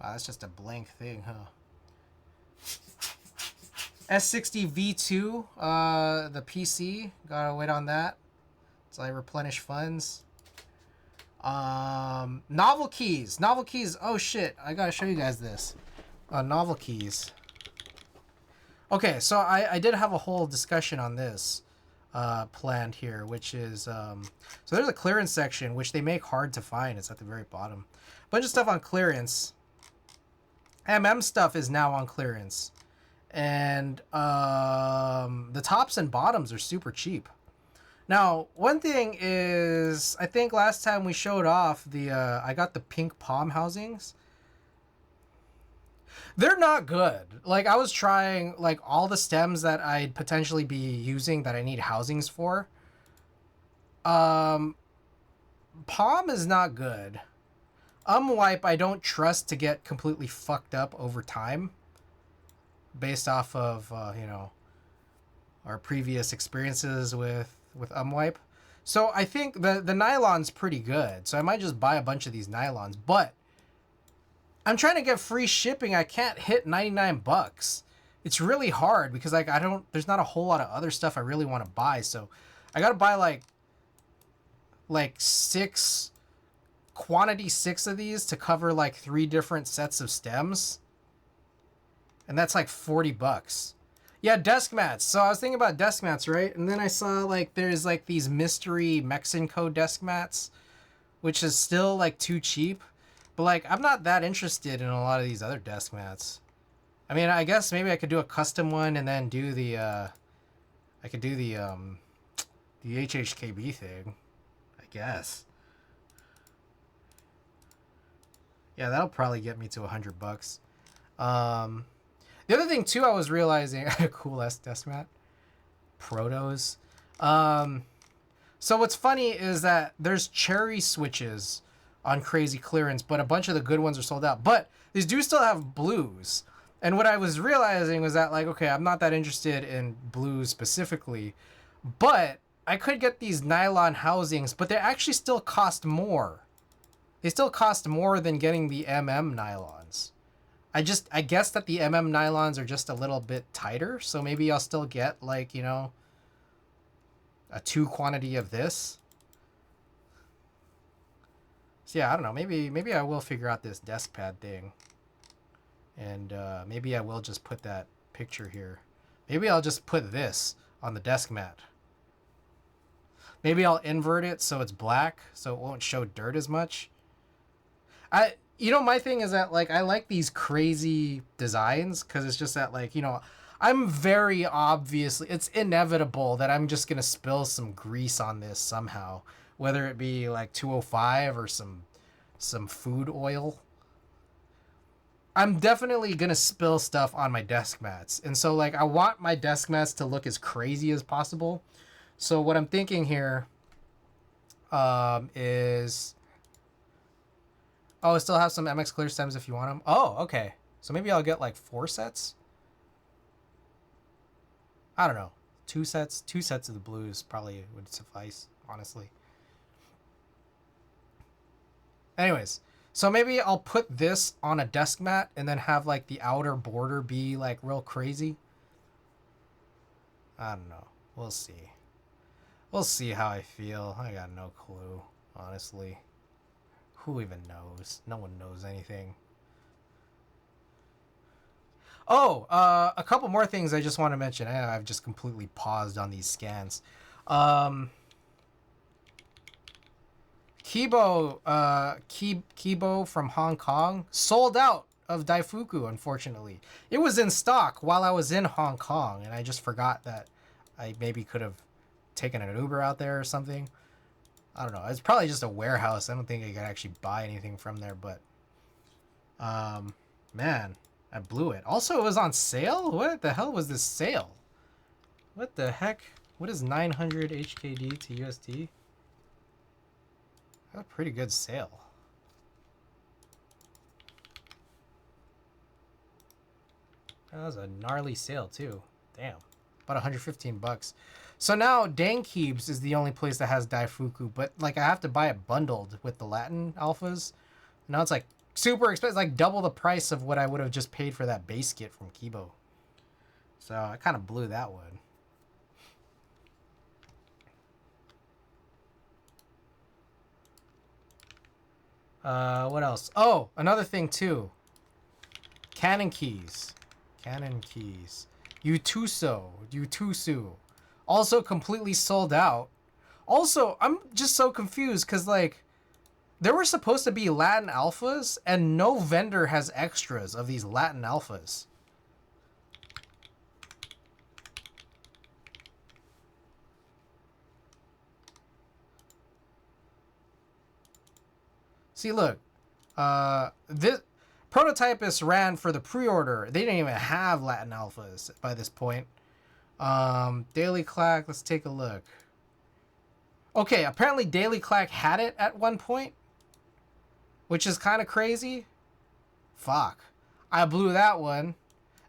Wow, that's just a blank thing, huh? S60 V2, the PC. Gotta wait on that until I replenish funds. Novel keys. Novel keys. Oh shit, I gotta show you guys this. Novel keys. Okay, so I did have a whole discussion on this planned here, which is so there's a clearance section which they make hard to find. It's at the very bottom. Bunch of stuff on clearance. Stuff is now on clearance. And the tops and bottoms are super cheap. Now, one thing is, I think last time we showed off the I got the pink palm housings. They're not good. Like, I was trying, like, all the stems that I'd potentially be using that I need housings for. Palm is not good. Wipe I don't trust to get completely fucked up over time, based off of you know, our previous experiences with Wipe. So I think the nylon's pretty good. So I might just buy a bunch of these nylons, but I'm trying to get free shipping. I can't hit $99. It's really hard because, like, there's not a whole lot of other stuff I really want to buy. So I got to buy like 6 quantity 6 of these to cover like 3 different sets of stems. And that's like $40. Yeah, desk mats. So I was thinking about desk mats, right? And then I saw like there's like these mystery Mexico desk mats, which is still like too cheap. But like I'm not that interested in a lot of these other desk mats. I mean, I guess maybe I could do a custom one and then do the I could do the HHKB thing, I guess. Yeah, that'll probably get me to $100. The other thing too, I was realizing, cool ass desk mat, Protos. So what's funny is that there's cherry switches on crazy clearance, but a bunch of the good ones are sold out. But these do still have blues. And what I was realizing was that, like, okay, I'm not that interested in blues specifically, but I could get these nylon housings, but they actually still cost more. They still cost more than getting the nylons. I guess that the nylons are just a little bit tighter, so maybe I'll still get, like, you know, a 2 quantity of this. So yeah, I don't know. Maybe I will figure out this desk pad thing. And maybe I will just put that picture here. Maybe I'll just put this on the desk mat. Maybe I'll invert it so it's black, so it won't show dirt as much. You know, my thing is that, like, I like these crazy designs because it's just that, like, you know, I'm very obviously, it's inevitable that I'm just going to spill some grease on this somehow, whether it be like 205 or some food oil. I'm definitely going to spill stuff on my desk mats. And so, like, I want my desk mats to look as crazy as possible. So what I'm thinking here is... Oh, I still have some MX Clear stems if you want them. Oh, okay. So maybe I'll get like 4 sets. I don't know. 2 sets. 2 sets of the blues probably would suffice, honestly. Anyways, so maybe I'll put this on a desk mat and then have like the outer border be like real crazy. I don't know. We'll see. We'll see how I feel. I got no clue, honestly. Who even knows? No one knows anything. Oh, a couple more things I just want to mention. I've just completely paused on these scans. Kibo from Hong Kong sold out of Daifuku, unfortunately. It was in stock while I was in Hong Kong, and I just forgot that I maybe could have taken an Uber out there or something. I don't know. It's probably just a warehouse. I don't think I could actually buy anything from there, but man, I blew it. Also, it was on sale? What the hell was this sale? What the heck? What is 900 HKD to USD? That's a pretty good sale. That was a gnarly sale too. Damn. About 115 bucks. So now Dankeebs is the only place that has Daifuku, but like I have to buy it bundled with the Latin alphas. Now it's like super expensive, like double the price of what I would have just paid for that base kit from Kibo. So I kind of blew that one. What else? Oh, another thing too. Canon keys. Canon keys. Utusu. Also completely sold out. Also, I'm just so confused because, like, there were supposed to be Latin alphas and no vendor has extras of these Latin alphas. See, look. This Prototypus ran for the pre-order. They didn't even have Latin alphas by this point. Daily Clack, let's take a look. Okay, apparently Daily Clack had it at one point, which is kind of crazy. Fuck. I blew that one.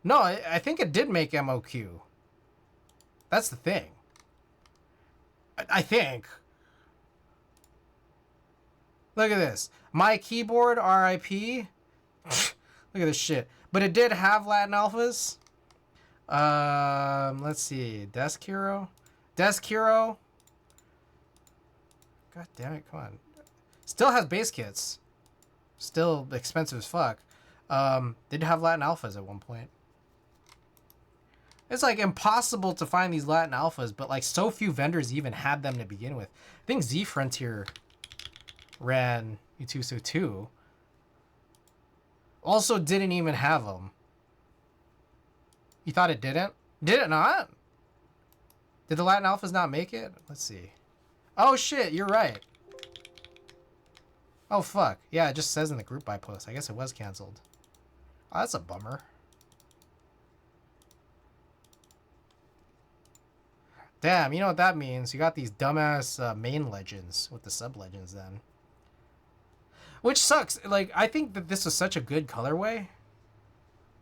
No, I think it did make MOQ. That's the thing. I think. Look at this. My keyboard, RIP. Look at this shit. But it did have Latin alphas. Let's see. Desk Hero. God damn it, come on. Still has base kits. Still expensive as fuck. Did have Latin alphas at one point. It's like impossible to find these Latin alphas, but like so few vendors even had them to begin with. I think Z Frontier ran Utuso 2. Also didn't even have them. You thought it didn't? Did it not? Did the Latin alphas not make it? Let's see. Oh shit, you're right. Oh fuck. Yeah, it just says in the group buy post. I guess it was canceled. Oh, that's a bummer. Damn, you know what that means? You got these dumbass main legends with the sub legends then. Which sucks. Like, I think that this was such a good colorway.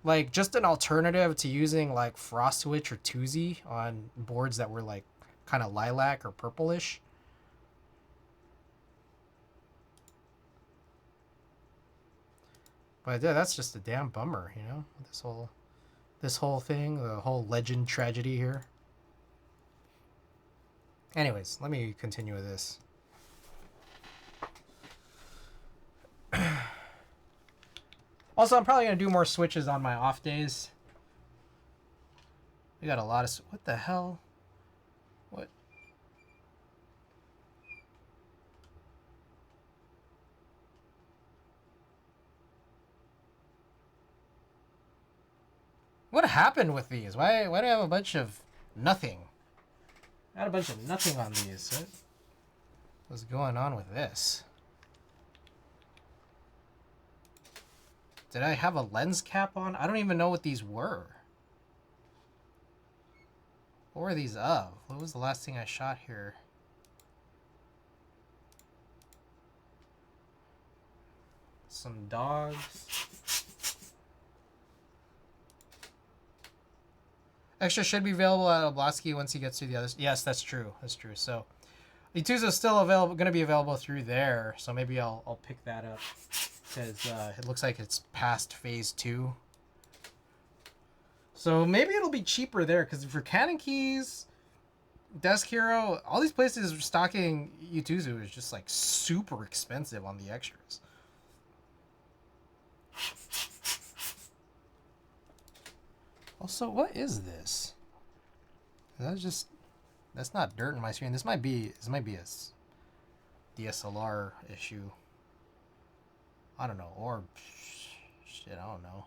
Like, just an alternative to using, like, Frost Switch or Tuzi on boards that were, like, kind of lilac or purplish. But yeah, that's just a damn bummer, you know? This whole thing, the whole legend tragedy here. Anyways, let me continue with this. Also, I'm probably going to do more switches on my off days. We got a lot of... What the hell? What? What happened with these? Why do I have a bunch of nothing? I had a bunch of nothing on these. What's going on with this? Did I have a lens cap on? I don't even know what these were. What were these of? What was the last thing I shot here? Some dogs. Extra should be available at Oblasky once he gets through the others. Yes, that's true. That's true. So, Ituzo is still available, going to be available through there. So maybe I'll pick that up because it looks like it's past phase 2. So maybe it'll be cheaper there because for Canon Keys, Desk Hero, all these places stocking Ituzo is just like super expensive on the extras. Also, what is this? That's not dirt in my screen. This might be a DSLR issue. I don't know, or shit, I don't know.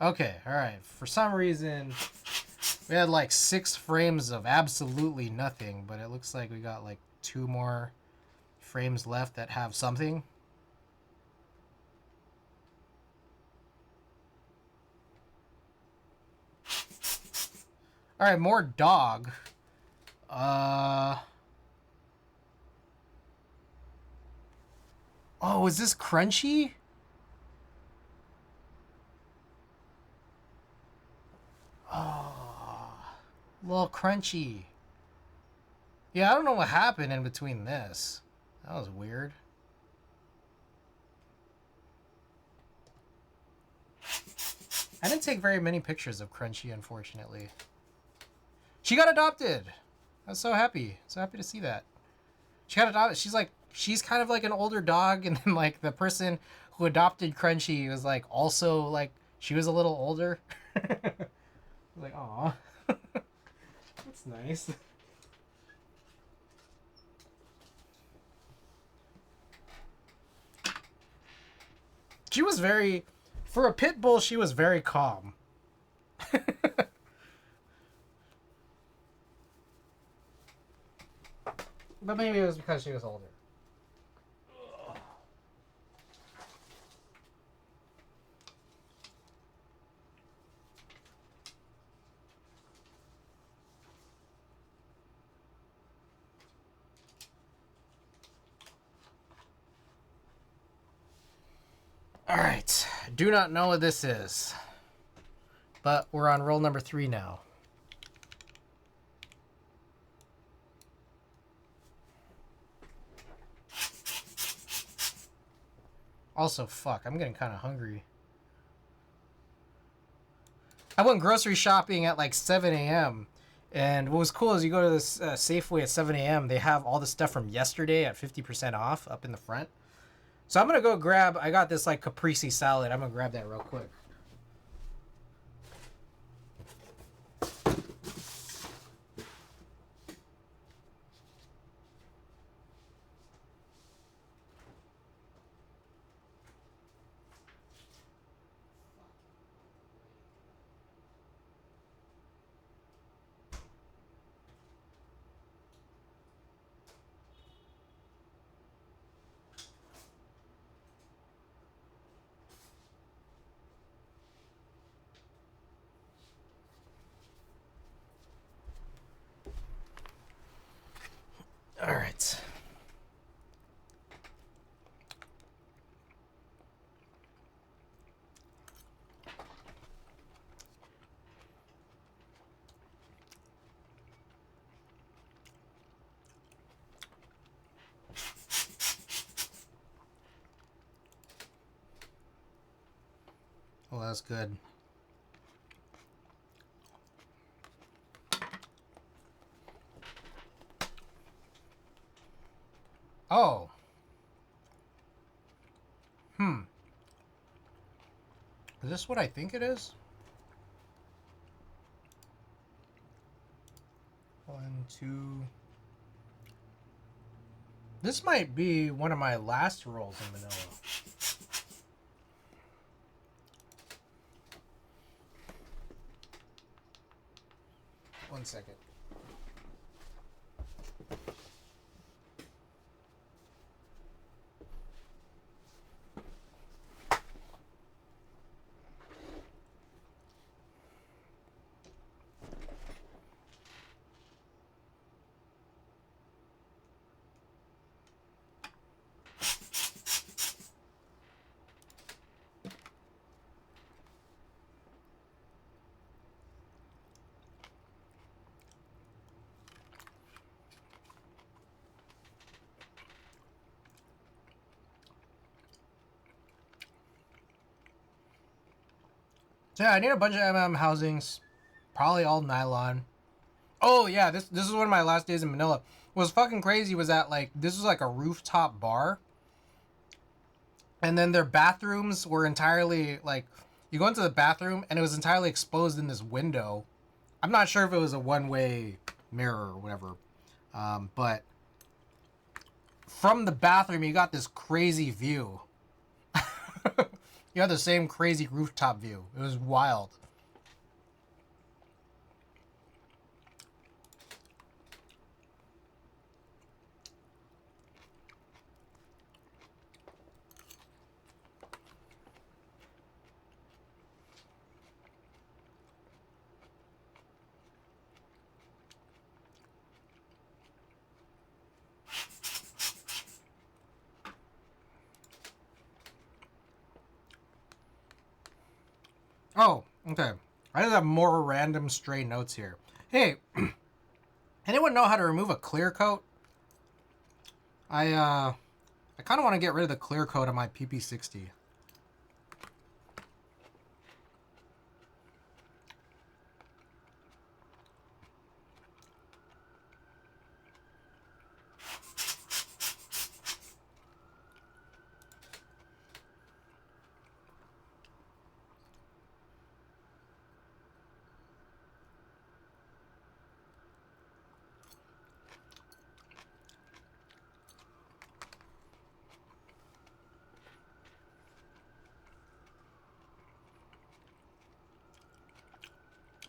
Okay, all right. For some reason, we had like 6 frames of absolutely nothing, but it looks like we got like 2 more frames left that have something. All right, more dog. Oh, is this crunchy? Oh, a little crunchy. Yeah, I don't know what happened in between this. That was weird. I didn't take very many pictures of Crunchy, unfortunately. She got adopted. I was so happy. So happy to see that. She got adopted. She's kind of like an older dog, and then like the person who adopted Crunchy was like also like she was a little older. Like, aw. That's nice. She was very, for a pit bull, she was very calm. But maybe it was because she was older. Alright, do not know what this is. But we're on roll number 3 now. Also, fuck, I'm getting kind of hungry. I went grocery shopping at like 7 a.m. And what was cool is you go to this Safeway at 7 a.m. They have all the stuff from yesterday at 50% off up in the front. So I'm gonna go grab. I got this like caprese salad. I'm gonna grab that real quick. All right. Well, that's good. Oh. Is this what I think it is? 1, 2. This might be one of my last rolls in Manila. One second. So yeah, I need a bunch of housings, probably all nylon. Oh yeah, this is one of my last days in Manila. What was fucking crazy was that like this was like a rooftop bar, and then their bathrooms were entirely like you go into the bathroom and it was entirely exposed in this window. I'm not sure if it was a one-way mirror or whatever, but from the bathroom you got this crazy view. You had the same crazy rooftop view. It was wild. Oh, okay. I just have more random stray notes here. Hey, anyone know how to remove a clear coat? I kind of want to get rid of the clear coat on my PP60.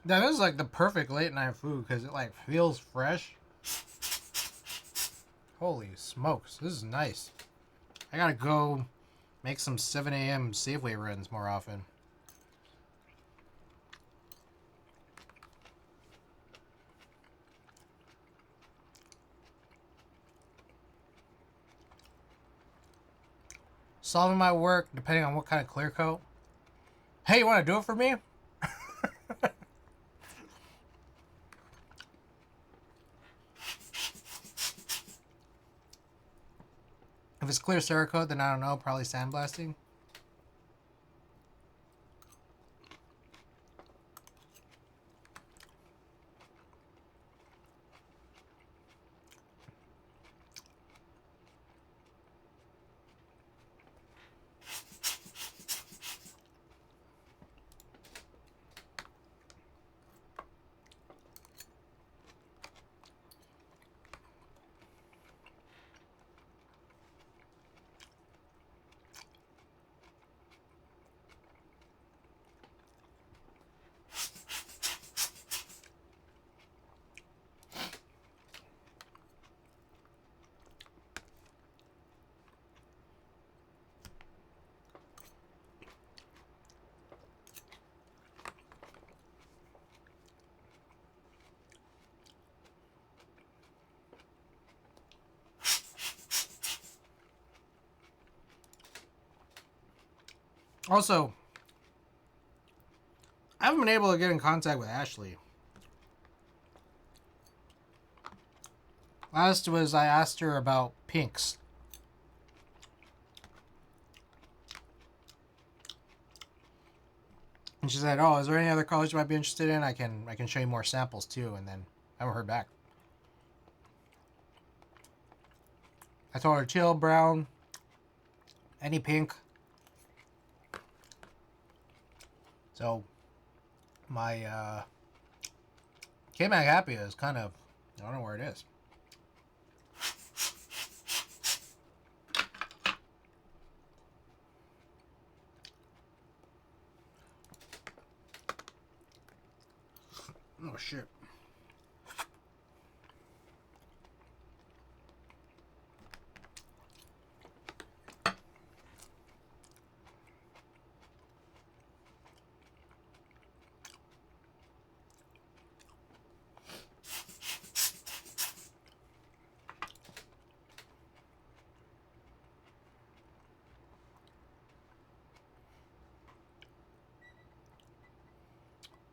That is like the perfect late night food because it like feels fresh. Holy smokes, this is nice. I gotta go make some 7 a.m. Safeway runs more often. Solving my work depending on what kind of clear coat. Hey, you want to do it for me? If it's clear Cerakote, then I don't know, probably sandblasting. Also, I haven't been able to get in contact with Ashley. Last was I asked her about pinks. And she said, "Oh, is there any other college you might be interested in? I can show you more samples too." And then I haven't heard back. I told her teal, brown, any pink. So my K-Mag Happy is kind of, I don't know where it is. Oh shit.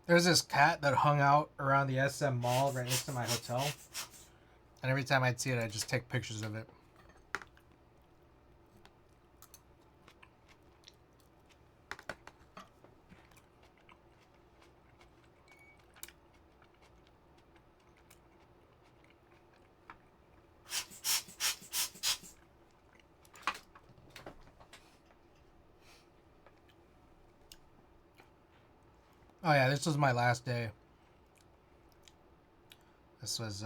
There's this cat that hung out around the SM Mall right next to my hotel. And every time I'd see it, I'd just take pictures of it. Oh yeah, this was my last day. This was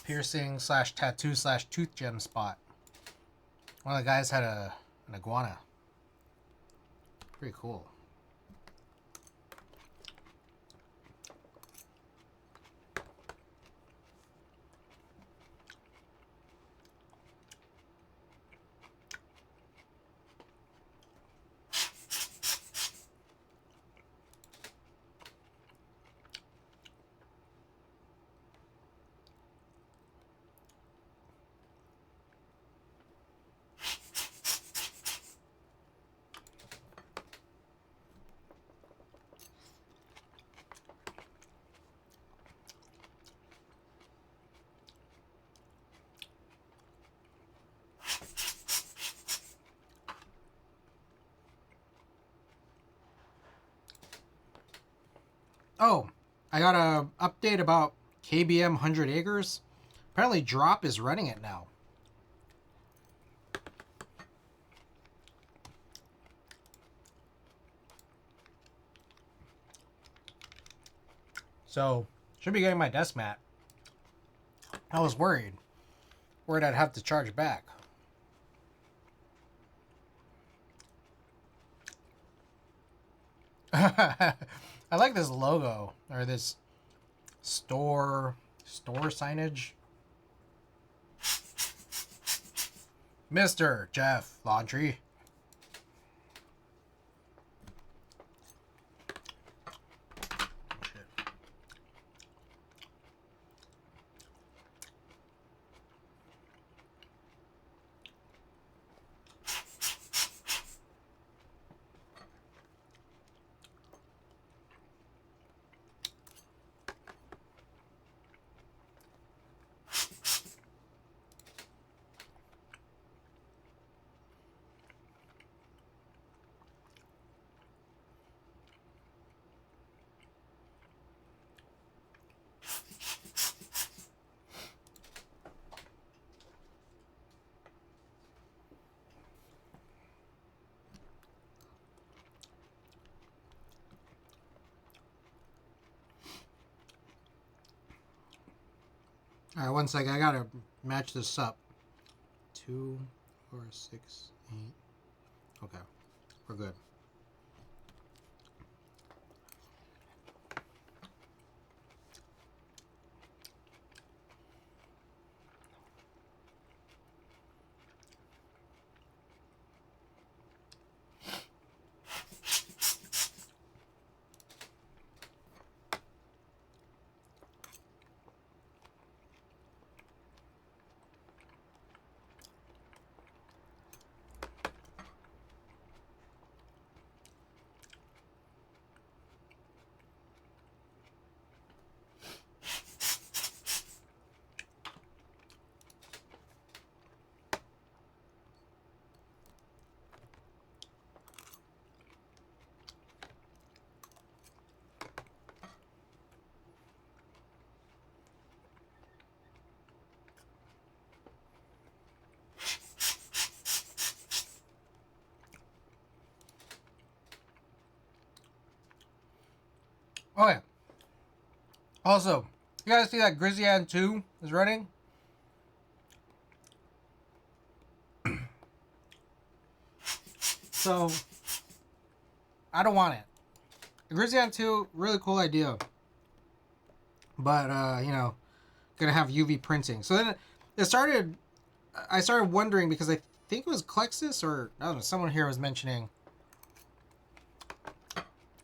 piercing slash tattoo slash tooth gem spot. One of the guys had an iguana. Pretty cool. Oh, I got a update about KBM 100 Acres. Apparently Drop is running it now. So, should be getting my desk mat. I was worried. Worried I'd have to charge back. I like this logo, or this store signage. Mr. Jeff Laundry. Alright, one second. I gotta match this up. 2, 4, 6, 8. Okay, we're good. Oh yeah. Also, you guys see that Grizzly 2 is running? So, I don't want it. Grizzly 2, really cool idea. But, you know, gonna have UV printing. So then I started wondering because I think it was Klexus or, I don't know, someone here was mentioning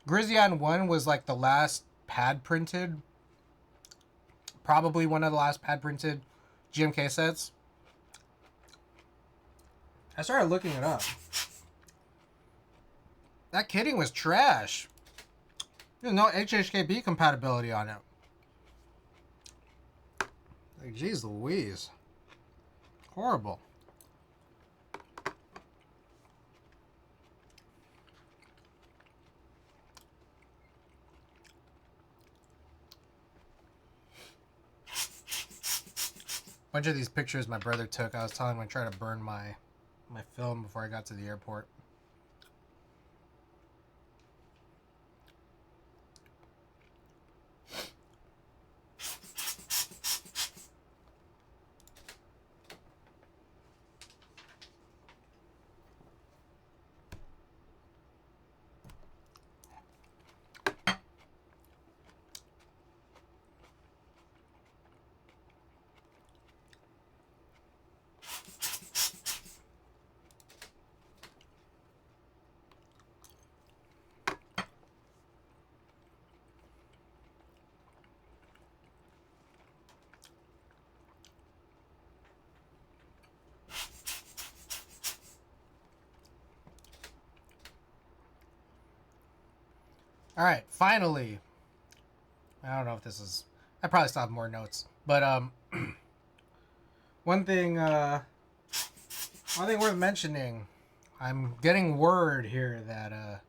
Grizzly 1 was like the last pad printed, probably one of the last pad printed GMK sets. I started looking it up. That kitting was trash. There's no HHKB compatibility on it. Like, geez Louise. Horrible. Bunch of these pictures my brother took. I was telling him I tried to burn my film before I got to the airport. All right, finally. I don't know if this is. I probably still have more notes, but one thing worth mentioning. I'm getting word here that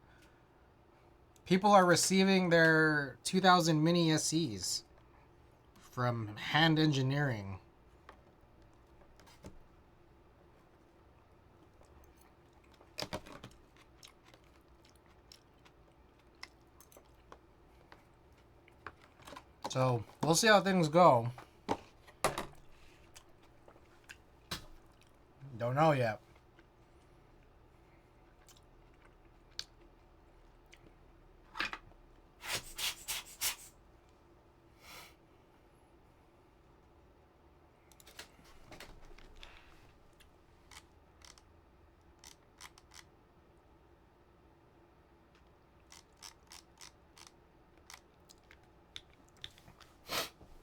people are receiving their 2000 mini SEs from Hand Engineering. So we'll see how things go. Don't know yet.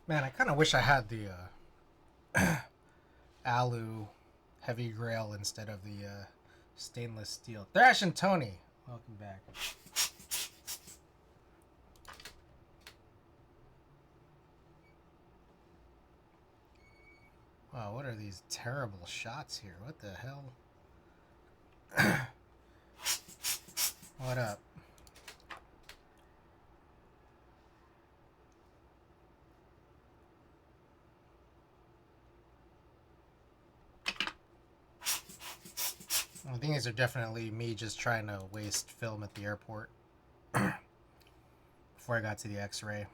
Man, I kind of wish I had the alu heavy grail instead of the stainless steel. Thrash and Tony, welcome back. Wow, what are these terrible shots here? What the hell? What up? I think these are definitely me just trying to waste film at the airport before I got to the X-ray.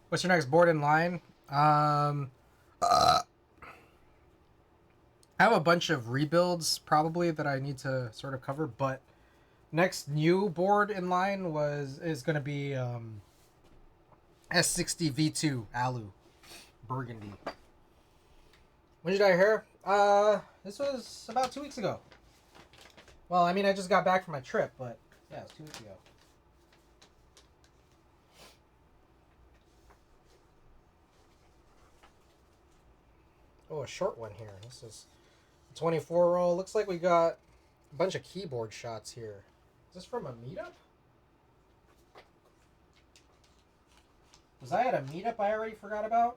What's your next board in line? I have a bunch of rebuilds probably that I need to sort of cover, but next new board in line is going to be S60 V2 Alu Burgundy. When did I hear? This was about 2 weeks ago. Well, I mean, I just got back from my trip, but yeah, it was 2 weeks ago. Oh, a short one here. This is 24 roll. Looks like we got a bunch of keyboard shots here. Is this from a meetup? Was I at a meetup I already forgot about?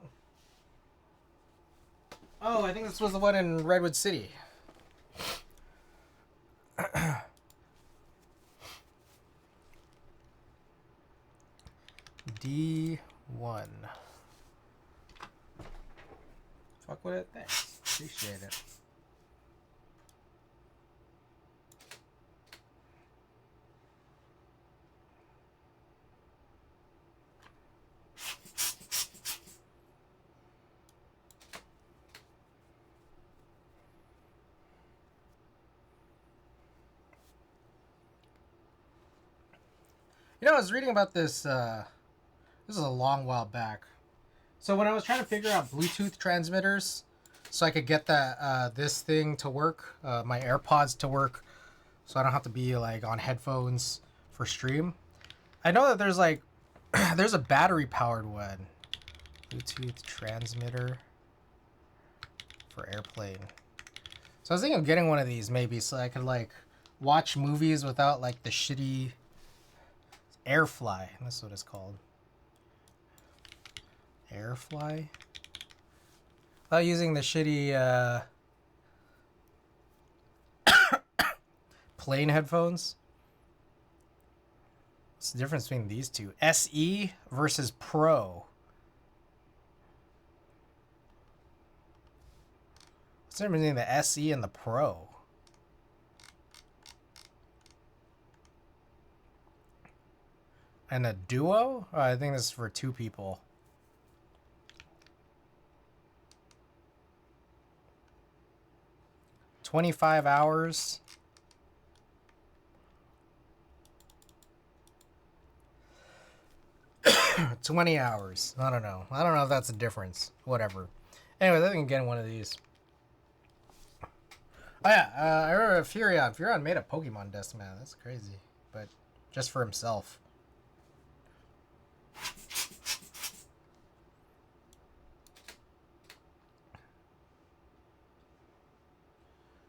Oh, I think this was the one in Redwood City. D1. Fuck with it. Thanks. Appreciate it. You know, I was reading about this. This is a long while back. So when I was trying to figure out Bluetooth transmitters, so I could get that this thing to work, my AirPods to work, so I don't have to be like on headphones for stream. I know that there's like there's a battery powered one, Bluetooth transmitter for airplane. So I was thinking of getting one of these maybe, so I could like watch movies without like the shitty Airfly. That's what it's called. Airfly. Without using the shitty plane headphones. What's the difference between these two? SE versus Pro. What's the difference between the SE and the Pro? And a Duo? Oh, I think this is for 2 people. $25 hours. 20 hours. I don't know. I don't know if that's a difference. Whatever. Anyways, I think I'm getting one of these. Oh yeah, I remember Furion. Furion made a Pokemon desk, man. That's crazy. But just for himself.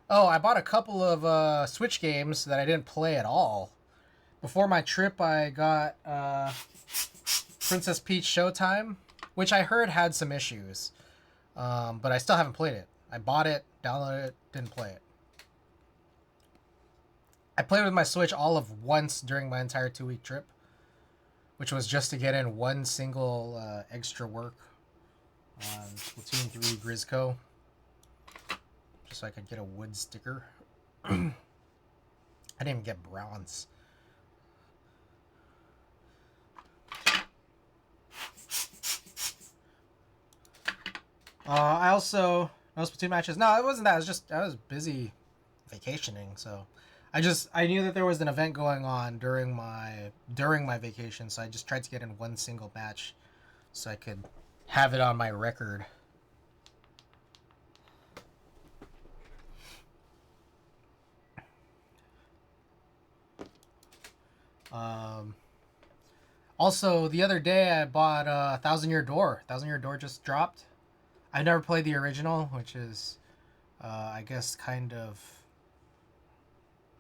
Oh, I bought a couple of Switch games that I didn't play at all. Before my trip, I got Princess Peach Showtime, which I heard had some issues. But I still haven't played it. I bought it, downloaded it, didn't play it. I played with my Switch all of once during my entire 2-week trip, which was just to get in one single extra work on Splatoon 3 Grizzco. Just so I could get a wood sticker. I didn't even get bronze. I also no Splatoon matches. No, it wasn't that. It was just I was busy vacationing, so I knew that there was an event going on during my vacation, so I just tried to get in one single match so I could have it on my record. Also, the other day I bought Thousand Year Door. Thousand Year Door just dropped. I've never played the original, which is, I guess, kind of,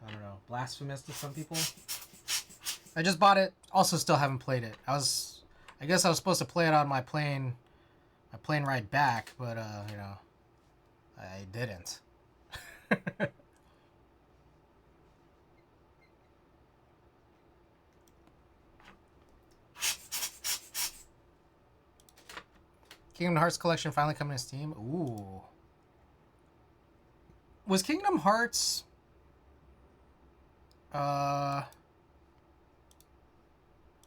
I don't know, blasphemous to some people. I just bought it. Also, still haven't played it. I guess I was supposed to play it on my plane ride back, but you know, I didn't. Kingdom Hearts collection finally coming to Steam. Ooh. Was Kingdom Hearts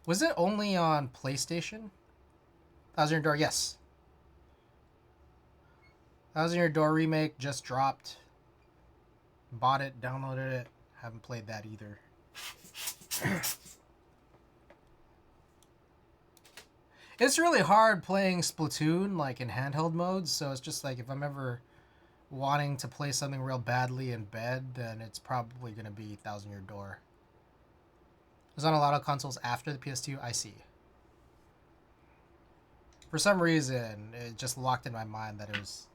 was it only on PlayStation? Thousand Year Door, yes. Thousand Year Door remake just dropped. Bought it, downloaded it. Haven't played that either. It's really hard playing Splatoon like in handheld modes, so it's just like if I'm ever wanting to play something real badly in bed, then it's probably going to be Thousand Year Door. It was on a lot of consoles after the PS2, I see. For some reason, it just locked in my mind that it was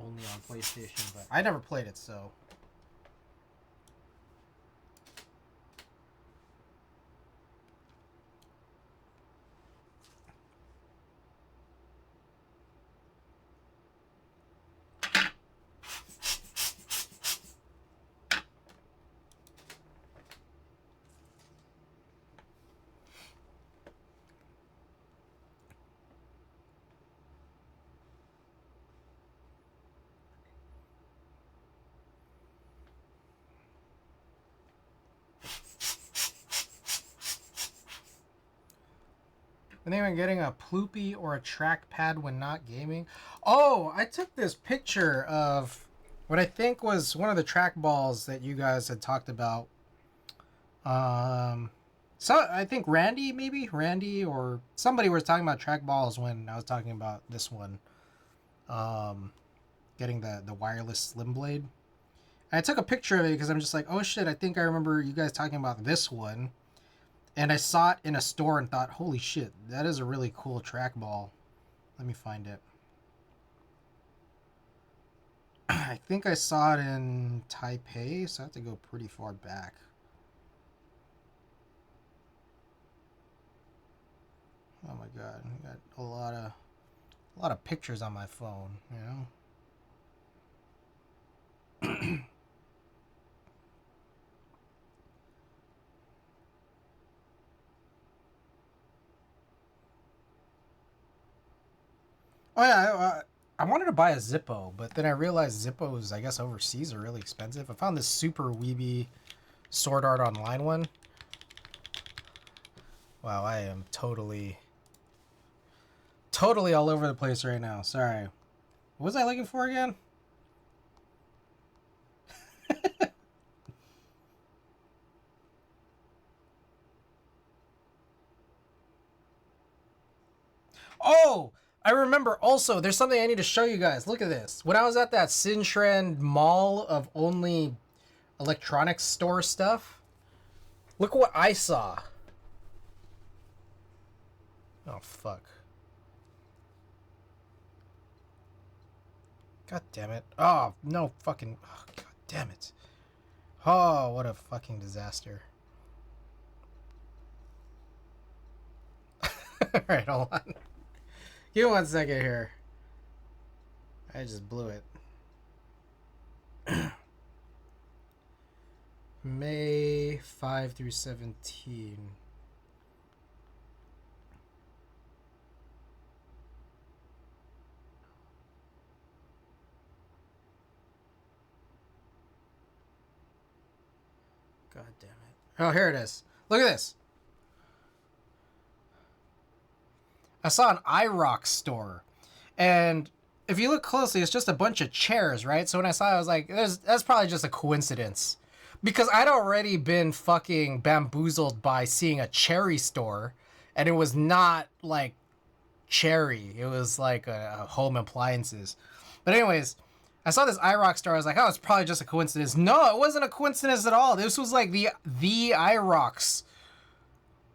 only on PlayStation, but I never played it, so... Anyone getting a Ploopy or a trackpad when not gaming? Oh, I took this picture of what I think was one of the trackballs that you guys had talked about. So I think Randy or somebody was talking about trackballs when I was talking about this one. Getting the wireless Slim Blade. And I took a picture of it because I'm just like, oh shit, I think I remember you guys talking about this one. And I saw it in a store and thought, holy shit, that is a really cool trackball. Let me find it. I think I saw it in Taipei, so I have to go pretty far back. Oh my god, I got a lot of pictures on my phone, you know? Oh yeah, I wanted to buy a Zippo, but then I realized Zippos, I guess overseas, are really expensive. I found this super weeby Sword Art Online one. Wow, I am totally all over the place right now. Sorry. What was I looking for again? Oh, I remember also, there's something I need to show you guys. Look at this. When I was at that Sintrend mall of only electronics store stuff, look what I saw. Oh, fuck. God damn it. Oh, no fucking... Oh, God damn it. Oh, what a fucking disaster. Alright, hold on. Give me 1 second here. I just blew it. May 5 through 17. God damn it. Oh, here it is. Look at this. I saw an iRock store. And if you look closely, it's just a bunch of chairs, right? So when I saw it, I was like, that's probably just a coincidence. Because I'd already been fucking bamboozled by seeing a cherry store. And it was not like cherry. It was like a home appliances. But anyways, I saw this iRock store. I was like, oh, it's probably just a coincidence. No, it wasn't a coincidence at all. This was like the iRocks.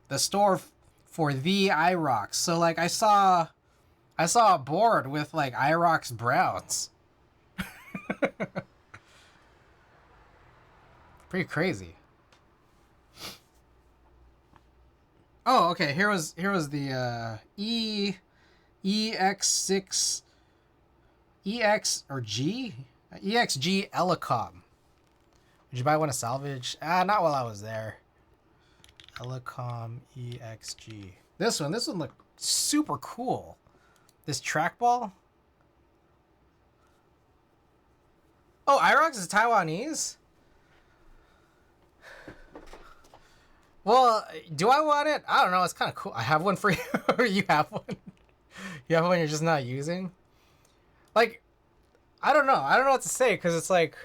The store for the iRocks. So like I saw a board with like iRocks Browns. Pretty crazy. Oh, okay. Here was the EX6 EX or G EXG Elecom. Would you buy one to salvage? Not while I was there. Elecom EXG. This one looked super cool. This trackball. Oh, iRox is Taiwanese? Well, do I want it? I don't know. It's kind of cool. I have one for you. Or you have one. You have one you're just not using? Like, I don't know. I don't know what to say because it's like,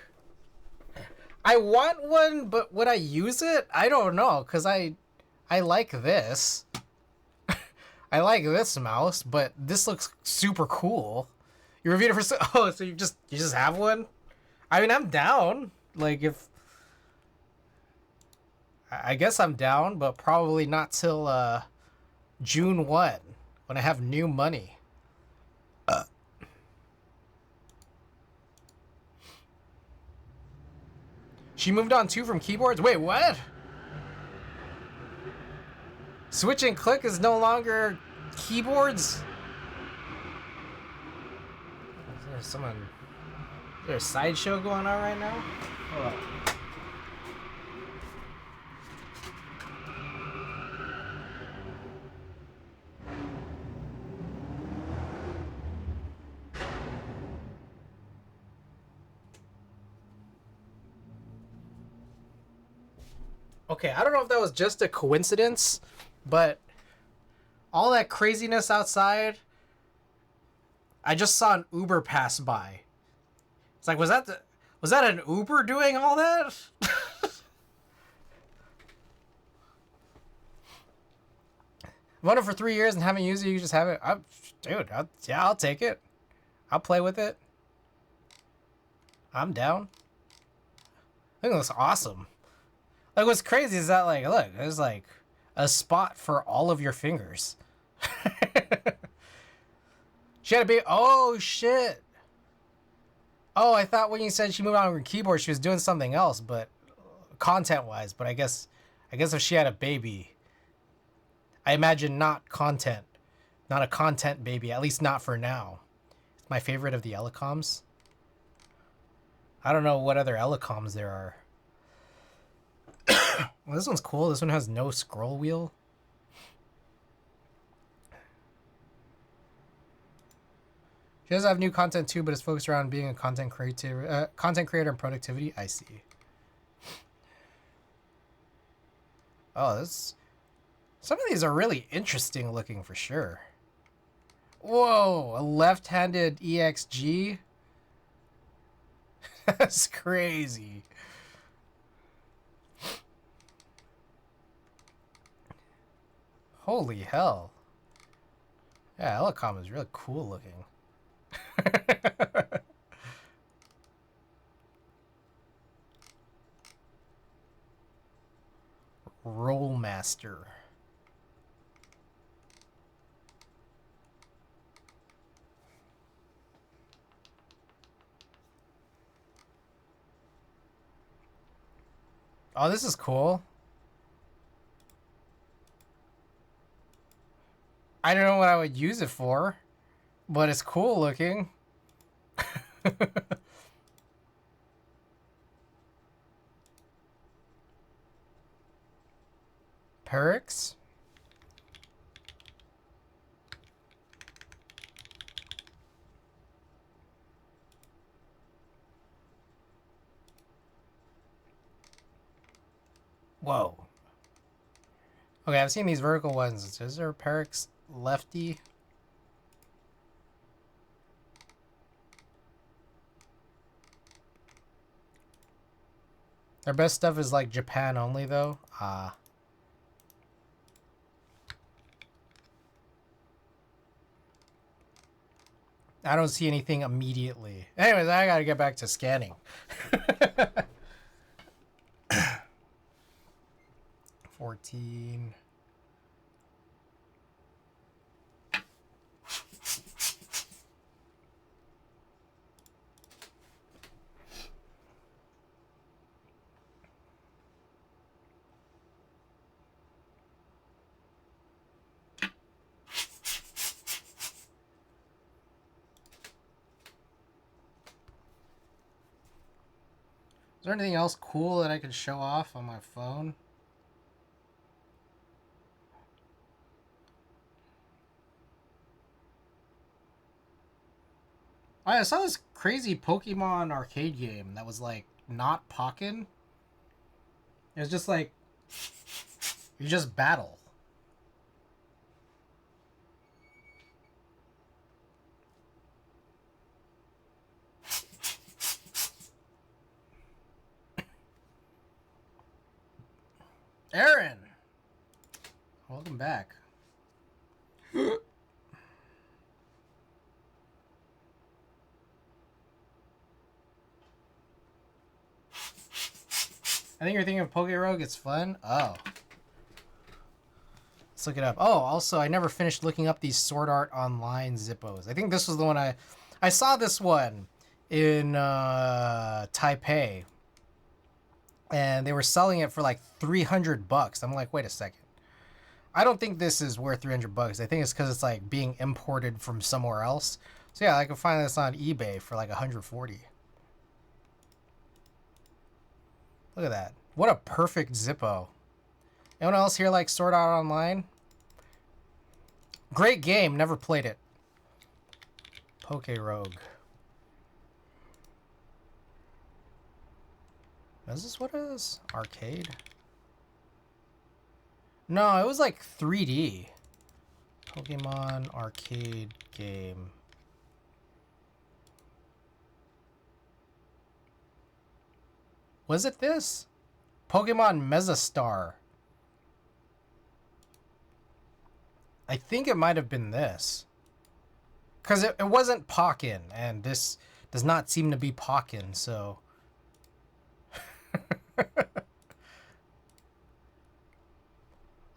I want one, but would I use it? I don't know because I like this. I like this mouse, but this looks super cool. You reviewed it for so you just have one? I mean, I'm down. Like if I guess I'm down, but probably not till June 1 when I have new money. She moved on too from keyboards? Wait, what? Switch and click is no longer keyboards? Is there a sideshow going on right now? Hold on. Okay, I don't know if that was just a coincidence, but all that craziness outside, I just saw an Uber pass by. It's like, was that an Uber doing all that? I've owned it for 3 years and haven't used it. You just have it. Dude, yeah, I'll take it. I'll play with it. I'm down. I think it looks awesome. Like, what's crazy is that, like, look, there's like a spot for all of your fingers. She had a big. Oh shit. Oh, I thought when you said she moved on her keyboard, she was doing something else, but content-wise. But I guess if she had a baby, I imagine not content, not a content baby. At least not for now. It's my favorite of the Elicoms. I don't know what other Elicoms there are. Well, this one's cool. This one has no scroll wheel. She does have new content too, but it's focused around being a content creator and productivity. I see. Oh, some of these are really interesting looking for sure. Whoa, a left-handed EXG? That's crazy. Holy hell. Yeah, Elecom is really cool looking. Rollmaster. Oh, this is cool. I don't know what I would use it for, but it's cool looking. Perks? Whoa. Okay, I've seen these vertical ones. Is there a Perks lefty? Their best stuff is like Japan only though. I don't see anything immediately. Anyways, I gotta get back to scanning. 14. Is there anything else cool that I can show off on my phone? I saw this crazy Pokemon arcade game that was like not Pokken. It was just like you just battle. Aaron, welcome back. I think you're thinking of Pokerogue. It's fun. Oh. Let's look it up. Oh, also, I never finished looking up these Sword Art Online Zippos. I think this was the one I saw this one in Taipei. And they were selling it for like $300. I'm like, wait a second. I don't think this is worth $300. I think it's because it's like being imported from somewhere else. So yeah, I can find this on eBay for like 140. Look at that. What a perfect Zippo. Anyone else here like Sword Art Online? Great game. Never played it. Pokerogue. Is this what it is? Arcade? No, it was like 3D. Pokemon arcade game. Was it this? Pokemon Mesastar. I think it might have been this. Because it wasn't Pokken, and this does not seem to be Pokken, so...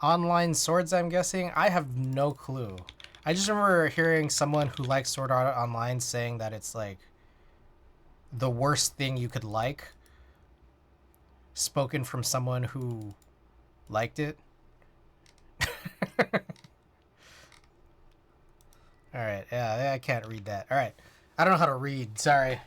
Online swords, I'm guessing? I have no clue. I just remember hearing someone who likes Sword Art Online saying that it's, like, the worst thing you could like. Spoken from someone who liked it. Alright, yeah, I can't read that. Alright. I don't know how to read, sorry.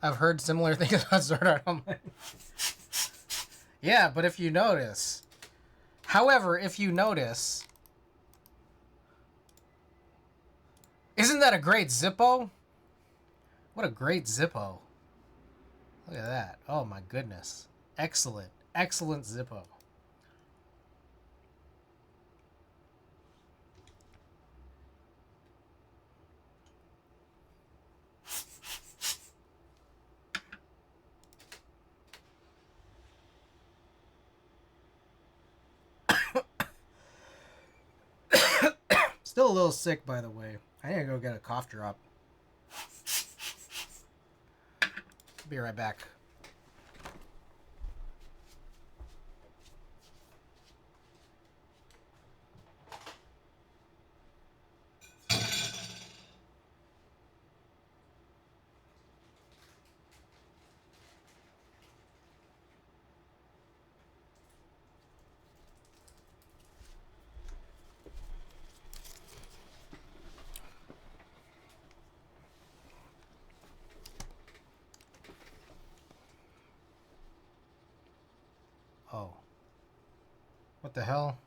I've heard similar things about Sword Art Online. Yeah, but if you notice... However, if you notice... Isn't that a great Zippo? What a great Zippo. Look at that. Oh my goodness. Excellent. Excellent Zippo. Still a little sick, by the way. I need to go get a cough drop. Be right back. Oh. What the hell?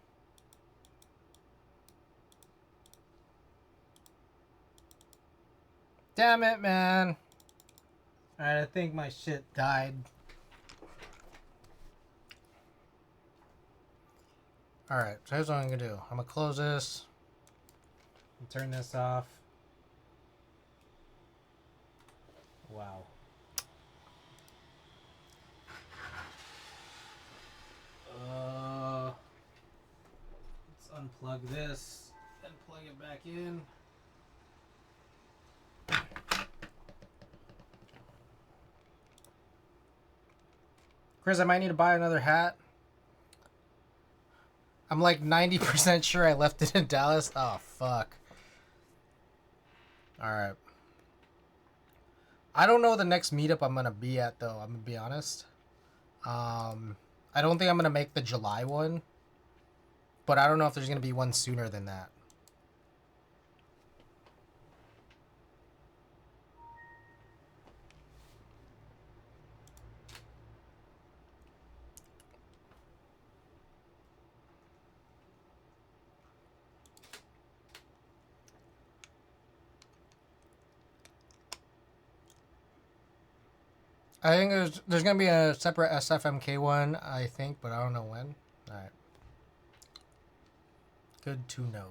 Damn it, man. Alright, I think my shit died. Alright, so here's what I'm gonna do. I'm gonna close this. And turn this off. Wow. Let's unplug this and plug it back in. Chris, I might need to buy another hat. I'm like 90% sure I left it in Dallas. Oh, fuck. Alright. I don't know the next meetup I'm gonna be at, though. I'm gonna be honest. I don't think I'm gonna make the July one. But I don't know if there's gonna be one sooner than that. I think there's gonna be a separate SFMK one, I think, but I don't know when. Alright. Good to know.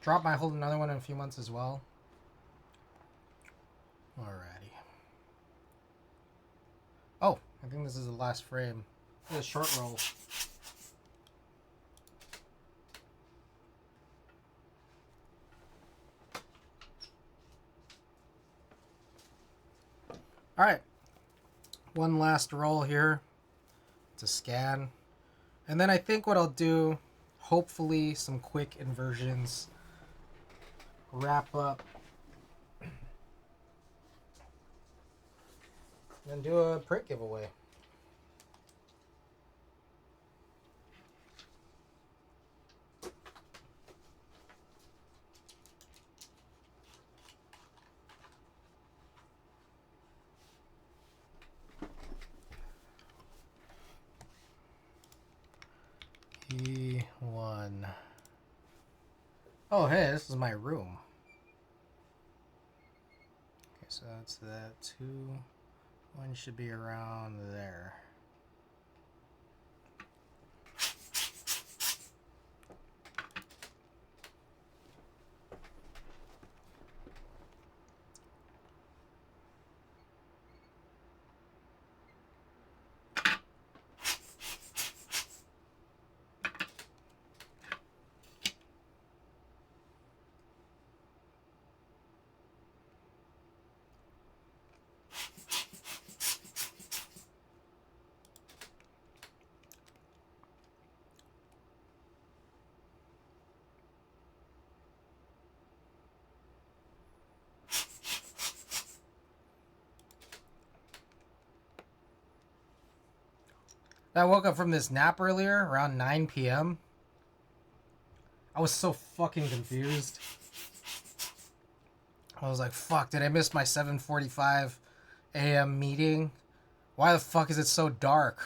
Drop might hold another one in a few months as well. Alrighty. Oh, I think this is the last frame. It's a short roll. Alright. One last roll here to scan. And then I think what I'll do, hopefully some quick inversions, wrap up, and do a print giveaway. E1. Oh, hey, this is my room. Okay, so that's that. 2. 1 should be around there. I woke up from this nap earlier around 9 p.m. I was so fucking confused. I was like, fuck, did I miss my 7:45 a.m. meeting? Why the fuck is it so dark?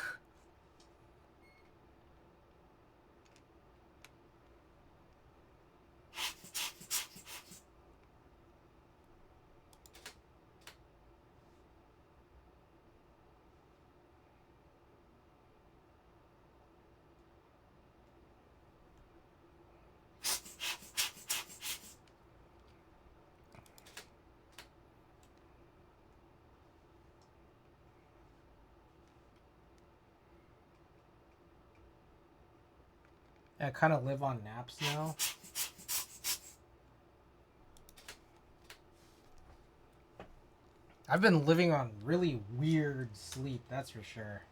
I kind of live on naps now. I've been living on really weird sleep, that's for sure.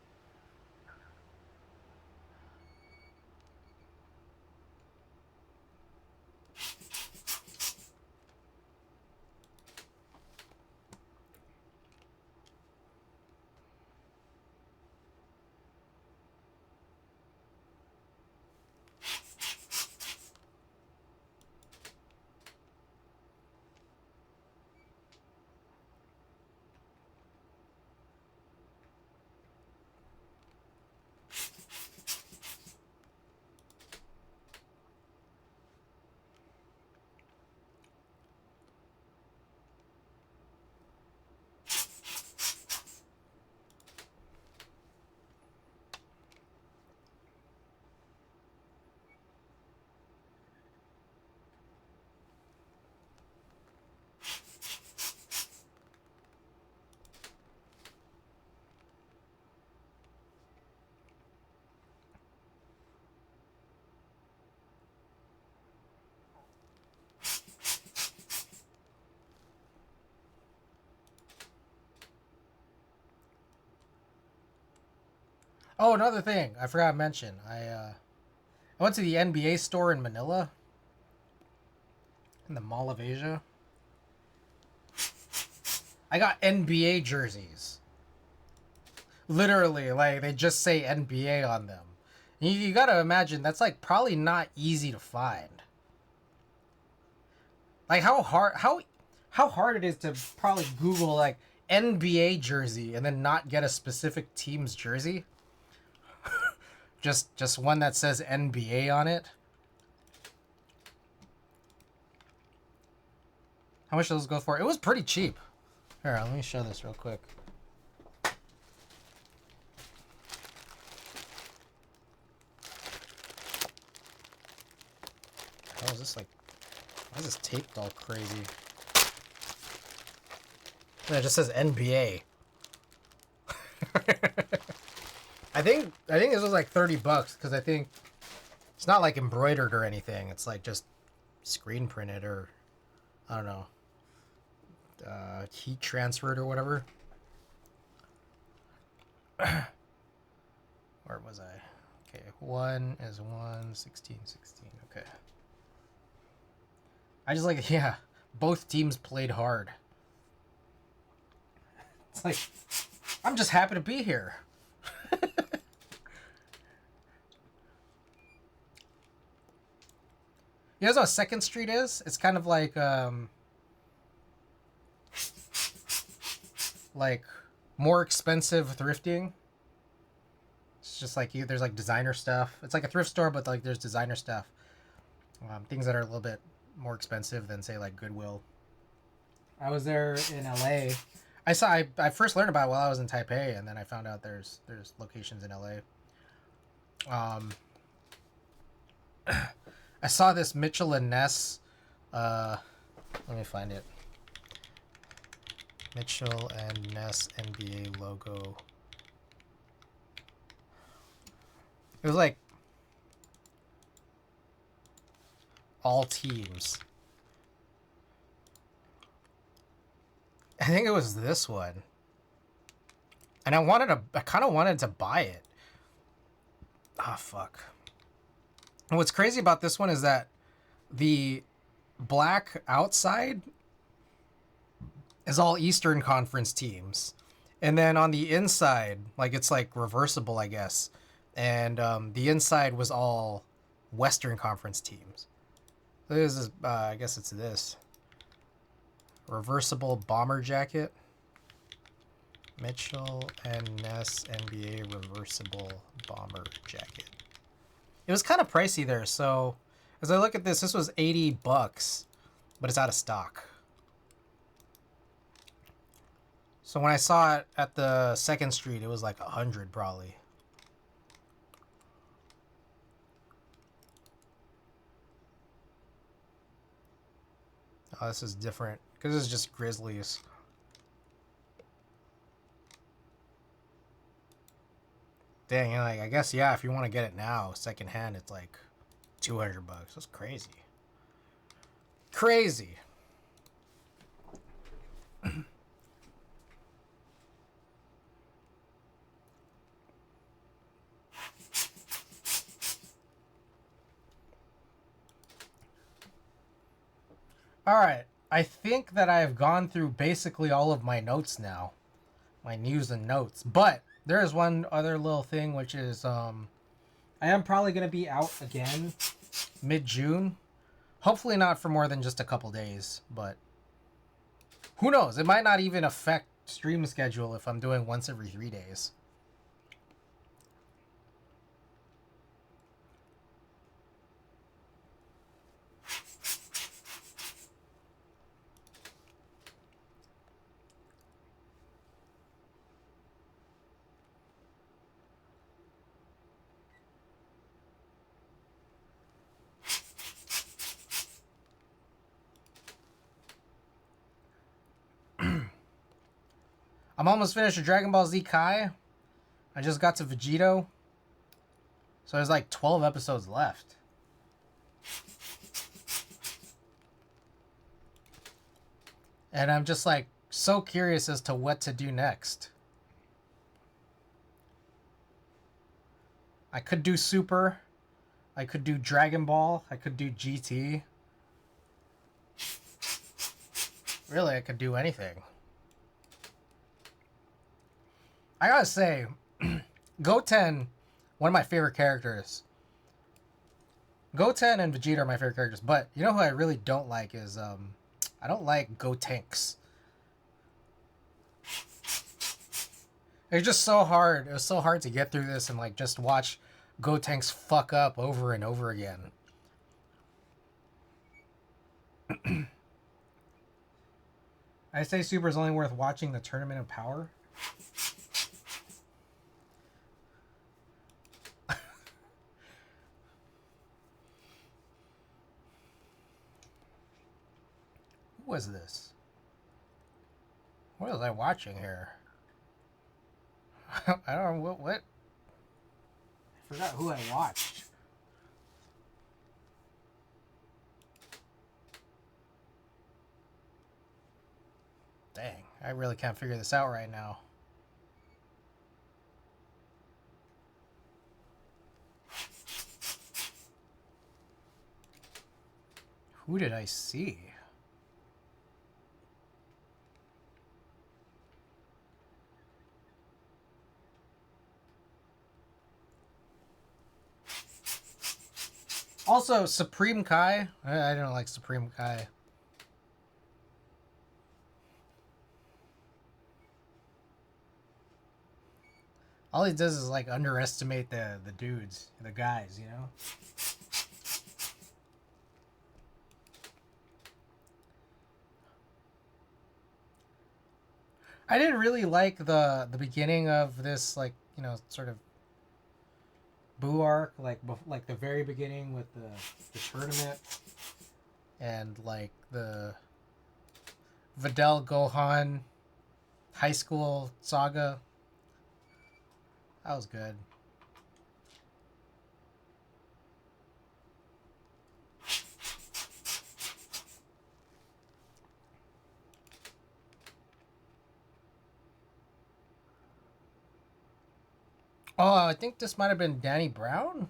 Oh, another thing I forgot to mention. I went to the NBA store in Manila, in the Mall of Asia. I got NBA jerseys. Literally, like they just say NBA on them. You gotta imagine that's like probably not easy to find. Like how hard it is to probably Google like NBA jersey and then not get a specific team's jersey. Just one that says NBA on it. How much did those go for? It was pretty cheap. Here, let me show this real quick. How is this like? Why is this taped all crazy? Yeah, it just says NBA. I think this was like $30 because I think it's not like embroidered or anything. It's like just screen printed or I don't know, heat transferred or whatever. Where was I? Okay, 1 is 1, 16, 16. Okay. I just like, yeah, both teams played hard. It's like, I'm just happy to be here. You guys know what 2nd Street is? It's kind of like more expensive thrifting. It's just like there's like designer stuff. It's like a thrift store, but like there's designer stuff. Things that are a little bit more expensive than say like Goodwill. I was there in LA. I first learned about it while I was in Taipei, and then I found out there's locations in LA. I saw this Mitchell and Ness. Let me find it. Mitchell and Ness NBA logo. It was like all teams. I think it was this one. And I kind of wanted to buy it. Ah, fuck. And what's crazy about this one is that the black outside is all Eastern Conference teams. And then on the inside, like it's like reversible, I guess. And the inside was all Western Conference teams. So this is, I guess it's this. Reversible bomber jacket. Mitchell and Ness NBA reversible bomber jacket. It was kind of pricey there, so as I look at this, this was $80, but it's out of stock. So when I saw it at the 2nd Street, it was like $100 probably. Oh, this is different because this is just Grizzlies. Dang, like I guess yeah, if you want to get it now, secondhand, it's like $200. That's crazy. Crazy. All right, I think that I've gone through basically all of my notes now, my news and notes. But there is one other little thing, which is I am probably gonna be out again mid-June. Hopefully not for more than just a couple days, but who knows? It might not even affect stream schedule if I'm doing once every 3 days. I'm almost finished with Dragon Ball Z Kai. I just got to Vegito. So there's like 12 episodes left. And I'm just like so curious as to what to do next. I could do Super. I could do Dragon Ball. I could do GT. Really, I could do anything. I gotta say, Goten, one of my favorite characters. Goten and Vegeta are my favorite characters, but you know who I really don't like is, I don't like Gotenks. It's just so hard. It was so hard to get through this and like just watch Gotenks fuck up over and over again. I say Super is only worth watching the Tournament of Power. Who was this? What was I watching here? I don't know what. I forgot who I watched. Dang, I really can't figure this out right now. Who did I see? Also, Supreme Kai. I don't like Supreme Kai. All he does is like underestimate the dudes, the guys, you know? I didn't really like the beginning of this, like, you know, sort of Boo arc, like the very beginning with the tournament and like the Videl Gohan high school saga. That was good. Oh, I think this might have been Danny Brown.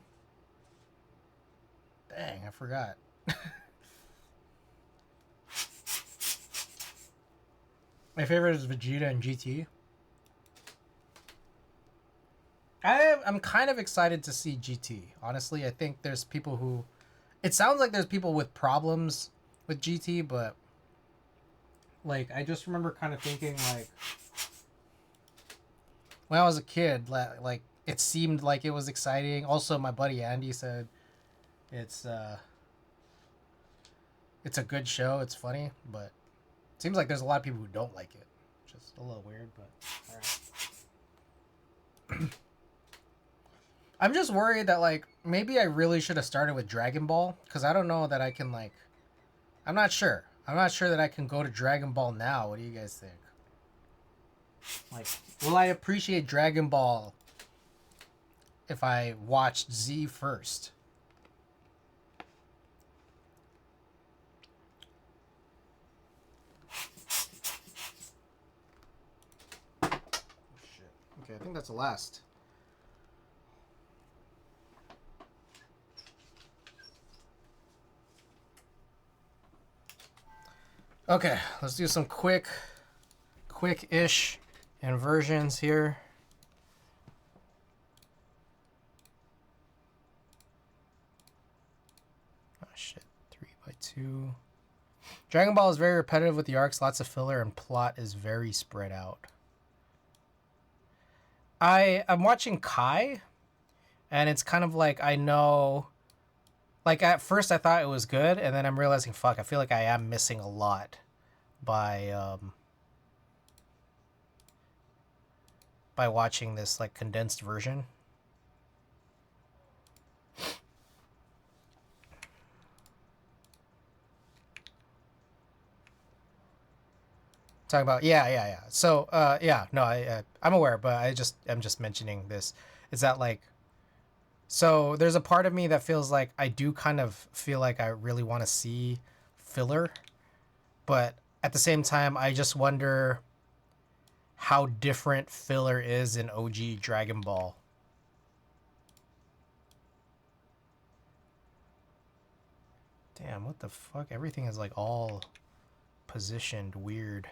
Dang, I forgot. My favorite is Vegeta and GT. I'm kind of excited to see GT. Honestly, I think there's people who. It sounds like there's people with problems with GT, but like I just remember kind of thinking like when I was a kid, like it seemed like it was exciting. Also, my buddy Andy said it's uh it's a good show. It's funny, but it seems like there's a lot of people who don't like it, which is a little weird. But all right. I'm just worried that like maybe I really should have started with Dragon Ball because I don't know that I can like. I'm not sure. I'm not sure that I can go to Dragon Ball now. What do you guys think? Like, will I appreciate Dragon Ball if I watched Z first? Oh, shit. Okay, I think that's the last. Okay, let's do some quick-ish inversions here. Oh shit, 3x2. Dragon Ball is very repetitive with the arcs, lots of filler, and plot is very spread out. I'm watching Kai, and it's kind of like I know. Like at first I thought it was good, and then I'm realizing, fuck, I feel like I am missing a lot by watching this like condensed version. Talking about yeah. So yeah, no, I'm aware, but I'm just mentioning this. Is that like so there's a part of me that feels like I do kind of feel like I really want to see filler, but at the same time I just wonder how different filler is in OG Dragon Ball. Damn, what the fuck? Everything is like all positioned weird.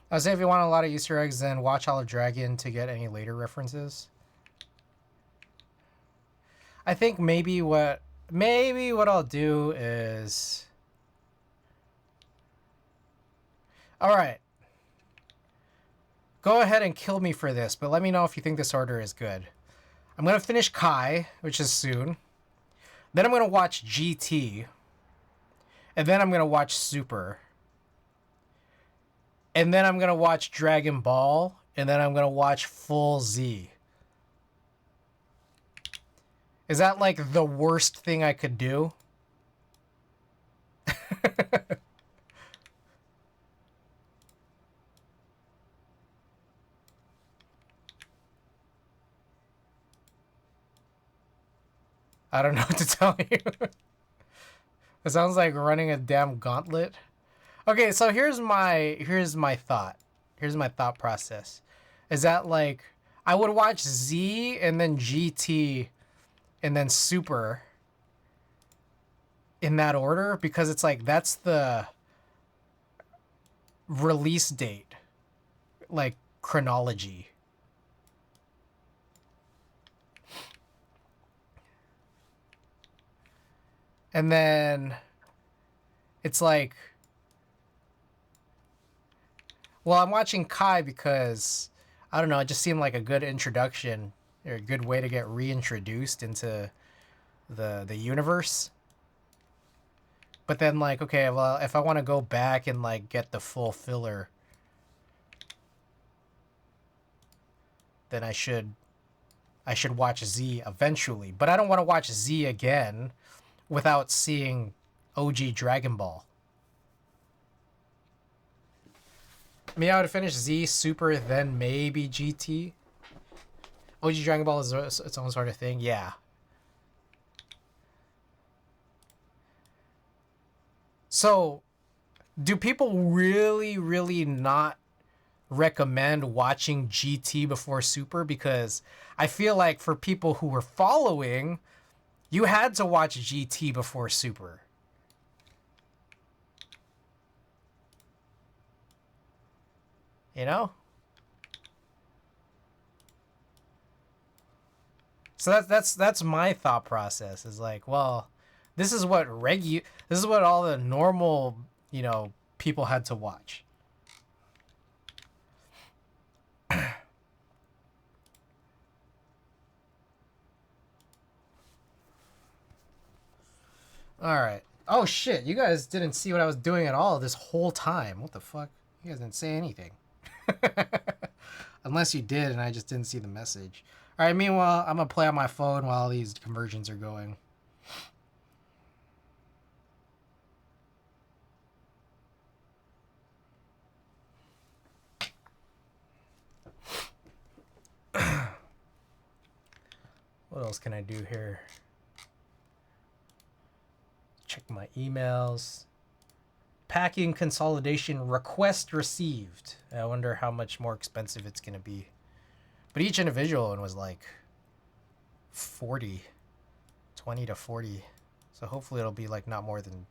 I would say if you want a lot of Easter eggs, then watch Hollow Dragon to get any later references. I think maybe what I'll do is. All right. Go ahead and kill me for this, but let me know if you think this order is good. I'm going to finish Kai, which is soon. Then I'm going to watch GT. And then I'm going to watch Super. And then I'm going to watch Dragon Ball. And then I'm going to watch Full Z. Is that like the worst thing I could do? I don't know what to tell you. It sounds like running a damn gauntlet. Okay, so here's my thought. Here's my thought process. Is that like I would watch Z and then GT and then Super in that order because it's like that's the release date, like chronology. And then It's like, well, I'm watching Kai because I don't know, it just seemed like a good introduction or a good way to get reintroduced into the universe. But then like, okay, well, if I want to go back and like get the full filler, then I should watch Z eventually. But I don't want to watch Z again without seeing OG Dragon Ball. I mean, I would finish Z, Super, then maybe GT. OG Dragon Ball is its own sort of thing. Yeah. So, do people really, really not recommend watching GT before Super? Because I feel like for people who were following, you had to watch GT before Super. You know? So that's my thought process is like, well, this is what this is what all the normal, people had to watch. All right. Oh shit, you guys didn't see what I was doing at all this whole time. What the fuck? You guys didn't say anything. Unless you did and I just didn't see the message. All right, meanwhile, I'm going to play on my phone while these conversions are going. What else can I do here? Check my emails. Packing consolidation request received. I wonder how much more expensive it's going to be. But each individual one was like 40, 20 to 40. So hopefully it'll be like not more than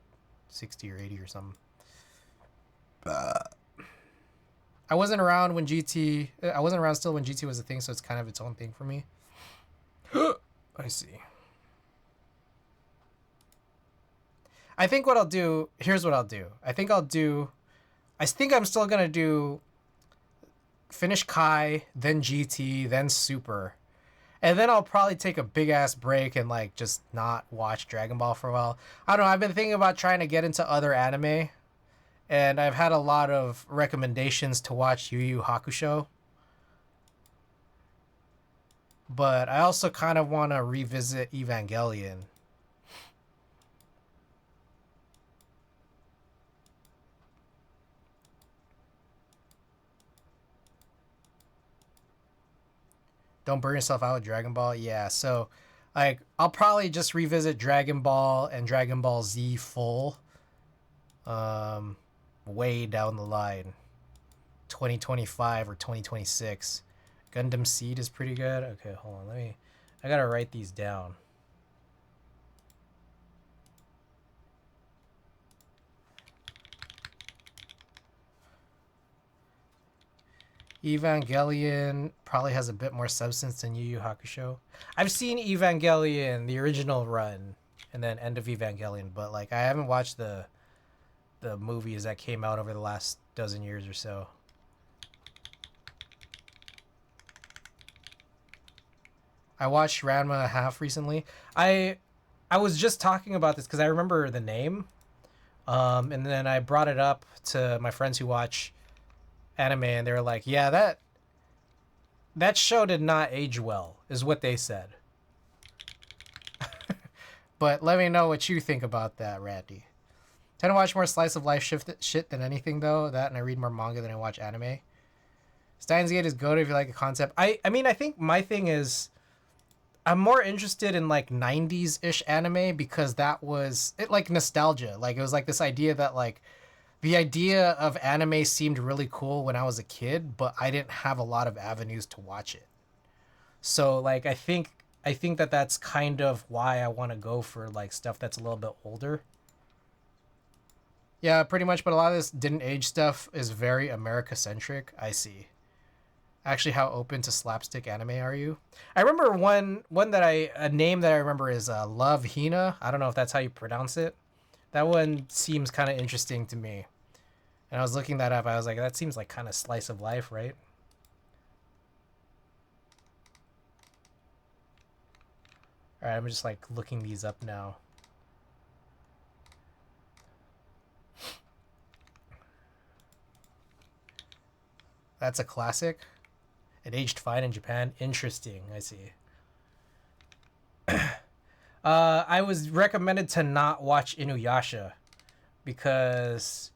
60 or 80 or something. I wasn't around when GT. I wasn't around still when GT was a thing, so it's kind of its own thing for me. I see. I think what I'll do. Here's what I'll do. I think I'm still gonna do. Finish Kai, then GT, then Super, and then I'll probably take a big ass break and like just not watch Dragon Ball for a while. I don't know. I've been thinking about trying to get into other anime, and I've had a lot of recommendations to watch Yu Yu Hakusho. But I also kind of want to revisit Evangelion. Don't burn yourself out with Dragon Ball. Yeah, so like I'll probably just revisit Dragon Ball and Dragon Ball Z full way down the line. 2025 or 2026. Gundam Seed is pretty good. Okay, hold on. I got to write these down. Evangelion probably has a bit more substance than Yu Yu Hakusho. I've seen Evangelion, the original run, and then End of Evangelion, but like I haven't watched the movies that came out over the last dozen years or so. I watched Ranma half recently. I was just talking about this because I remember the name, and then I brought it up to my friends who watch anime, and they were like, "Yeah, that show did not age well," is what they said. But let me know what you think about that, Randy. Tend to watch more slice of life shit than anything though. That and I read more manga than I watch anime. Steins Gate is good if you like a concept. I mean I think my thing is I'm more interested in like 90s ish anime because that was it like nostalgia. Like it was like this idea that like the idea of anime seemed really cool when I was a kid, but I didn't have a lot of avenues to watch it. So like I think that that's kind of why I want to go for like stuff that's a little bit older. Yeah, pretty much, but a lot of this didn't age stuff is very America centric. I see. Actually, how open to slapstick anime are you? I remember one that a name that I remember is Love Hina. I don't know if that's how you pronounce it. That one seems kind of interesting to me. And I was looking that up. I was like, that seems like kind of slice of life, right? All right, I'm just like looking these up now. That's a classic. It aged fine in Japan. Interesting. I see. I was recommended to not watch Inuyasha because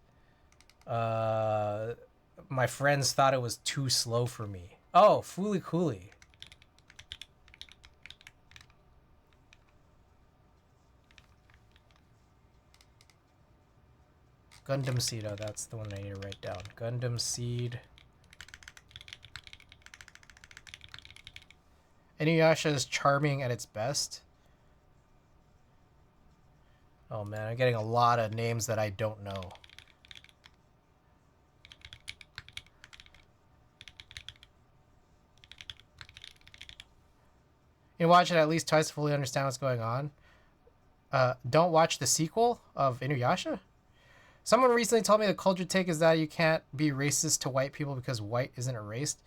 my friends thought it was too slow for me. Oh, Fooly Cooly. Gundam Seed. Oh, that's the one I need to write down. Gundam Seed. Inuyasha is charming at its best. Oh man, I'm getting a lot of names that I don't know. You watch it at least twice to fully understand what's going on. Don't watch the sequel of Inuyasha? Someone recently told me the culture take is that you can't be racist to white people because white isn't erased.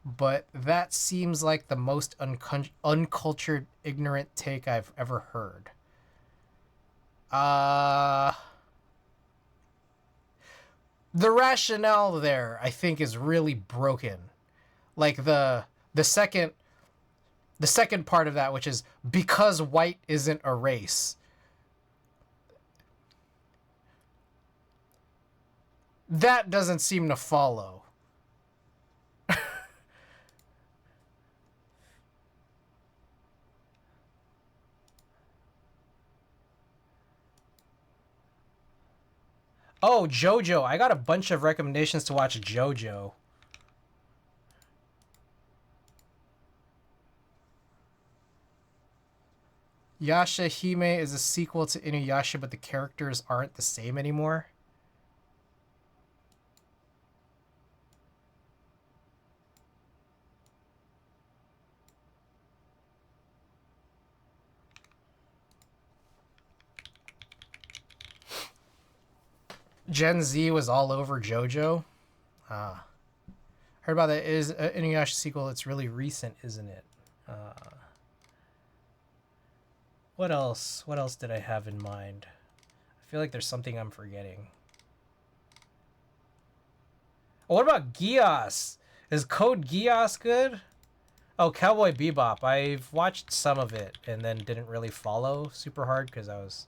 But that seems like the most uncultured, ignorant take I've ever heard. The rationale there, I think, is really broken. Like the second part of that, which is because white isn't a race. That doesn't seem to follow. Oh, JoJo. I got a bunch of recommendations to watch JoJo. Yasha Hime is a sequel to Inuyasha, but the characters aren't the same anymore. Gen Z was all over JoJo. Ah. Heard about that. It is an Inuyasha sequel. It's really recent, isn't it? What else? What else did I have in mind? I feel like there's something I'm forgetting. Oh, what about Geass? Is Code Geass good? Oh, Cowboy Bebop. I've watched some of it and then didn't really follow super hard because I was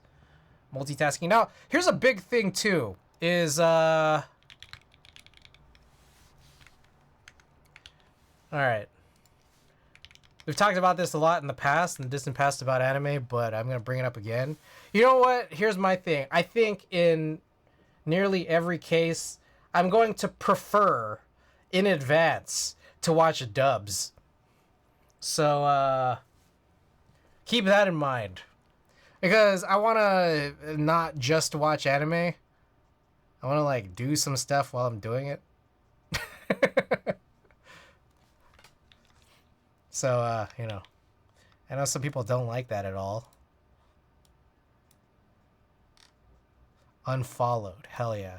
multitasking. Now, here's a big thing too. Is all right. We've talked about this a lot in the past, in the distant past about anime, but I'm gonna bring it up again. You know what? Here's my thing. I think in nearly every case, I'm going to prefer in advance to watch dubs. So keep that in mind. Because I wanna not just watch anime. I wanna like do some stuff while I'm doing it. So, you know, I know some people don't like that at all. Unfollowed. Hell yeah.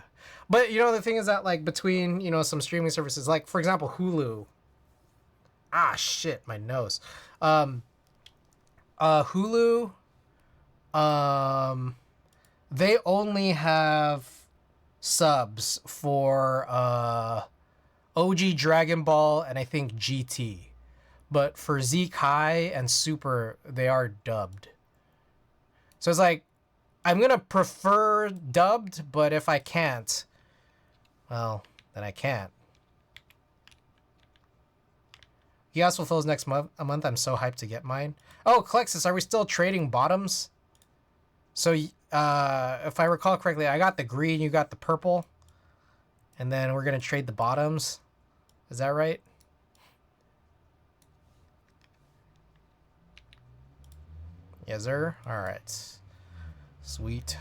But, you know, the thing is that, like, between, you know, some streaming services, like, for example, Hulu. Ah, shit, my nose. Hulu, they only have subs for, OG Dragon Ball and I think GT. But for Z Kai and Super, they are dubbed. So it's like, I'm going to prefer dubbed, but if I can't, well, then I can't. Geass fulfills next month. I'm so hyped to get mine. Oh, Klexus, are we still trading bottoms? So, if I recall correctly, I got the green, you got the purple. And then we're going to trade the bottoms. Is that right? Yes, sir. All right. Sweet.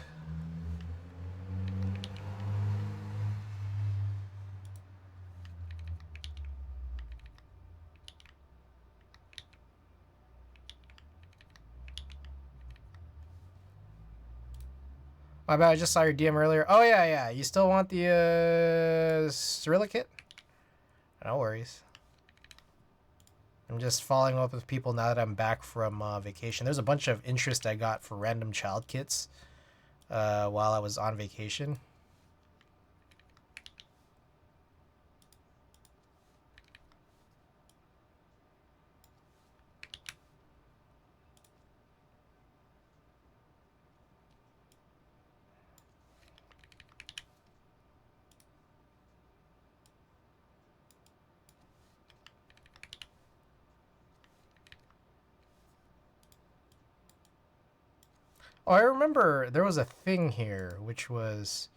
My bad, I just saw your DM earlier. Oh, yeah, yeah. You still want the Cyrillic kit? No worries. I'm just following up with people now that I'm back from vacation. There's a bunch of interest I got for random child kits while I was on vacation. Oh, I remember there was a thing here, which was,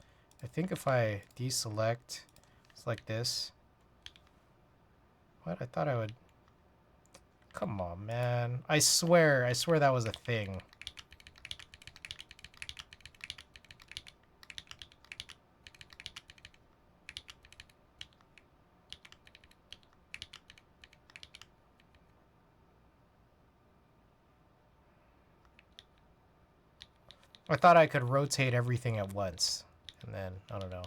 I think if I deselect, it's like this. What? I thought I would... Come on, man. I swear that was a thing. I thought I could rotate everything at once. And then, I don't know.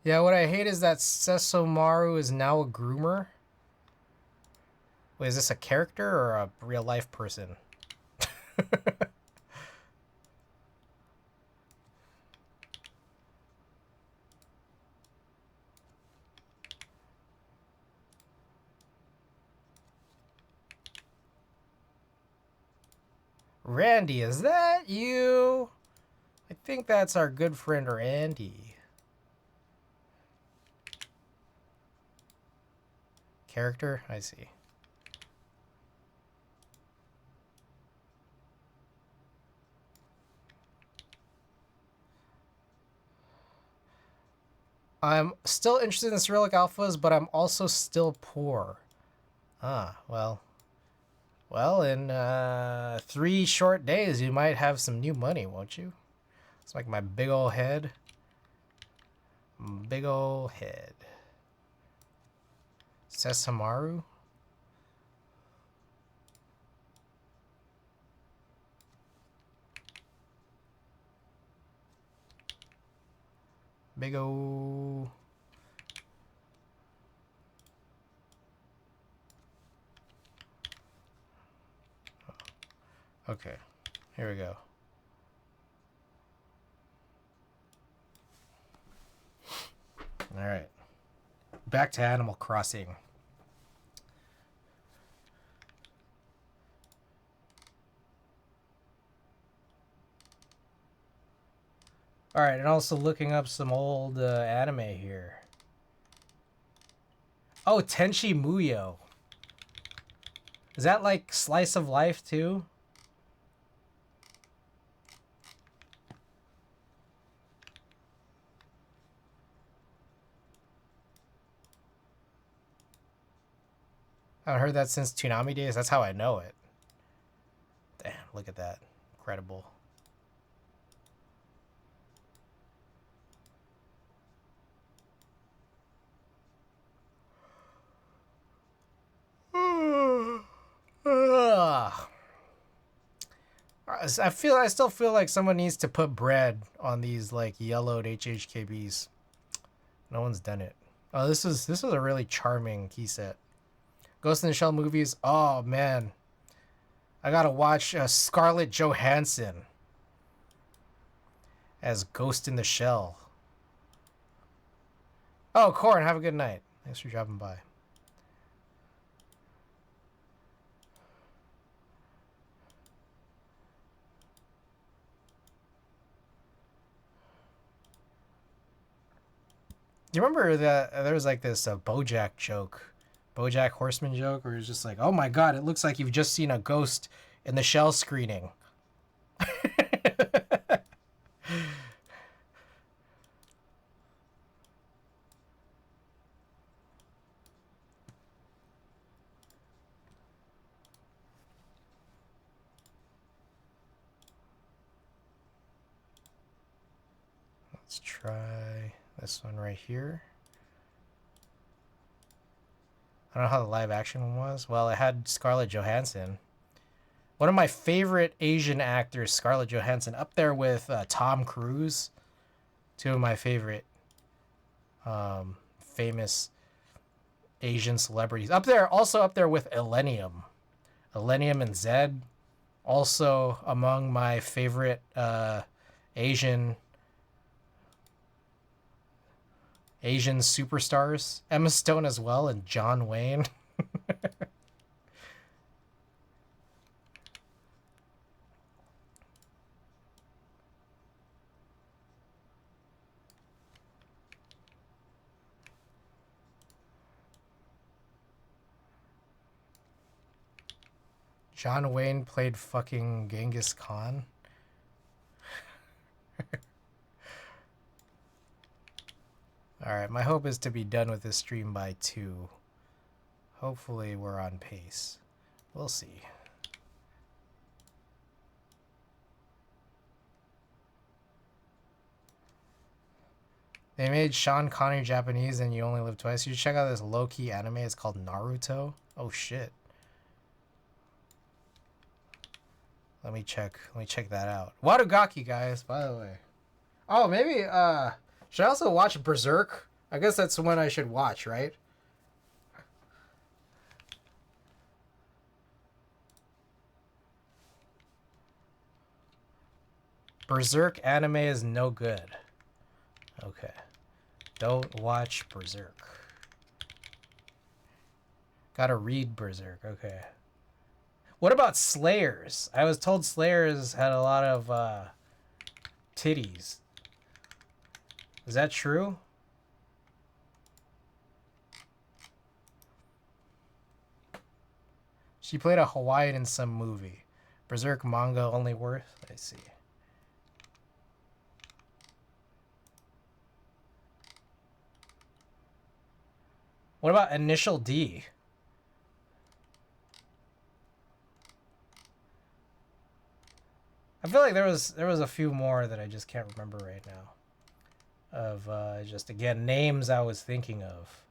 Yeah, what I hate is that Sesomaru is now a groomer. Wait, is this a character or a real life person? Randy, is that you? I think that's our good friend Randy. Character? I see. I'm still interested in Cyrillic alphas, but I'm also still poor. Ah, well. Well, in 3 short days, you might have some new money, won't you? It's like my big ol' head. Big ol' head. Sesamaru? Big ol'... Okay, here we go. All right, back to Animal Crossing. All right, and also looking up some old anime here. Oh, Tenchi Muyo. Is that like slice of life too? I haven't heard that since Toonami days. That's how I know it. Damn, look at that. Incredible. I still feel like someone needs to put bread on these like yellowed HHKBs. No one's done it. Oh, this is a really charming key set. Ghost in the Shell movies. Oh man, I gotta watch Scarlett Johansson as Ghost in the Shell. Oh, Corin, have a good night. Thanks for dropping by. Do you remember that there was like this BoJack joke, BoJack Horseman joke, where it's just like, "Oh my God, it looks like you've just seen a ghost in the Shell screening." Let's try this one right here. I don't know how the live action one was. Well, it had Scarlett Johansson. One of my favorite Asian actors, Scarlett Johansson, up there with Tom Cruise. Two of my favorite famous Asian celebrities. Up there, also up there with Elenium. Elenium and Zed. Also among my favorite Asian superstars. Emma Stone as well, and John Wayne. John Wayne played fucking Genghis Khan. Alright, my hope is to be done with this stream by 2. Hopefully we're on pace. We'll see. They made Sean Connery Japanese and You Only Live Twice. You should check out this low-key anime. It's called Naruto. Oh shit. Let me check that out. Wadugaki, guys, by the way. Oh, maybe should I also watch Berserk? I guess that's the one I should watch, right? Berserk anime is no good. Okay. Don't watch Berserk. Gotta read Berserk, okay. What about Slayers? I was told Slayers had a lot of titties. Is that true? She played a Hawaiian in some movie. Berserk manga only worth. Let's see. What about Initial D? I feel like there was a few more that I just can't remember right now. Of just again names I was thinking of.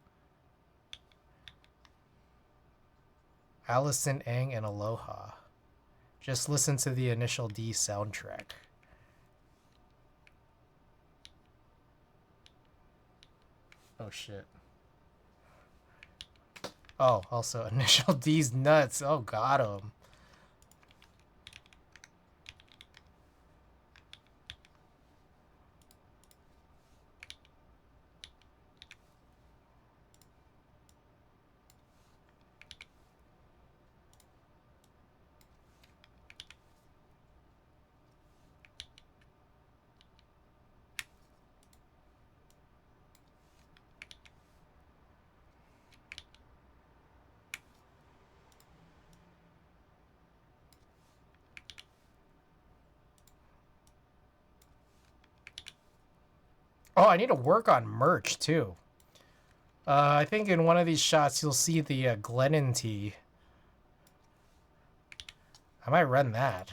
Allison Eng and Aloha. Just listen to the Initial D soundtrack. Oh shit. Oh, also Initial D's nuts. Oh, got him. Oh, I need to work on merch, too. I think in one of these shots, you'll see the Glennon tee. I might run that.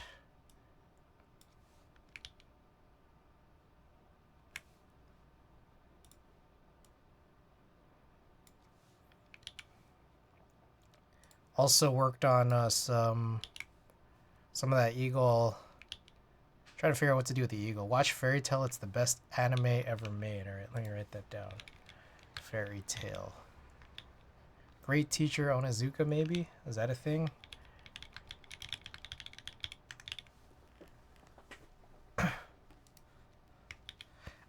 Also worked on some of that Eagle. Trying to figure out what to do with the Eagle. Watch Fairy Tail. It's the best anime ever made. All right, let me write that down. Fairy Tail. Great Teacher Onizuka, maybe? Is that a thing?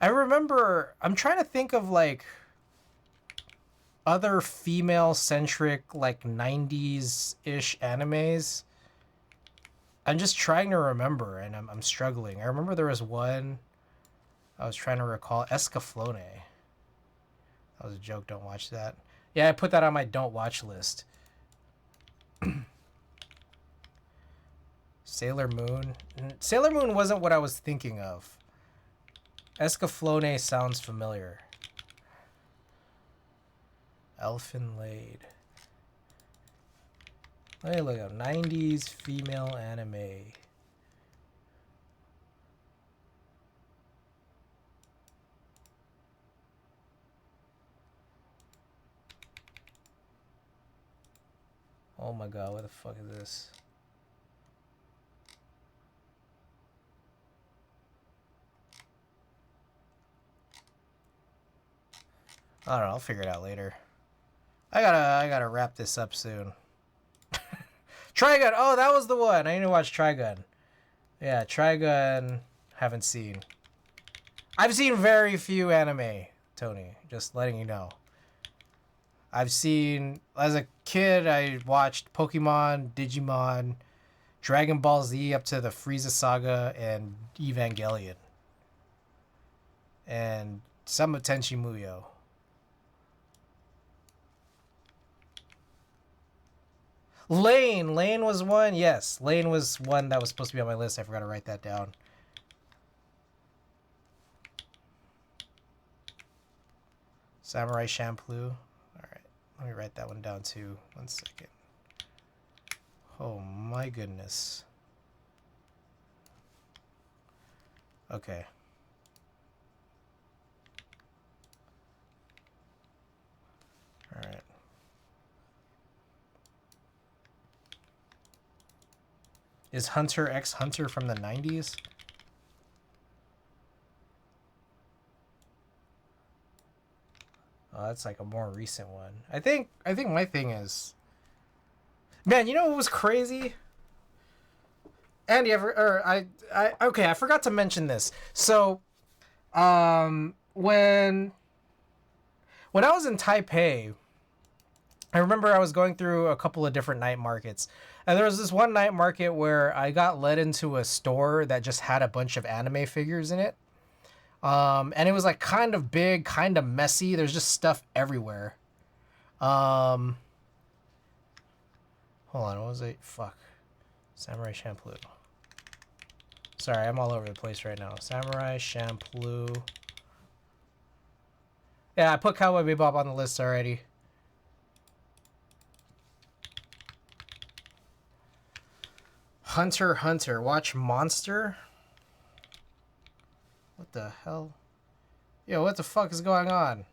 I remember... I'm trying to think of, like... other female-centric, like, 90s-ish animes. I'm just trying to remember, and I'm struggling. I remember there was one I was trying to recall. Escaflowne. That was a joke. Don't watch that. Yeah, I put that on my don't watch list. Sailor Moon. Sailor Moon wasn't what I was thinking of. Escaflowne sounds familiar. Elfin Laid. Let me look up 90s female anime. Oh my god, what the fuck is this? I don't know. I'll figure it out later. I gotta wrap this up soon. Trigun. Oh, that was the one. I need to watch Trigun. Yeah, Trigun. Haven't seen. I've seen very few anime, Tony. Just letting you know. I've seen, as a kid, I watched Pokemon, Digimon, Dragon Ball Z up to the Frieza Saga, and Evangelion. And some of Tenchi Muyo. Lane was one. Yes, Lane was one that was supposed to be on my list. I forgot to write that down. Samurai Champloo. Alright, let me write that one down too. 1 second. Oh my goodness. Okay. Alright. Is Hunter x Hunter from the 90s? Oh, that's like a more recent one. I think my thing is, man, you know what was crazy? Andy, okay, I forgot to mention this. So, when I was in Taipei, I remember I was going through a couple of different night markets. And there was this one night market where I got led into a store that just had a bunch of anime figures in it. And it was like kind of big, kind of messy. There's just stuff everywhere. Hold on, what was it? Fuck. Samurai Champloo. Sorry, I'm all over the place right now. Samurai Champloo. Yeah, I put Cowboy Bebop on the list already. Hunter x Hunter. Watch Monster? What the hell? Yo, what the fuck is going on?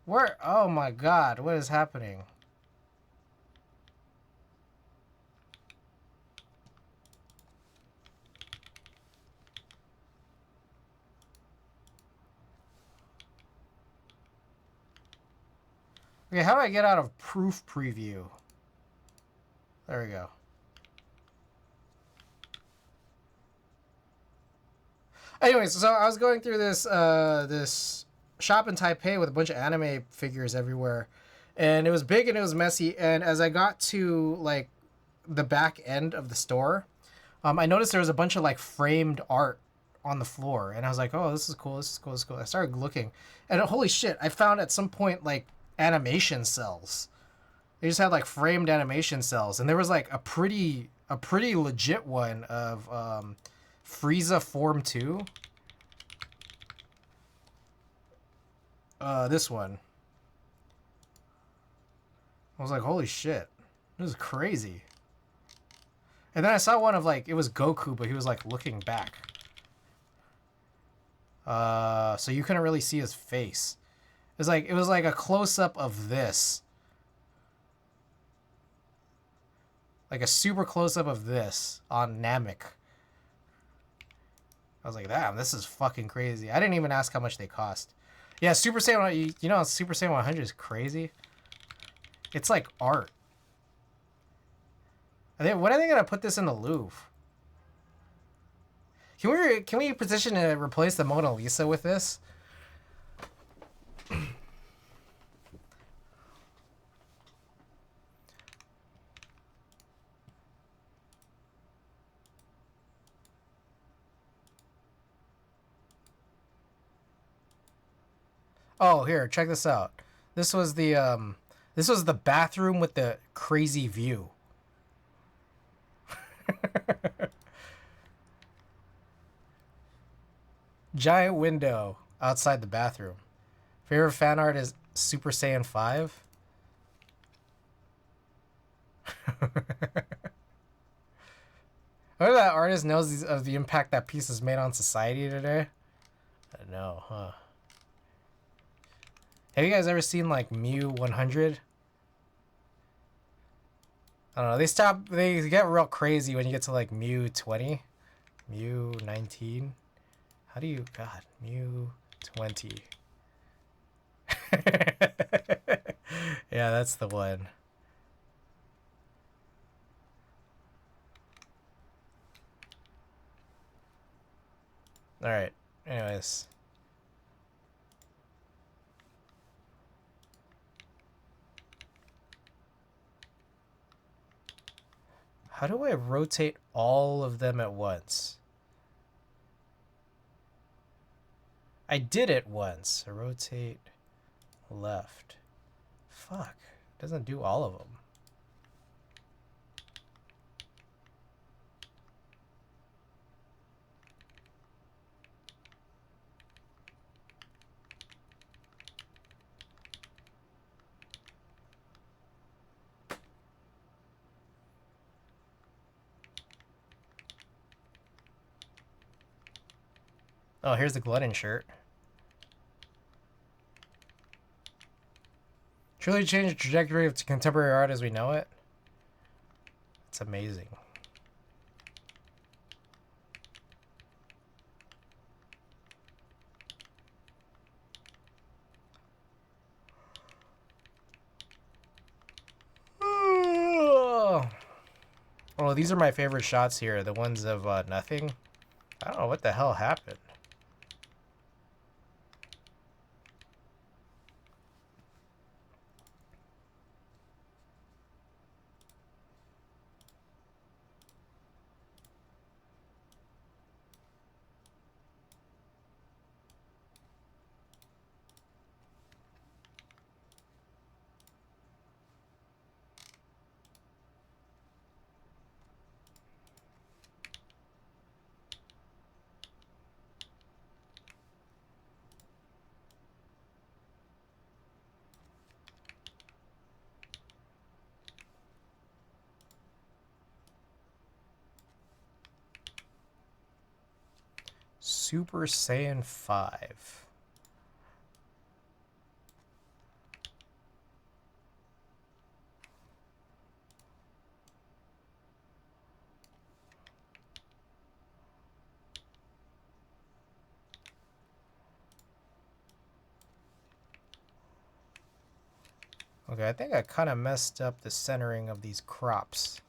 Where? Oh my god, what is happening? Okay, how do I get out of proof preview? There we go. Anyways, so I was going through this this shop in Taipei with a bunch of anime figures everywhere, and it was big and it was messy. And as I got to like the back end of the store, I noticed there was a bunch of like framed art on the floor, and I was like, "Oh, this is cool. This is cool. This is cool." I started looking, and holy shit! I found at some point like animation cells. They just had like framed animation cells, and there was like a pretty legit one of Frieza Form 2. This one. I was like, holy shit. This is crazy. And then I saw one of like, it was Goku, but he was like looking back. So you couldn't really see his face. It was like a close-up of this. Like a super close-up of this on Namek. I was like, damn, this is fucking crazy. I didn't even ask how much they cost. Yeah, Super Saiyan, you know, Super Saiyan 100 is crazy. It's like art. When are they gonna put this in the Louvre? Can we petition to replace the Mona Lisa with this? Oh, here, check this out. This was the bathroom with the crazy view. Giant window outside the bathroom. Favorite fan art is Super Saiyan 5. I wonder if that artist knows of the impact that piece has made on society today. I don't know, huh? Have you guys ever seen like Mew 100? I don't know. They get real crazy when you get to like Mew 20, Mew 19. How do you, God, Mew 20. Yeah, that's the one. Alright. Anyways. How do I rotate all of them at once? I did it once. Rotate left. Fuck. It doesn't do all of them. Oh, here's the Glutton shirt. Truly changed the trajectory of contemporary art as we know it. It's amazing. Oh, these are my favorite shots here. The ones of nothing. I don't know what the hell happened. Super Saiyan 5. Okay, I think I kind of messed up the centering of these crops.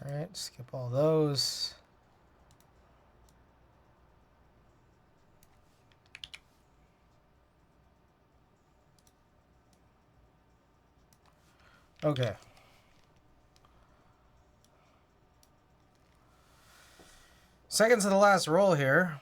All right, skip all those. Okay. Second to the last roll here.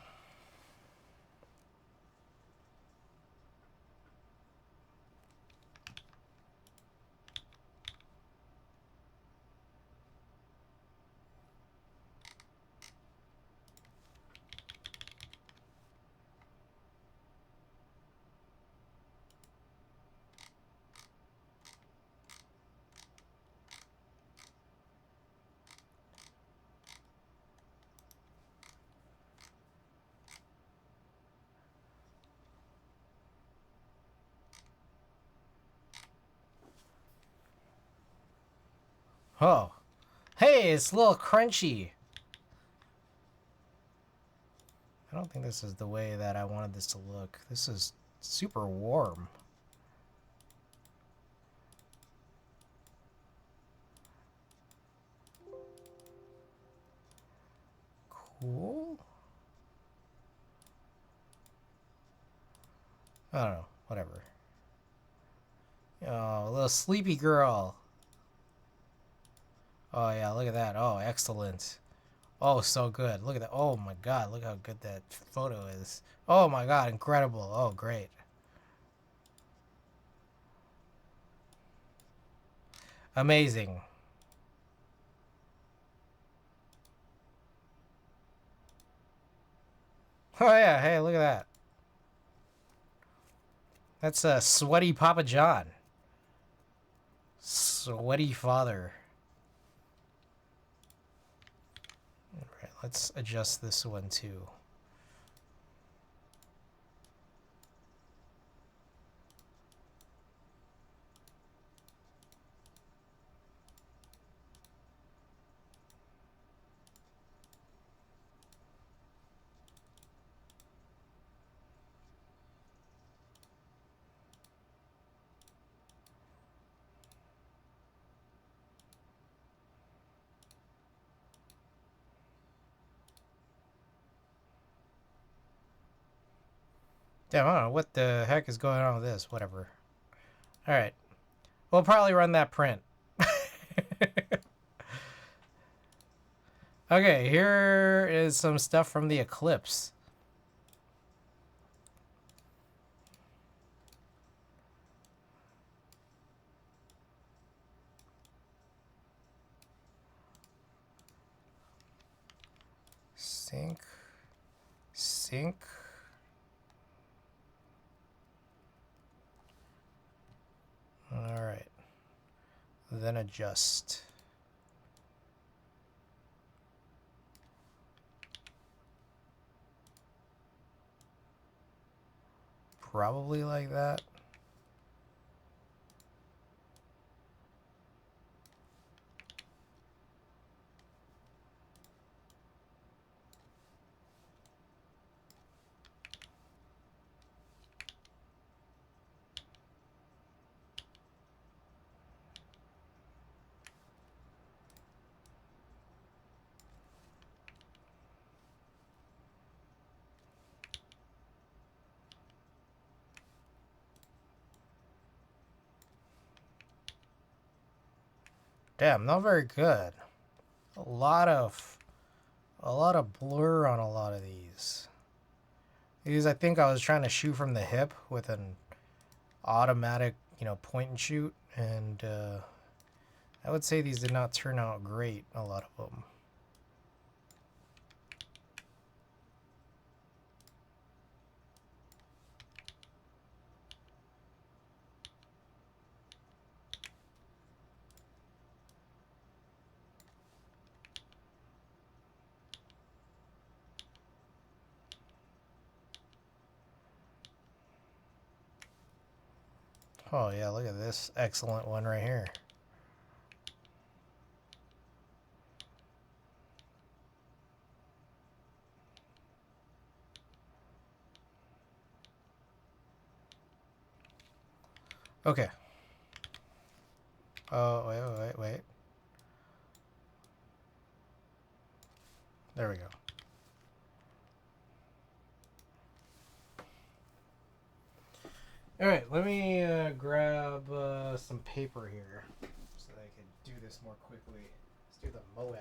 Oh. Hey, it's a little crunchy. I don't think this is the way that I wanted this to look. This is super warm. Cool. I don't know. Whatever. Oh, a little sleepy girl. Oh, yeah. Look at that. Oh, excellent. Oh, so good. Look at that. Oh, my God. Look how good that photo is. Oh, my God. Incredible. Oh, great. Amazing. Oh, yeah. Hey, look at that. That's a sweaty Papa John. Sweaty father. All right, let's adjust this one too. Damn, I don't know what the heck is going on with this. Whatever. All right. We'll probably run that print. Okay, here is some stuff from the eclipse. Sync. Sync. All right. Then adjust. Probably like that. Damn, not very good. A lot of blur on a lot of these. These I think I was trying to shoot from the hip with an automatic, point and shoot, and I would say these did not turn out great, a lot of them. Oh yeah, look at this excellent one right here. Okay. Oh, wait. There we go. All right, let me grab some paper here so that I can do this more quickly. Let's do the Moab.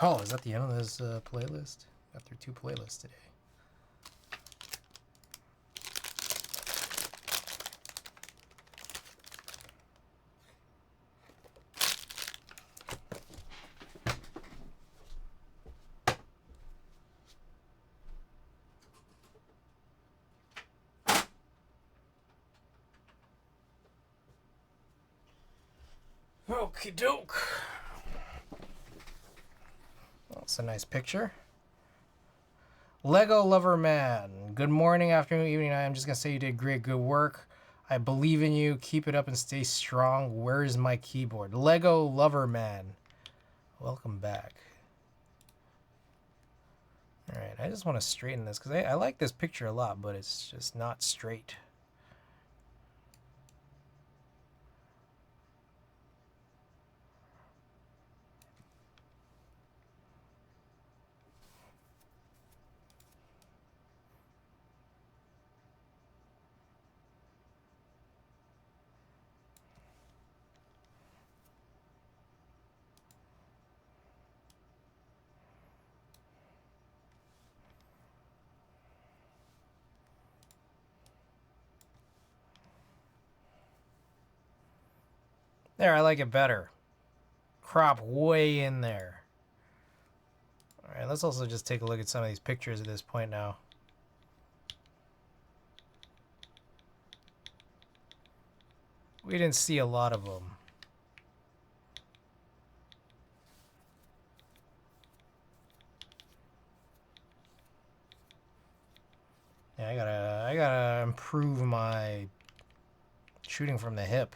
Oh, is that the end of this playlist? Got through 2 playlists today. Okie doke. That's a nice picture. Lego Lover Man. Good morning, afternoon, evening. I'm just going to say you did great, good work. I believe in you. Keep it up and stay strong. Where is my keyboard? Lego Lover Man. Welcome back. Alright, I just want to straighten this because I like this picture a lot, but it's just not straight. There, I like it better. Crop way in there. Alright, let's also just take a look at some of these pictures at this point now. We didn't see a lot of them. Yeah, I gotta improve my shooting from the hip.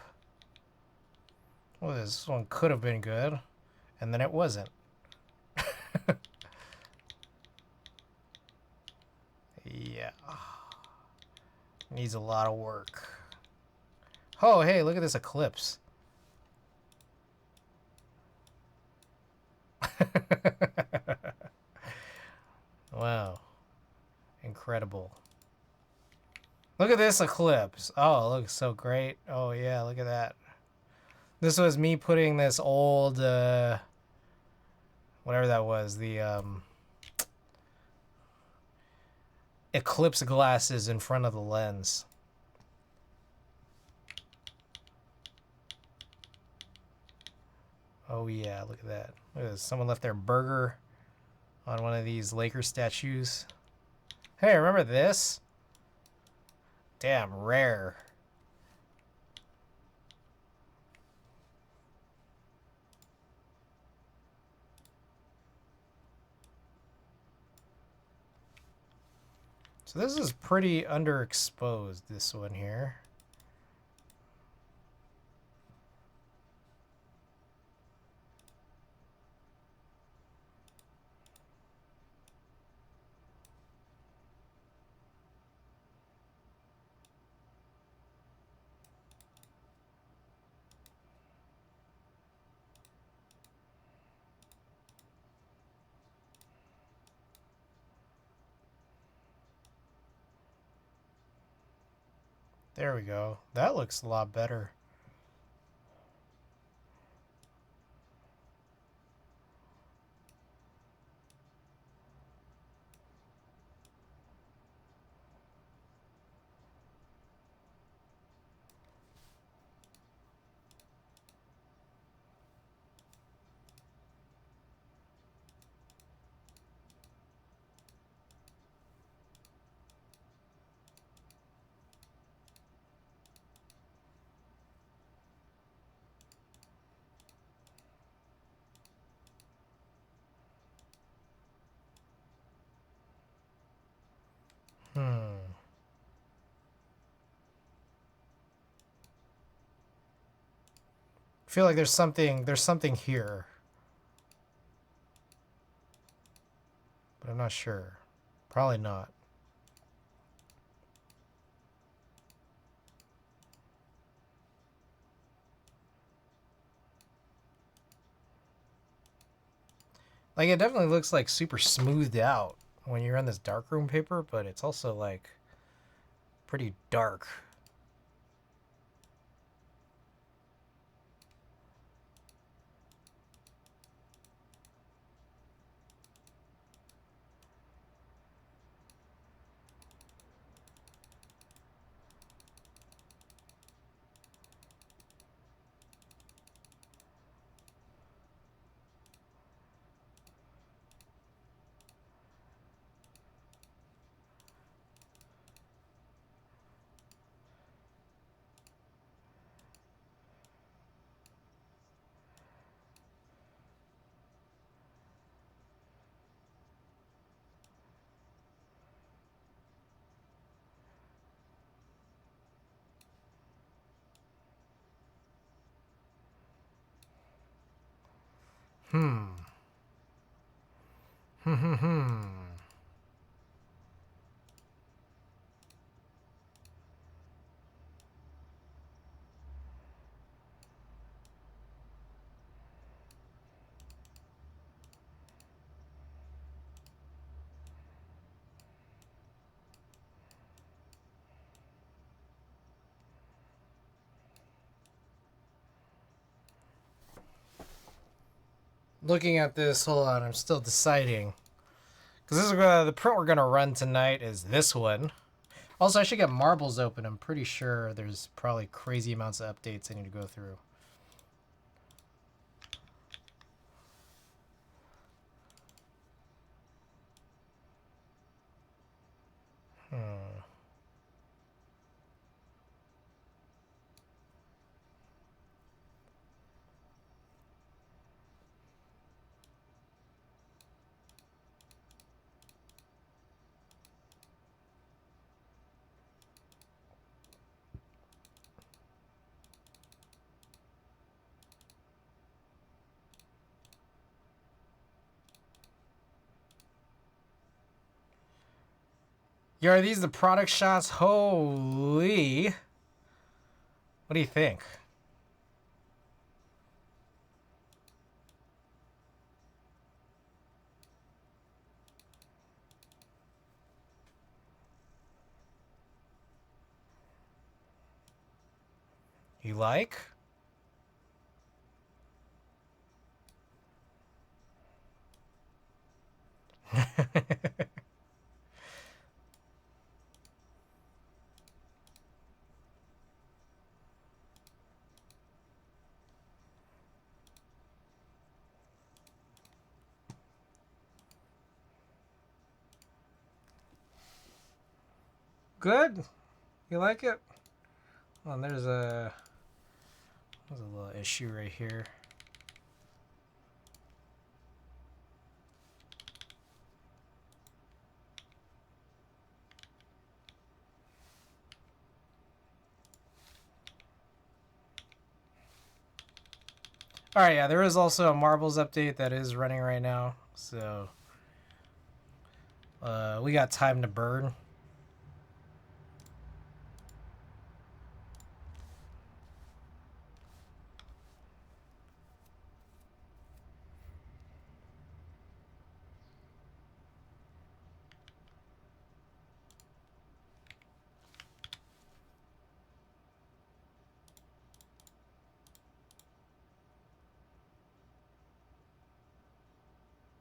Well, this one could have been good, and then it wasn't. Yeah. Needs a lot of work. Oh, hey, look at this eclipse. Wow. Incredible. Look at this eclipse. Oh, it looks so great. Oh, yeah, look at that. This was me putting this old, whatever that was, the, eclipse glasses in front of the lens. Oh, yeah, look at that. Look at this. Someone left their burger on one of these Laker statues. Hey, remember this? Damn, rare. So this is pretty underexposed, this one here. There we go. That looks a lot better. I feel like there's something here. But I'm not sure. Probably not. Like, it definitely looks like super smoothed out when you're on this darkroom paper, but it's also like pretty dark. Hmm. Hmm. Looking at this, hold on, I'm still deciding. Because this is the print we're gonna run tonight is this one. Also, I should get marbles open. I'm pretty sure there's probably crazy amounts of updates I need to go through. Yo, are these the product shots? Holy. What do you think? You like? Good? You like it? Oh, there's a little issue right here. Alright, yeah, there is also a marbles update that is running right now. So, we got time to burn.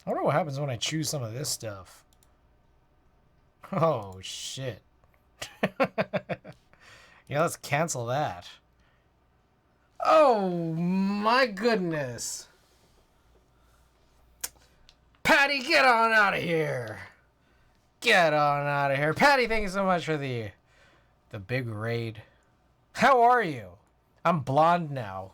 I wonder what happens when I choose some of this stuff. Oh, shit. Yeah, let's cancel that. Oh, my goodness. Patty, get on out of here. Get on out of here. Patty, thank you so much for the big raid. How are you? I'm blonde now.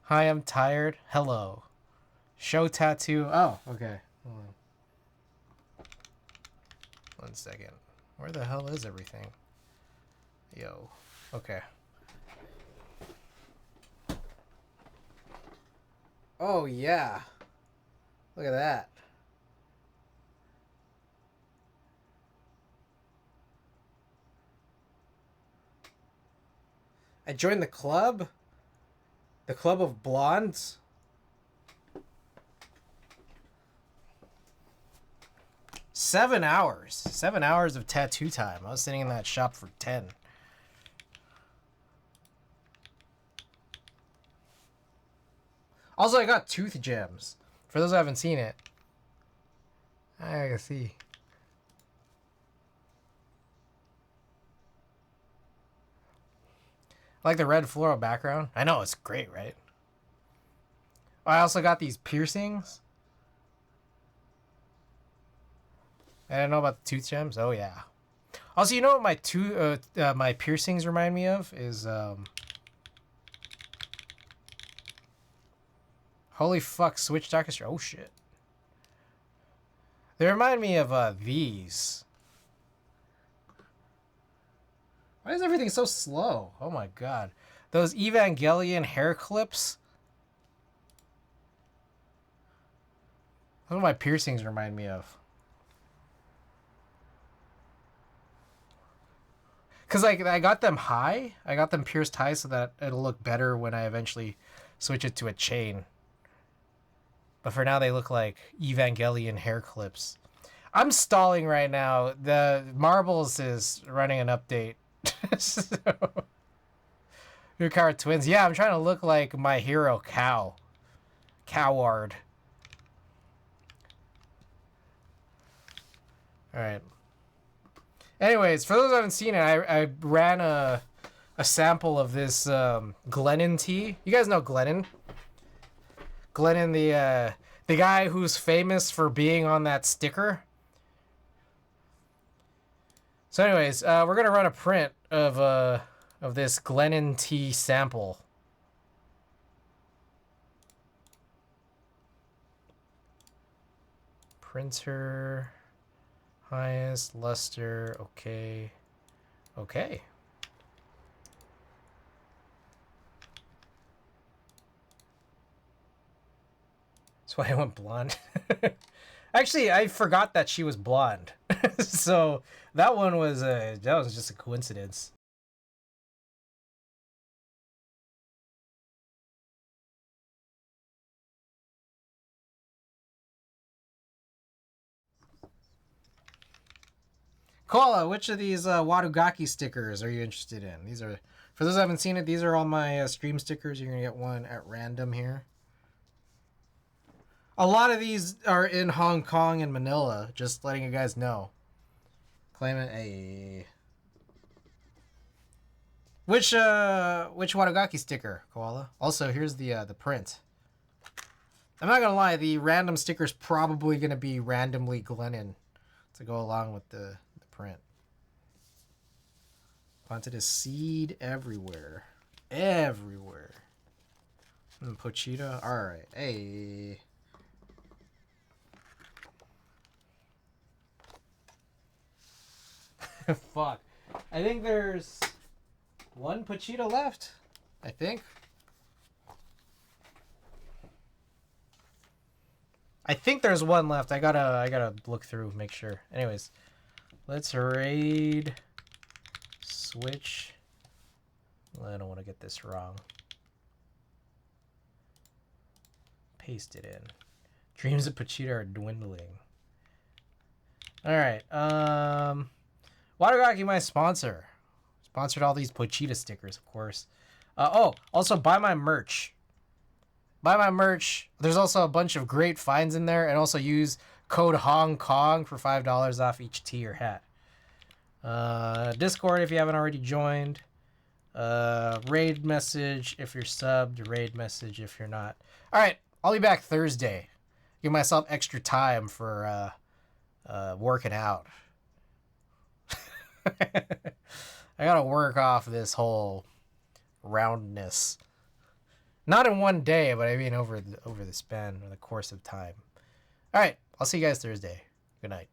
Hi, I'm tired. Hello. Show tattoo. Oh, okay. Hold on. 1 second. Where the hell is everything? Yo. Okay. Oh, yeah. Look at that. I joined the club? The Club of Blondes? Seven hours of tattoo time. I was sitting in that shop for 10. Also, I got tooth gems. For those who haven't seen it. I can see. I like the red floral background. I know, it's great, right? I also got these piercings. I didn't know about the tooth gems. Oh, yeah. Also, you know what my piercings remind me of is holy fuck, Switch Orchestra. Oh shit. They remind me of these. Why is everything so slow? Oh my god. Those Evangelion hair clips. That's what my piercings remind me of. Because like I got them high. I got them pierced high so that it'll look better when I eventually switch it to a chain. But for now, they look like Evangelion hair clips. I'm stalling right now. The Marbles is running an update. So, New Car Twins. Yeah, I'm trying to look like my hero, Cow. Coward. Alright. Anyways, for those who haven't seen it, I ran a sample of this Glennon tea. You guys know Glennon? Glennon, the guy who's famous for being on that sticker. So anyways, we're gonna run a print of this Glennon tea sample. Printer, highest, luster, okay. Okay. That's why I went blonde. Actually, I forgot that she was blonde. So that one was just a coincidence. Koala, which of these Wadugaki stickers are you interested in? These are, for those who haven't seen it, these are all my stream stickers. You're gonna get one at random here. A lot of these are in Hong Kong and Manila, just letting you guys know. Claim it. A which Wadugaki sticker, Koala? Also, here's the print. I'm not gonna lie, the random sticker's probably gonna be randomly Glennon to go along with the print. Planted a seed everywhere. Everywhere. Pochita. Alright. Hey. Fuck. I think there's one Pochita left. I think. I think there's one left. I gotta look through, make sure. Anyways, let's raid switch. I don't want to get this wrong. Paste it in. Dreams of Pochita are dwindling. All right. Wadugaki, my sponsor. Sponsored all these Pochita stickers, of course. Oh, also buy my merch. Buy my merch. There's also a bunch of great finds in there, and also use code Hong Kong for $5 off each tee or hat. Discord if you haven't already joined. Raid message if you're subbed. Raid message if you're not. All right, I'll be back Thursday. Give myself extra time for working out. I gotta work off this whole roundness. Not in one day, but I mean over the span or the course of time. All right, I'll see you guys Thursday. Good night.